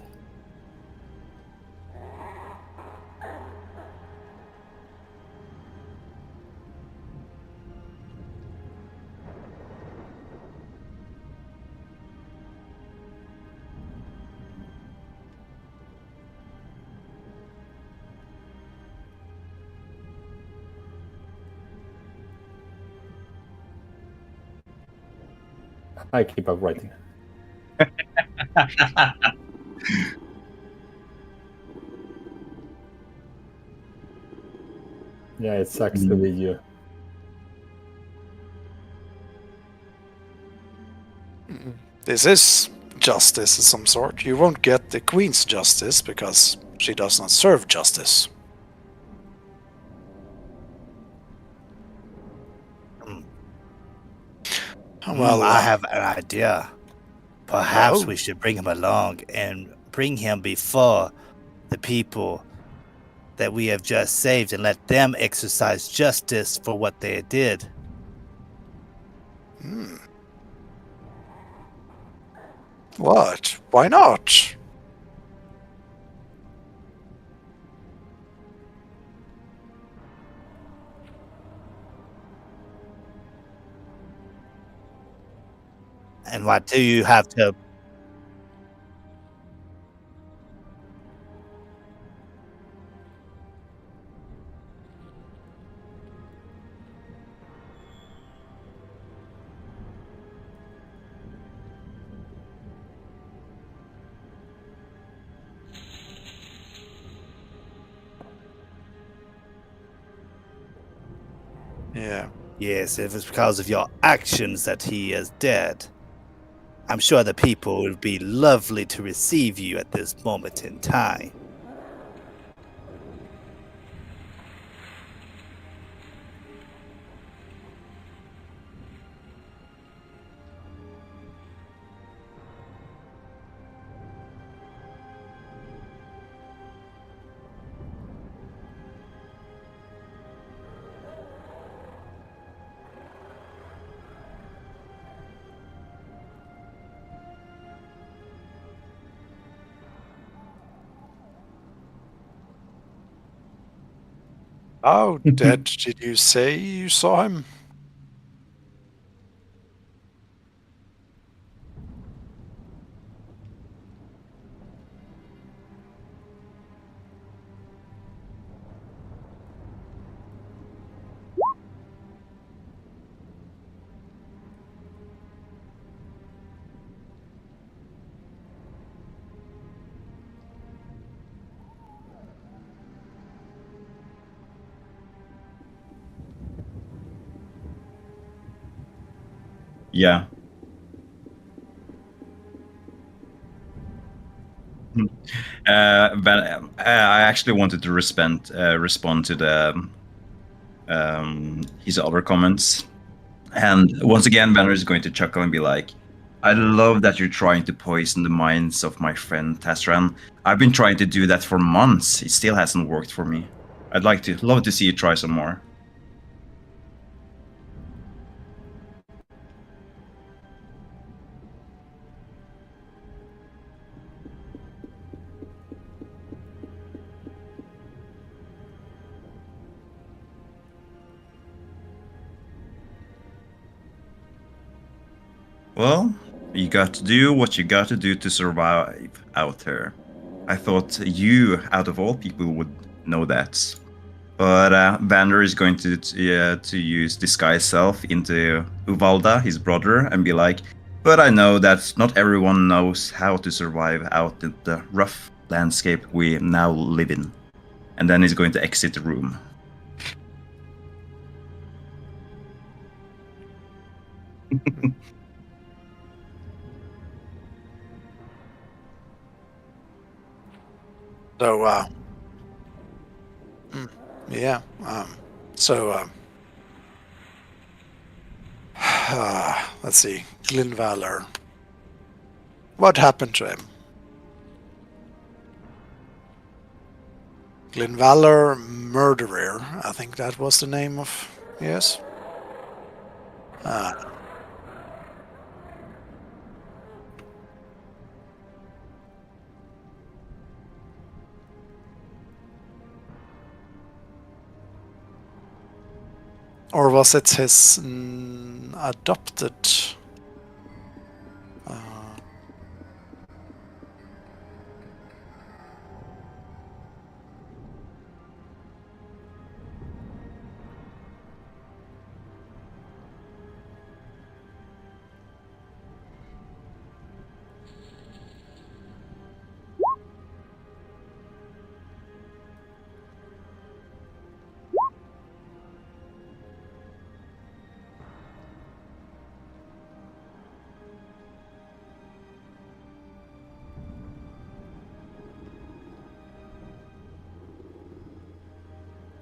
Speaker 1: I keep up writing. Yeah, it sucks to be you.
Speaker 3: This is justice of some sort. You won't get the Queen's justice because she does not serve justice. Well,
Speaker 8: I have an idea. Perhaps
Speaker 3: Oh.
Speaker 8: we should bring him along and bring him before the people that we have just saved and let them exercise justice for what they did.
Speaker 3: What? Why not?
Speaker 8: And why do you have to?
Speaker 3: Yeah.
Speaker 8: Yes, if it's because of your actions that he is dead. I'm sure the people would be lovely to receive you at this moment in time.
Speaker 3: How dead did you say you saw him?
Speaker 6: Yeah. But I actually wanted to respond to the his other comments, and once again, Banner is going to chuckle and be like, "I love that you're trying to poison the minds of my friend Tasran. I've been trying to do that for months. It still hasn't worked for me. I'd love to see you try some more." Well, you got to do what you got to do to survive out there. I thought you, out of all people, would know that. But Vander is going to use disguise self into Uvalda, his brother, and be like, "But I know that not everyone knows how to survive out in the rough landscape we now live in." And then he's going to exit the room.
Speaker 3: So, yeah. Let's see. Glyn Valor. What happened to him? Glyn Valor Murderer. I think that was the name of. Yes. Or was it his adopted?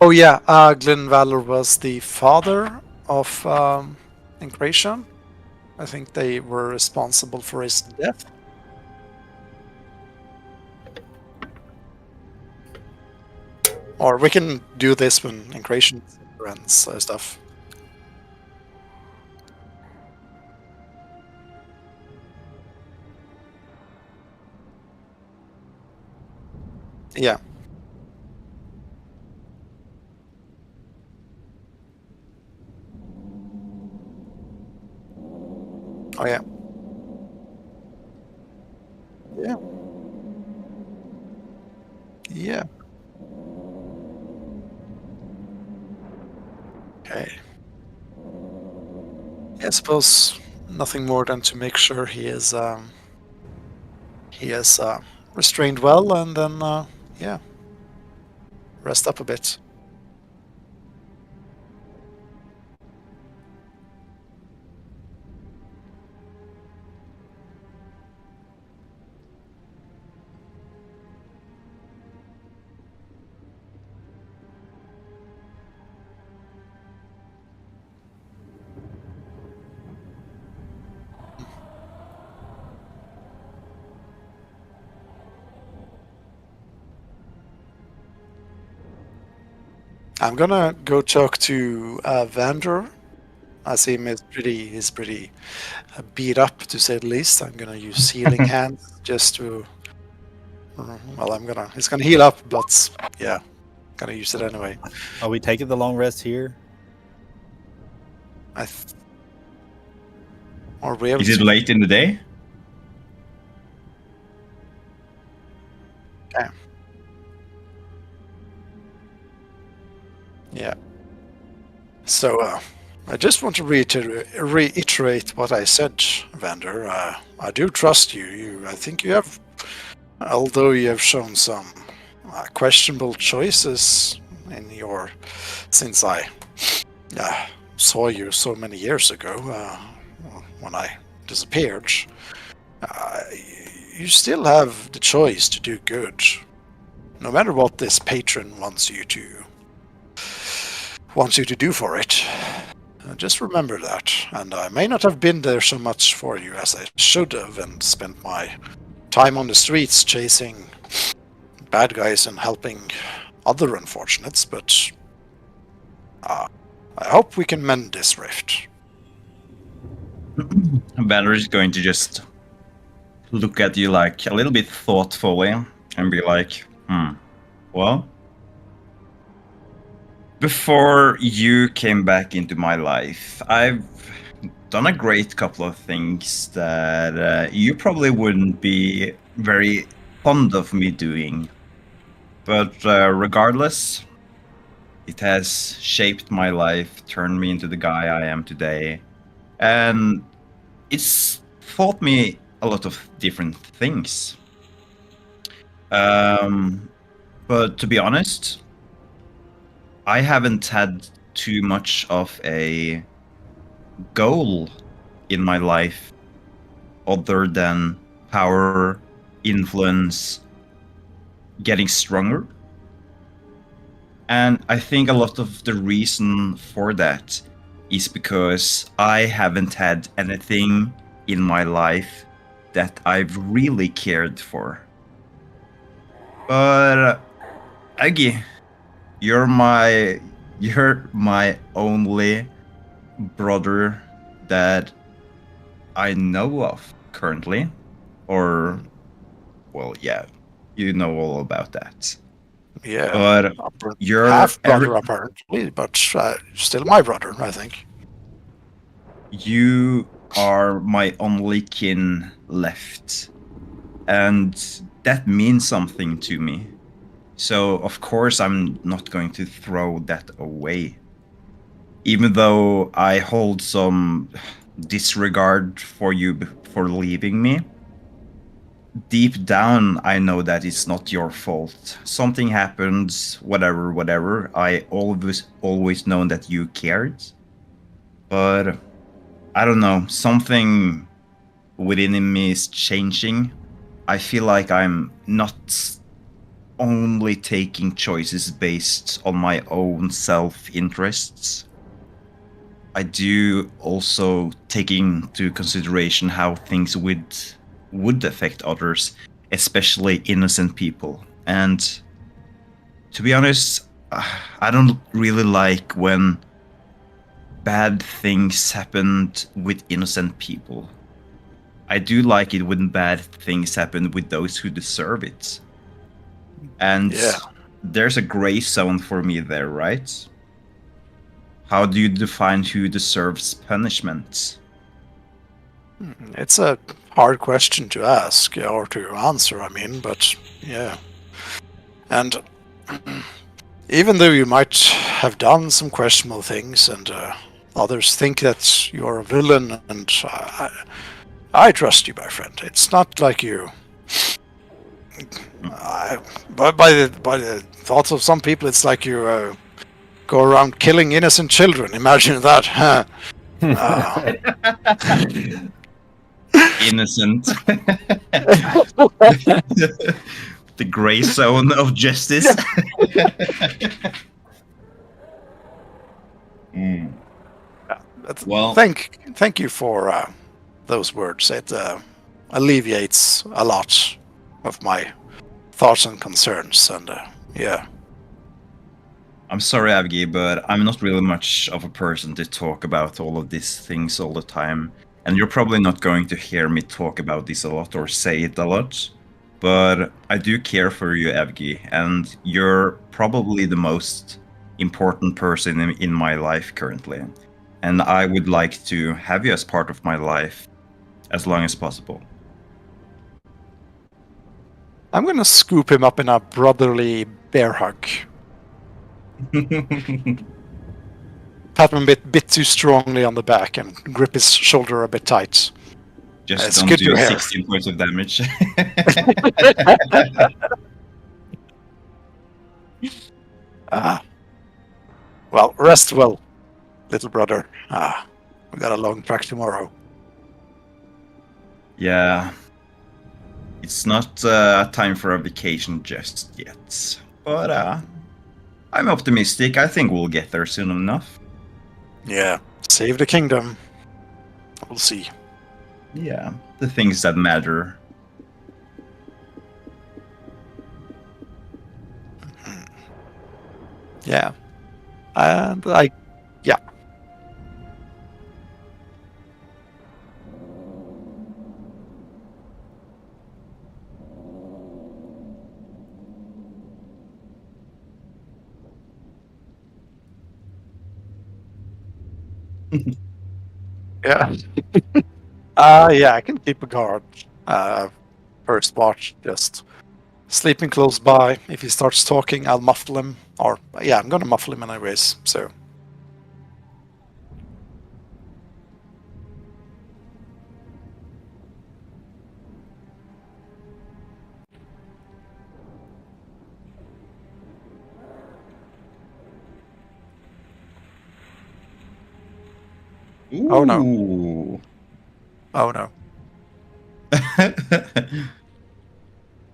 Speaker 3: Oh yeah, Glyn Valor was the father of Incration. I think they were responsible for his death. Or we can do this when Incration runs stuff. Yeah. Oh yeah. Yeah. Yeah. Okay. I suppose nothing more than to make sure he is restrained well, and then yeah, rest up a bit. I'm gonna go talk to Vander. I see him is pretty beat up, to say the least. I'm gonna use healing hands just to. Well, he's gonna heal up, but yeah, gonna use it anyway.
Speaker 8: Are we taking the long rest here?
Speaker 3: Or we have.
Speaker 6: Is it late in the day?
Speaker 3: Okay. Yeah. So I just want to reiterate what I said, Vander. I do trust you. I think you have, although you have shown some questionable choices in since I saw you so many years ago. when I disappeared, you still have the choice to do good, no matter what this patron wants you to do for it. Just remember that, and I may not have been there so much for you as I should have, and spent my time on the streets chasing bad guys and helping other unfortunates, but I hope we can mend this rift.
Speaker 6: Valerie's going to just look at you like a little bit thoughtfully and be like, well, before you came back into my life, I've done a great couple of things that you probably wouldn't be very fond of me doing. But regardless, it has shaped my life, turned me into the guy I am today, and it's taught me a lot of different things. But to be honest, I haven't had too much of a goal in my life other than power, influence, getting stronger. And I think a lot of the reason for that is because I haven't had anything in my life that I've really cared for. But Aggie, you're my only brother that I know of currently. Or, well, yeah, you know all about that.
Speaker 3: Yeah,
Speaker 6: but you're
Speaker 3: half brother apparently, but still my brother, I think.
Speaker 6: You are my only kin left, and that means something to me. So of course I'm not going to throw that away. Even though I hold some disregard for you for leaving me, deep down I know that it's not your fault. Something happened, whatever. I always known that you cared. But I don't know, something within me is changing. I feel like I'm not only taking choices based on my own self-interests. I do also take into consideration how things would affect others, especially innocent people. And to be honest, I don't really like when bad things happened with innocent people. I do like it when bad things happen with those who deserve it. And there's a gray zone for me there, right? How do you define who deserves punishment?
Speaker 3: It's a hard question to ask, or to answer, I mean, but yeah. And even though you might have done some questionable things, and others think that you're a villain, and I trust you, my friend. It's not like you. But by the thoughts of some people, it's like you go around killing innocent children. Imagine that, huh?
Speaker 6: Innocent. The gray zone of justice.
Speaker 3: Well, thank you for those words. It alleviates a lot of my thoughts and concerns, and yeah.
Speaker 6: I'm sorry, Avgi, but I'm not really much of a person to talk about all of these things all the time. And you're probably not going to hear me talk about this a lot or say it a lot. But I do care for you, Avgi, and you're probably the most important person in my life currently. And I would like to have you as part of my life as long as possible.
Speaker 3: I'm gonna scoop him up in a brotherly bear hug. Pat him a bit too strongly on the back and grip his shoulder a bit tight.
Speaker 6: Just don't do 16 points of damage.
Speaker 3: Well, rest well, little brother. We got a long track tomorrow.
Speaker 6: Yeah. It's not time for a vacation just yet. But I'm optimistic. I think we'll get there soon enough.
Speaker 3: Yeah, save the kingdom. We'll see.
Speaker 6: Yeah, the things that matter.
Speaker 3: Yeah. And yeah. Yeah. Yeah, I can keep a guard. First watch, just sleeping close by. If he starts talking, I'll muffle him. Or yeah, I'm gonna muffle him anyways. So Oh, no.
Speaker 6: Ooh.
Speaker 3: oh no.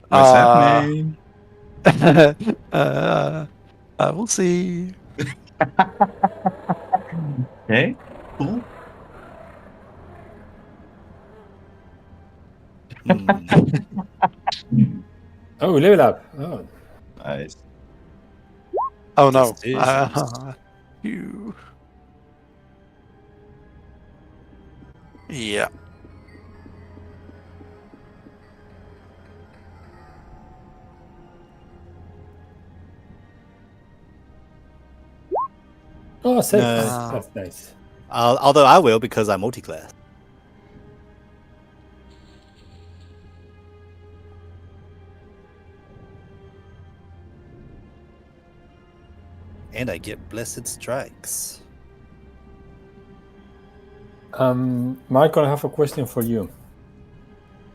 Speaker 6: What's
Speaker 3: Uh,
Speaker 6: happening?
Speaker 3: we'll see.
Speaker 6: Okay, cool.
Speaker 8: Hmm.
Speaker 1: Oh, level up. Oh,
Speaker 6: Nice.
Speaker 3: Oh no.
Speaker 8: Decisions.
Speaker 3: You. Yeah.
Speaker 1: oh, safe.
Speaker 8: No.
Speaker 1: That's nice.
Speaker 8: Although I will because I'm multi-class. And I get blessed strikes.
Speaker 1: Michael, I have a question for you.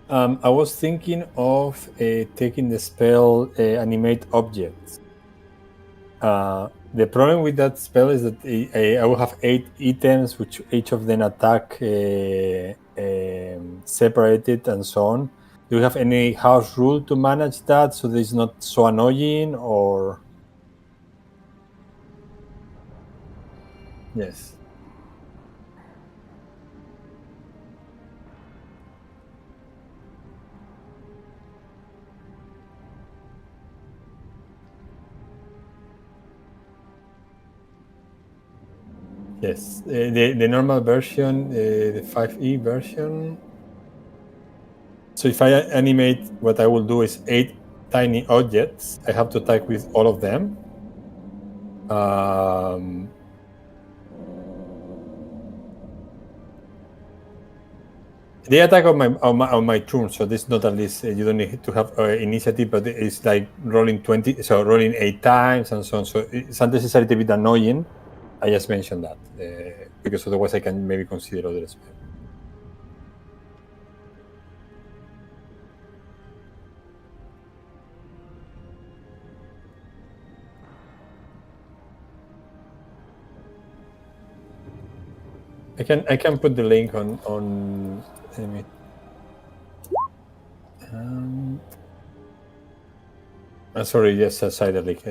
Speaker 1: I was thinking of taking the spell animate objects. The problem with that spell is that I will have 8 items, which each of them attack separated and so on. Do you have any house rule to manage that so that it's not so annoying? Or yes, yes. The normal version, the 5e version. So if I animate, what I will do is 8 tiny objects. I have to attack with all of them. They attack on my turn, so this not at least you don't need to have initiative, but it's like rolling 20, so rolling 8 times and so on. So sometimes it's a little bit annoying. I just mentioned that because otherwise I can maybe consider other spell. I can put the link on. Let me. Sorry, yes, a side link.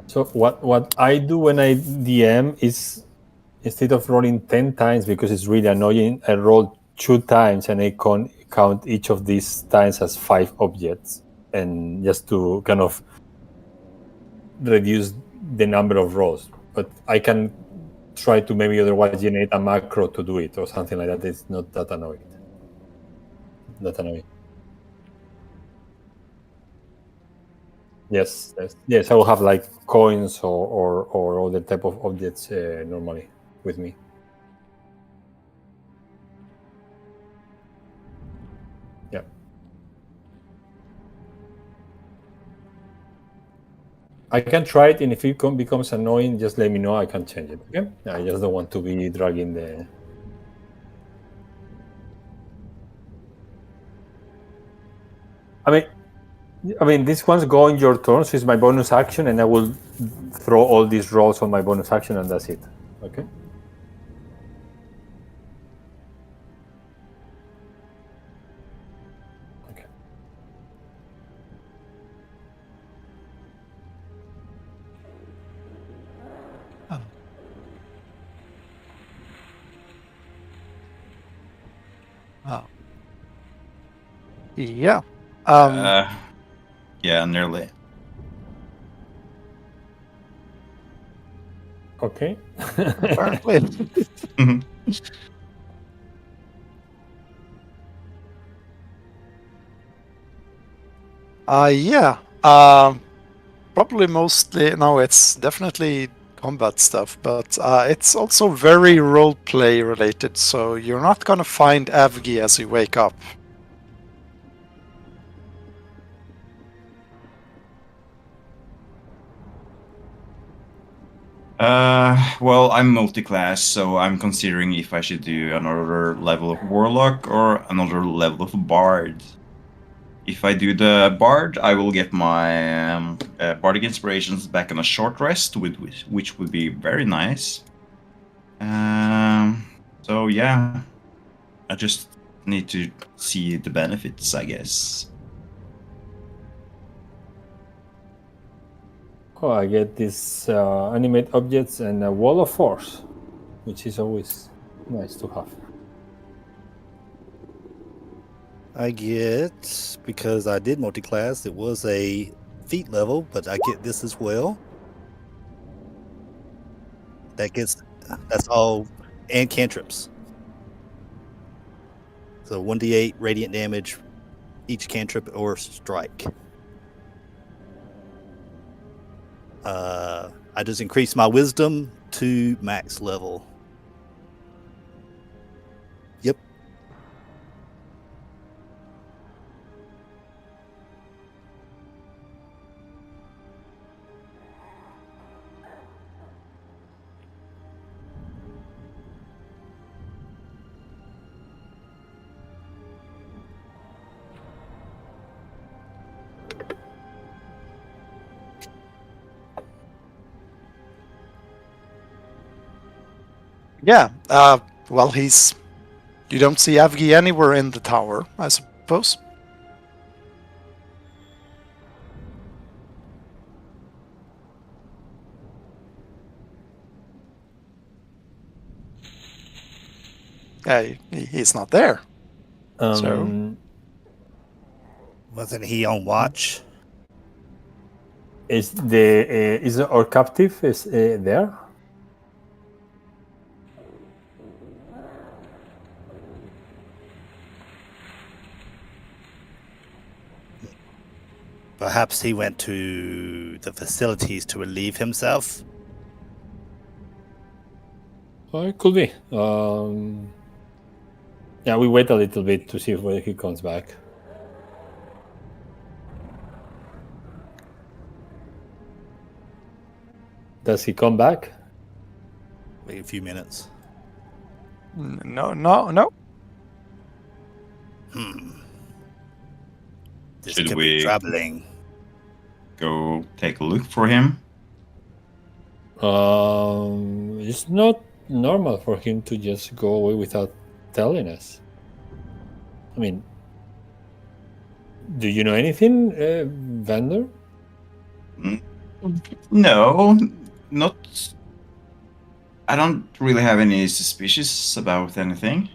Speaker 1: So what I do when I DM is instead of rolling 10 times because it's really annoying, I roll 2 times and I count each of these times as 5 objects, and just to kind of reduce the number of rolls. But I can try to maybe otherwise generate a macro to do it or something like that. It's not that annoying. That annoying. Yes. I will have like coins or other type of objects normally with me. Yeah. I can try it, and if it becomes annoying, just let me know. I can change it. Okay? I just don't want to be dragging the. I mean, this one's go on your turn, so it's my bonus action, and I will throw all these rolls on my bonus action, and that's it. Okay. Okay.
Speaker 3: Oh. Yeah.
Speaker 6: Yeah, nearly.
Speaker 1: Okay.
Speaker 3: Apparently. Yeah. Probably mostly. No, it's definitely combat stuff, but it's also very roleplay related. So you're not gonna find Avgi as you wake up.
Speaker 6: Well, I'm multi-class, so I'm considering if I should do another level of Warlock or another level of Bard. If I do the Bard, I will get my Bardic Inspirations back on a short rest, which would be very nice. So yeah, I just need to see the benefits, I guess.
Speaker 1: Oh, I get these animate objects and a wall of force, which is always nice to have.
Speaker 8: I get, because I did multi-class, it was a feat level, but I get this as well. That's all, and cantrips. So 1d8 radiant damage, each cantrip or strike. I just increased my wisdom to max level. Yep.
Speaker 3: Yeah. Well, he's. You don't see Avgi anywhere in the tower, I suppose. He's not there. So
Speaker 8: Wasn't he on watch?
Speaker 1: Is our captive there?
Speaker 8: Perhaps he went to the facilities to relieve himself.
Speaker 1: Oh, it could be. Yeah, we wait a little bit to see if he comes back. Does he come back?
Speaker 8: Wait a few minutes.
Speaker 3: no.
Speaker 8: This
Speaker 6: Should
Speaker 8: could
Speaker 6: we-
Speaker 8: be troubling.
Speaker 6: Go take a look for him.
Speaker 1: It's not normal for him to just go away without telling us. I mean, do you know anything, Vander?
Speaker 6: No, not. I don't really have any suspicions about anything.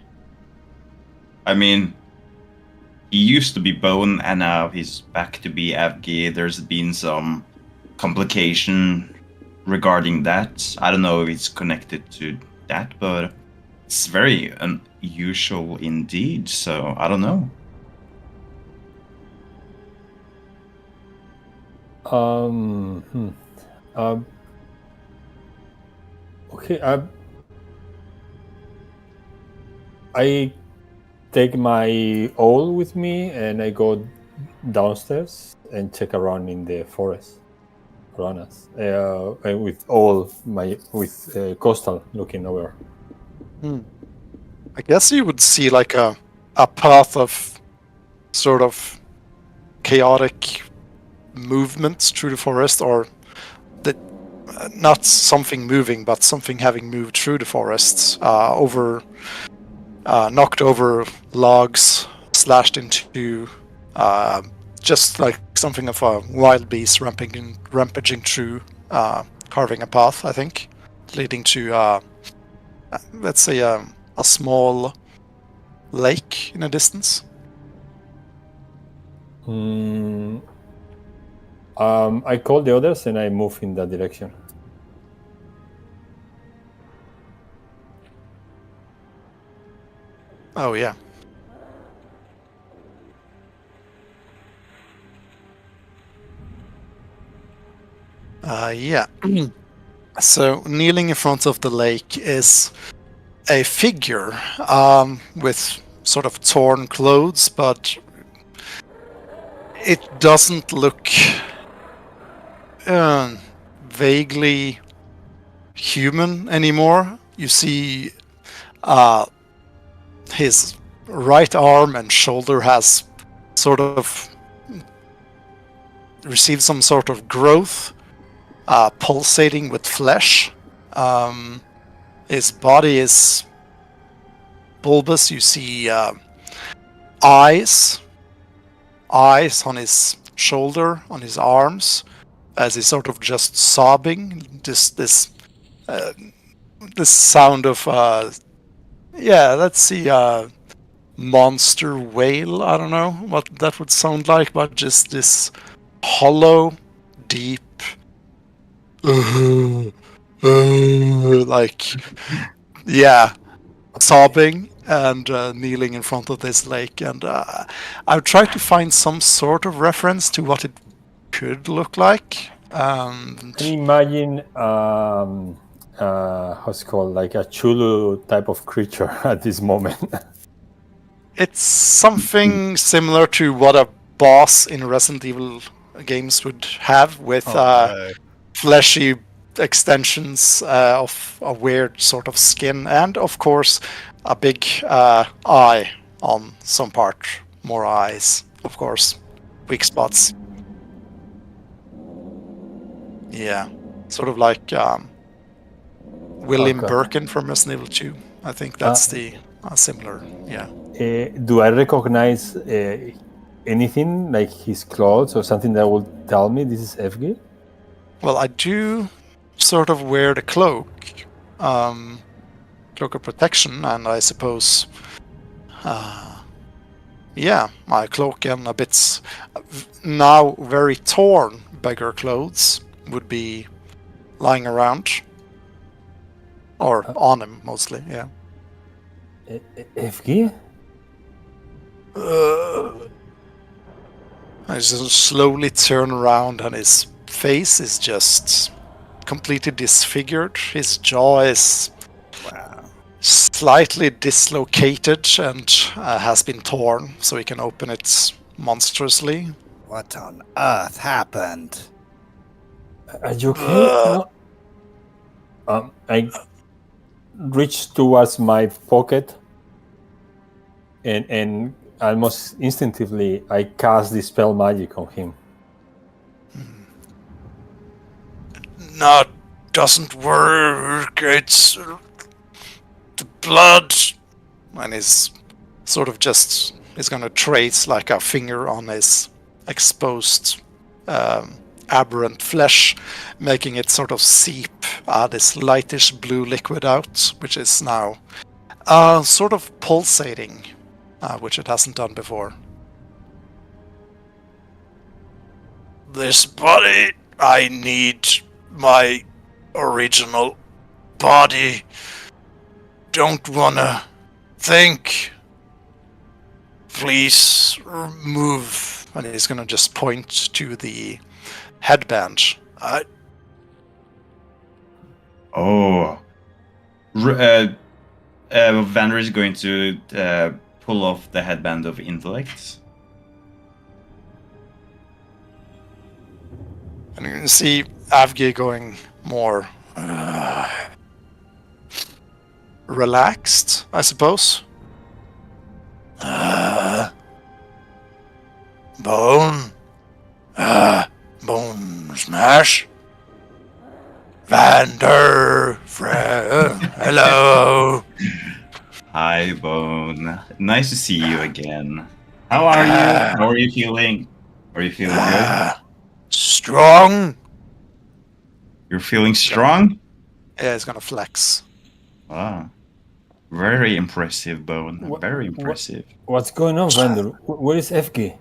Speaker 6: I mean, he used to be Bone, and now he's back to be Avgi. There's been some complication regarding that. I don't know if it's connected to that, but it's very unusual indeed. So I don't know.
Speaker 1: Okay. I take my owl with me and I go downstairs and check around in the forest piranhas. With all coastal looking over.
Speaker 3: I guess you would see like a path of sort of chaotic movements through the forest, or not something moving, but something having moved through the forests, knocked over logs, slashed into, just like something of a wild beast rampaging through, carving a path, I think, leading to, let's say, a small lake in a distance.
Speaker 1: I call the others and I move in that direction.
Speaker 3: Oh, yeah. Yeah. So, kneeling in front of the lake is a figure with sort of torn clothes, but it doesn't look vaguely human anymore. You see his right arm and shoulder has sort of received some sort of growth, pulsating with flesh. His body is bulbous. You see eyes on his shoulder, on his arms, as he's sort of just sobbing. This sound of let's see, monster wail. I don't know what that would sound like, but just this hollow, deep, like, yeah, sobbing and kneeling in front of this lake. And I've tried to find some sort of reference to what it could look like.
Speaker 1: Can you imagine how's it called, like a Chulu type of creature at this moment?
Speaker 3: It's something similar to what a boss in Resident Evil games would have, with fleshy extensions of a weird sort of skin, and of course a big eye on some part. More eyes, of course. Weak spots. Yeah. Sort of like William Birkin from Resident Evil 2. I think that's the similar, yeah.
Speaker 1: Do I recognize anything, like his clothes or something that will tell me this is FG?
Speaker 3: Well, I do sort of wear the cloak, cloak of protection, and I suppose, my cloak and a bit now very torn beggar clothes would be lying around, or on him mostly, yeah.
Speaker 1: FG?
Speaker 3: I just slowly turn around, and his face is just completely disfigured. His jaw is slightly dislocated and has been torn, so he can open it monstrously.
Speaker 8: What on earth happened?
Speaker 1: Are you okay? No. I reach towards my pocket and almost instinctively I cast Dispel Magic on him.
Speaker 3: No, doesn't work. It's the blood. And he's sort of just, he's gonna trace like a finger on his exposed aberrant flesh, making it sort of seep this lightish blue liquid out, which is now sort of pulsating, which it hasn't done before. This body, I need my original body. Don't wanna think. Please move. And he's gonna just point to the headband.
Speaker 6: Vander is going to pull off the headband of intellect.
Speaker 3: And you can see Avgi going more relaxed, I suppose. Bone. Bone smash. Vander. Hello.
Speaker 6: Hi, Bone. Nice to see you again. How are you? How are you feeling? Are you feeling good?
Speaker 3: Strong.
Speaker 6: You're feeling strong?
Speaker 3: Yeah, it's gonna flex.
Speaker 6: Ah, very impressive, Bone. Very impressive.
Speaker 1: What's going on, Vander? Where is FG?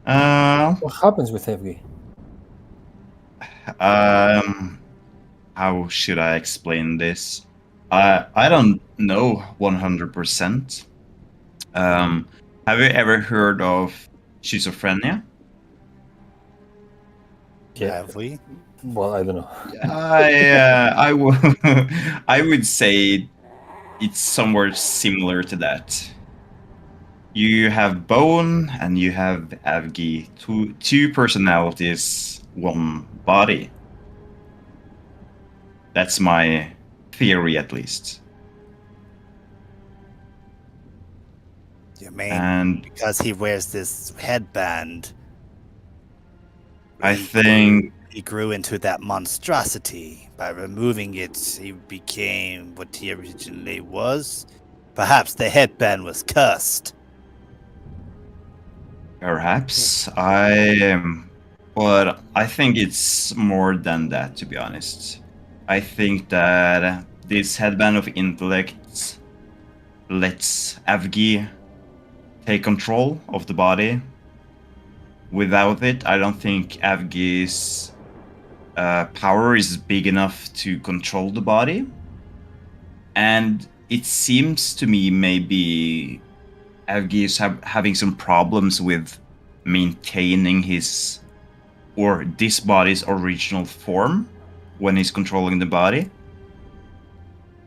Speaker 6: Uh,
Speaker 1: What happens with FG?
Speaker 6: how should I explain this? I don't know 100%. Have you ever heard of schizophrenia?
Speaker 1: Yeah.
Speaker 8: Have we?
Speaker 1: Well, I don't know.
Speaker 6: I would say it's somewhere similar to that. You have Bone and you have Avgi, two personalities, one body. That's my theory, at least.
Speaker 8: You mean
Speaker 6: And
Speaker 8: because he wears this headband?
Speaker 6: I
Speaker 8: he
Speaker 6: think
Speaker 8: he grew into that monstrosity. By removing it, he became what he originally was. Perhaps the headband was cursed.
Speaker 6: perhaps but I think it's more than that, to be honest. I think that this headband of intellect lets Avgi take control of the body. Without it, I don't think Avgi's power is big enough to control the body. And it seems to me maybe Avgi is having some problems with maintaining his or this body's original form when he's controlling the body.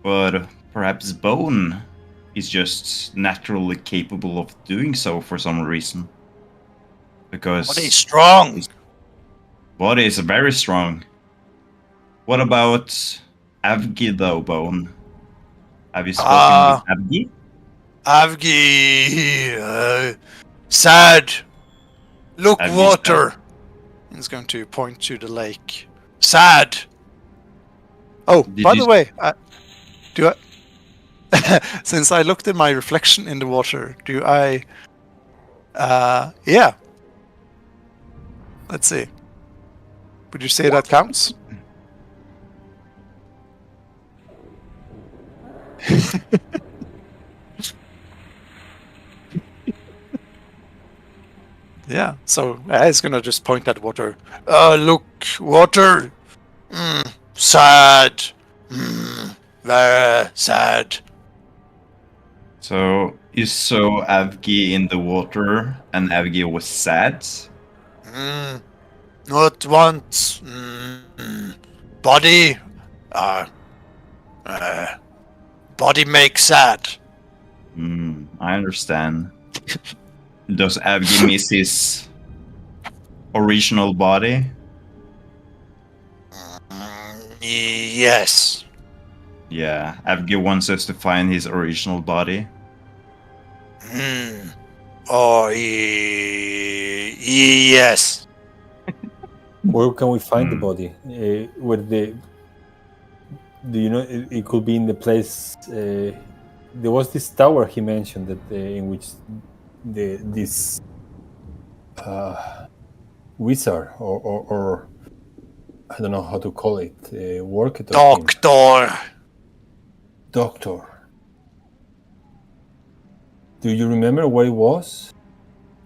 Speaker 6: But perhaps Bone is just naturally capable of doing so for some reason. Because
Speaker 3: Body's strong.
Speaker 6: his body is very strong. What about Avgi though, Bone? Have you spoken with Avgi?
Speaker 3: Avgi. Sad. Look,
Speaker 6: Avgi
Speaker 3: water. He's going to point to the lake. Sad. Oh,
Speaker 6: Did
Speaker 3: by
Speaker 6: you-
Speaker 3: the way, do I? Since I looked at my reflection in the water, do I? Yeah. Let's see. Would you say that counts? Yeah. So he's gonna just point at water. Look, water. Sad. Very sad.
Speaker 6: So you saw Avgi in the water, and Avgi was sad.
Speaker 3: Not once. Body. Body makes sad.
Speaker 6: I understand. Does Avgi miss his original body?
Speaker 3: Yes.
Speaker 6: Yeah, Avgi wants us to find his original body.
Speaker 3: Oh, yes.
Speaker 1: Where can we find the body? Where the? Do you know? It could be in the place. There was this tower he mentioned that in which this wizard or I don't know how to call it. Worked on him. Doctor. Do you remember where it was?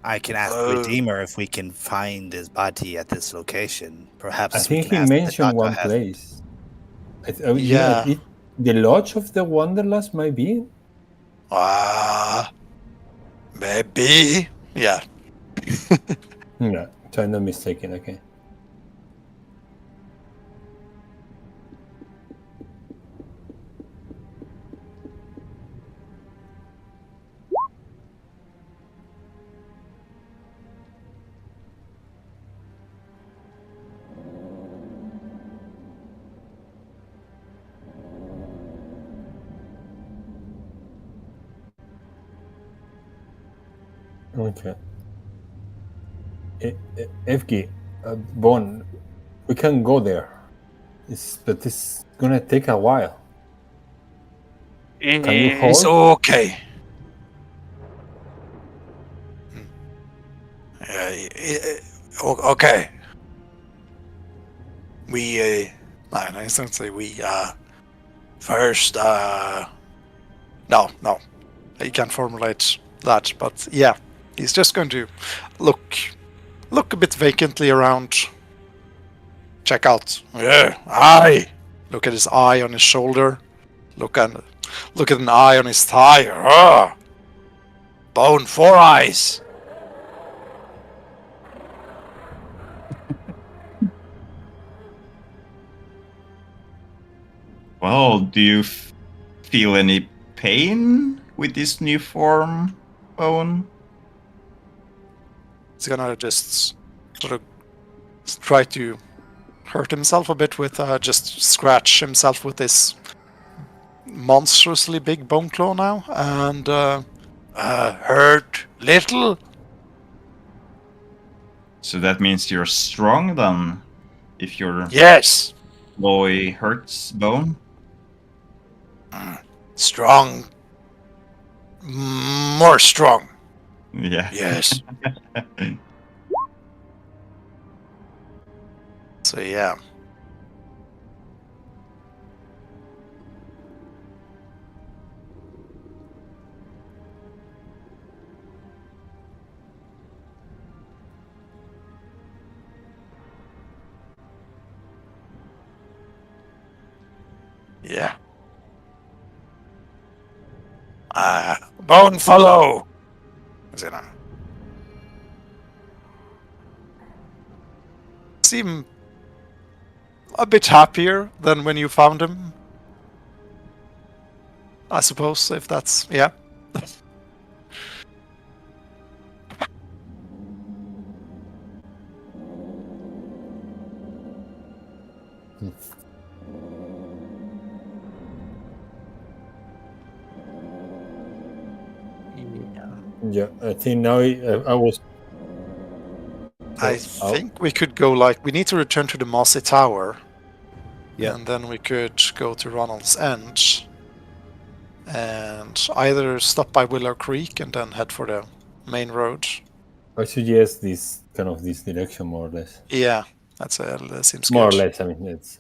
Speaker 8: I can ask Redeemer if we can find his body at this location. Perhaps
Speaker 1: I
Speaker 8: we
Speaker 1: think
Speaker 8: can
Speaker 1: he
Speaker 8: ask the
Speaker 1: mentioned
Speaker 8: doctor
Speaker 1: one
Speaker 8: has-
Speaker 1: place.
Speaker 3: Yeah.
Speaker 1: The Lodge of the Wanderlust might be.
Speaker 3: Maybe. Yeah.
Speaker 1: No, so I'm not mistaken. Okay. Okay. Evgi, Bon, we can go there. But it's gonna take a while. Can you
Speaker 3: It's
Speaker 1: hold?
Speaker 3: okay. Okay. We, I don't say we, first, no, he can't formulate that, but yeah, he's just going to look a bit vacantly around, check out, yeah, eye, look at his eye on his shoulder, look at an eye on his thigh, bone, 4 eyes.
Speaker 6: Well, do you feel any pain with this new form, Bone?
Speaker 3: He's gonna just sort of try to hurt himself a bit with, just scratch himself with this monstrously big bone claw now, and hurt little.
Speaker 6: So that means you're strong then, if your
Speaker 3: Yes,
Speaker 6: boy hurts Bone?
Speaker 3: strong, more strong.
Speaker 6: Yeah.
Speaker 3: Yes. So yeah. Yeah. Bone follow. Seem a bit happier than when you found him. I suppose, if that's, yeah.
Speaker 1: Yeah, I think now I was.
Speaker 3: I think we could go we need to return to the Mossy Tower.
Speaker 8: Yeah.
Speaker 3: And then we could go to Ronald's End. And either stop by Willow Creek and then head for the main road.
Speaker 1: I suggest this direction more or less.
Speaker 3: Yeah, that seems
Speaker 1: More
Speaker 3: good.
Speaker 1: or less. I mean, it's.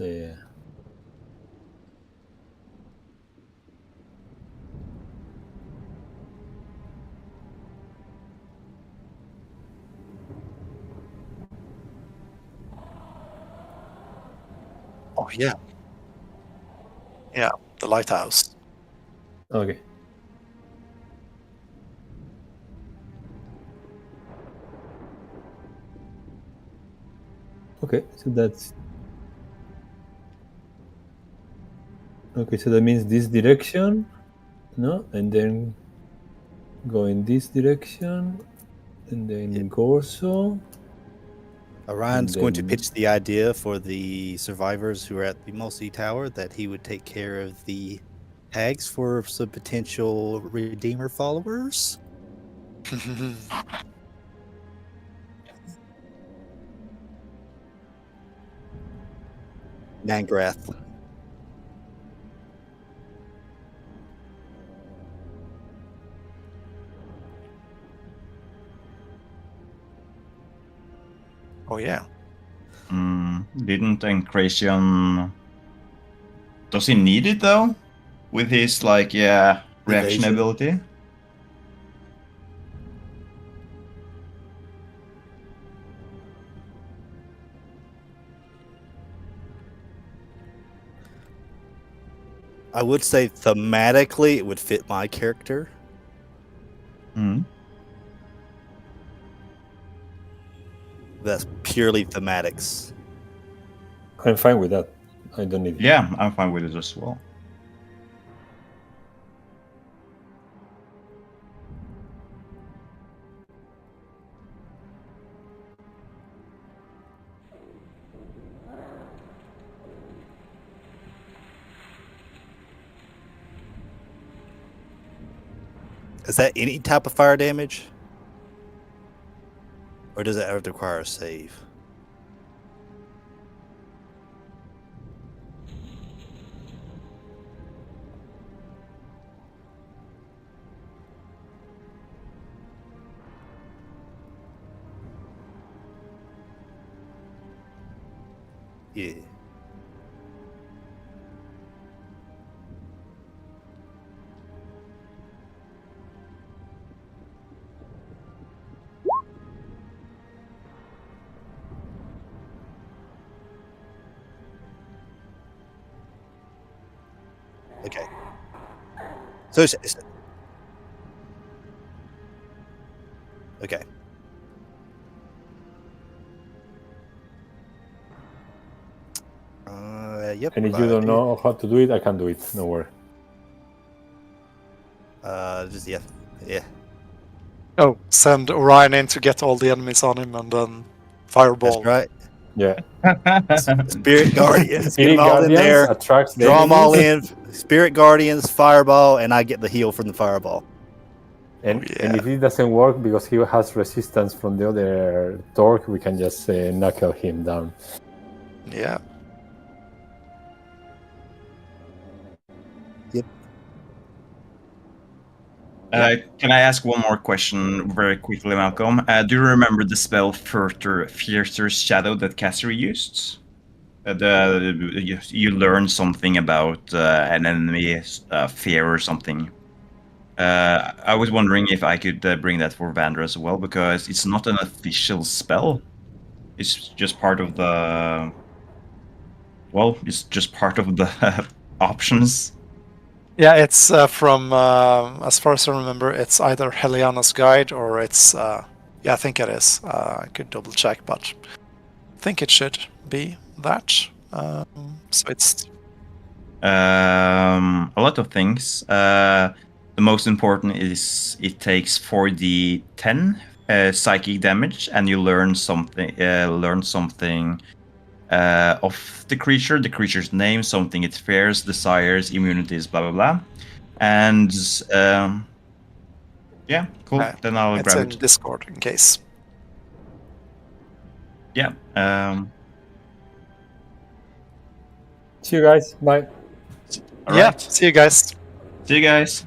Speaker 3: Oh, yeah. Yeah, the lighthouse.
Speaker 1: Okay. Okay, so that's. Okay, so that means this direction, no? And then go in this direction, and then Gorso.
Speaker 8: Orion's going to
Speaker 1: then-
Speaker 8: pitch the idea for the survivors who are at the Mossy Tower that he would take care of the tags for some potential Redeemer followers. Mangrath.
Speaker 3: Oh, yeah.
Speaker 6: Didn't Encration... Does he need it though? With his, reaction
Speaker 8: Evasion.
Speaker 6: ability?
Speaker 8: I would say thematically it would fit my character.
Speaker 6: Hmm.
Speaker 8: That's purely thematics.
Speaker 1: I'm fine with that. I don't need it.
Speaker 6: Yeah, I'm fine with it as well.
Speaker 8: Is that any type of fire damage? Or does it require a save? Yeah. Okay. So okay. Yep.
Speaker 1: And if you don't know how to do it, I can do it. No worry.
Speaker 8: Just yeah.
Speaker 3: Oh, send Orion in to get all the enemies on him and then fireball.
Speaker 8: That's right.
Speaker 1: Yeah.
Speaker 8: Spirit Guardians. Get
Speaker 1: Spirit
Speaker 8: them all in
Speaker 1: Guardians
Speaker 8: there.
Speaker 1: attracts the
Speaker 8: Draw them all
Speaker 1: enemies.
Speaker 8: in. Spirit Guardians, Fireball, and I get the heal from the Fireball.
Speaker 1: And,
Speaker 3: Oh,
Speaker 1: and
Speaker 3: yeah.
Speaker 1: if it doesn't work because he has resistance from the other Torque, we can just knuckle him down.
Speaker 3: Yeah.
Speaker 6: Can I ask one more question very quickly, Malcolm? Do you remember the spell Fiercer Shadow that Cassidy used? You learn something about an enemy's fear or something. I was wondering if I could bring that for Vander as well, because it's not an official spell. It's just part of the... Well, it's just part of the options.
Speaker 3: Yeah, it's from, as far as I remember, it's either Heliana's Guide or it's, yeah, I think it is. I could double check, but I think it should be that. So it's...
Speaker 6: A lot of things. The most important is it takes 4d10 psychic damage, and you learn something. Of the creature's name, something it fears, desires, immunities, blah blah blah. And yeah, cool. Then I'll
Speaker 3: it's
Speaker 6: grab
Speaker 3: in
Speaker 6: it.
Speaker 3: Discord in case.
Speaker 6: Yeah.
Speaker 1: See you guys. Bye.
Speaker 6: All
Speaker 3: Yeah,
Speaker 6: right.
Speaker 3: see you guys.
Speaker 6: See you guys.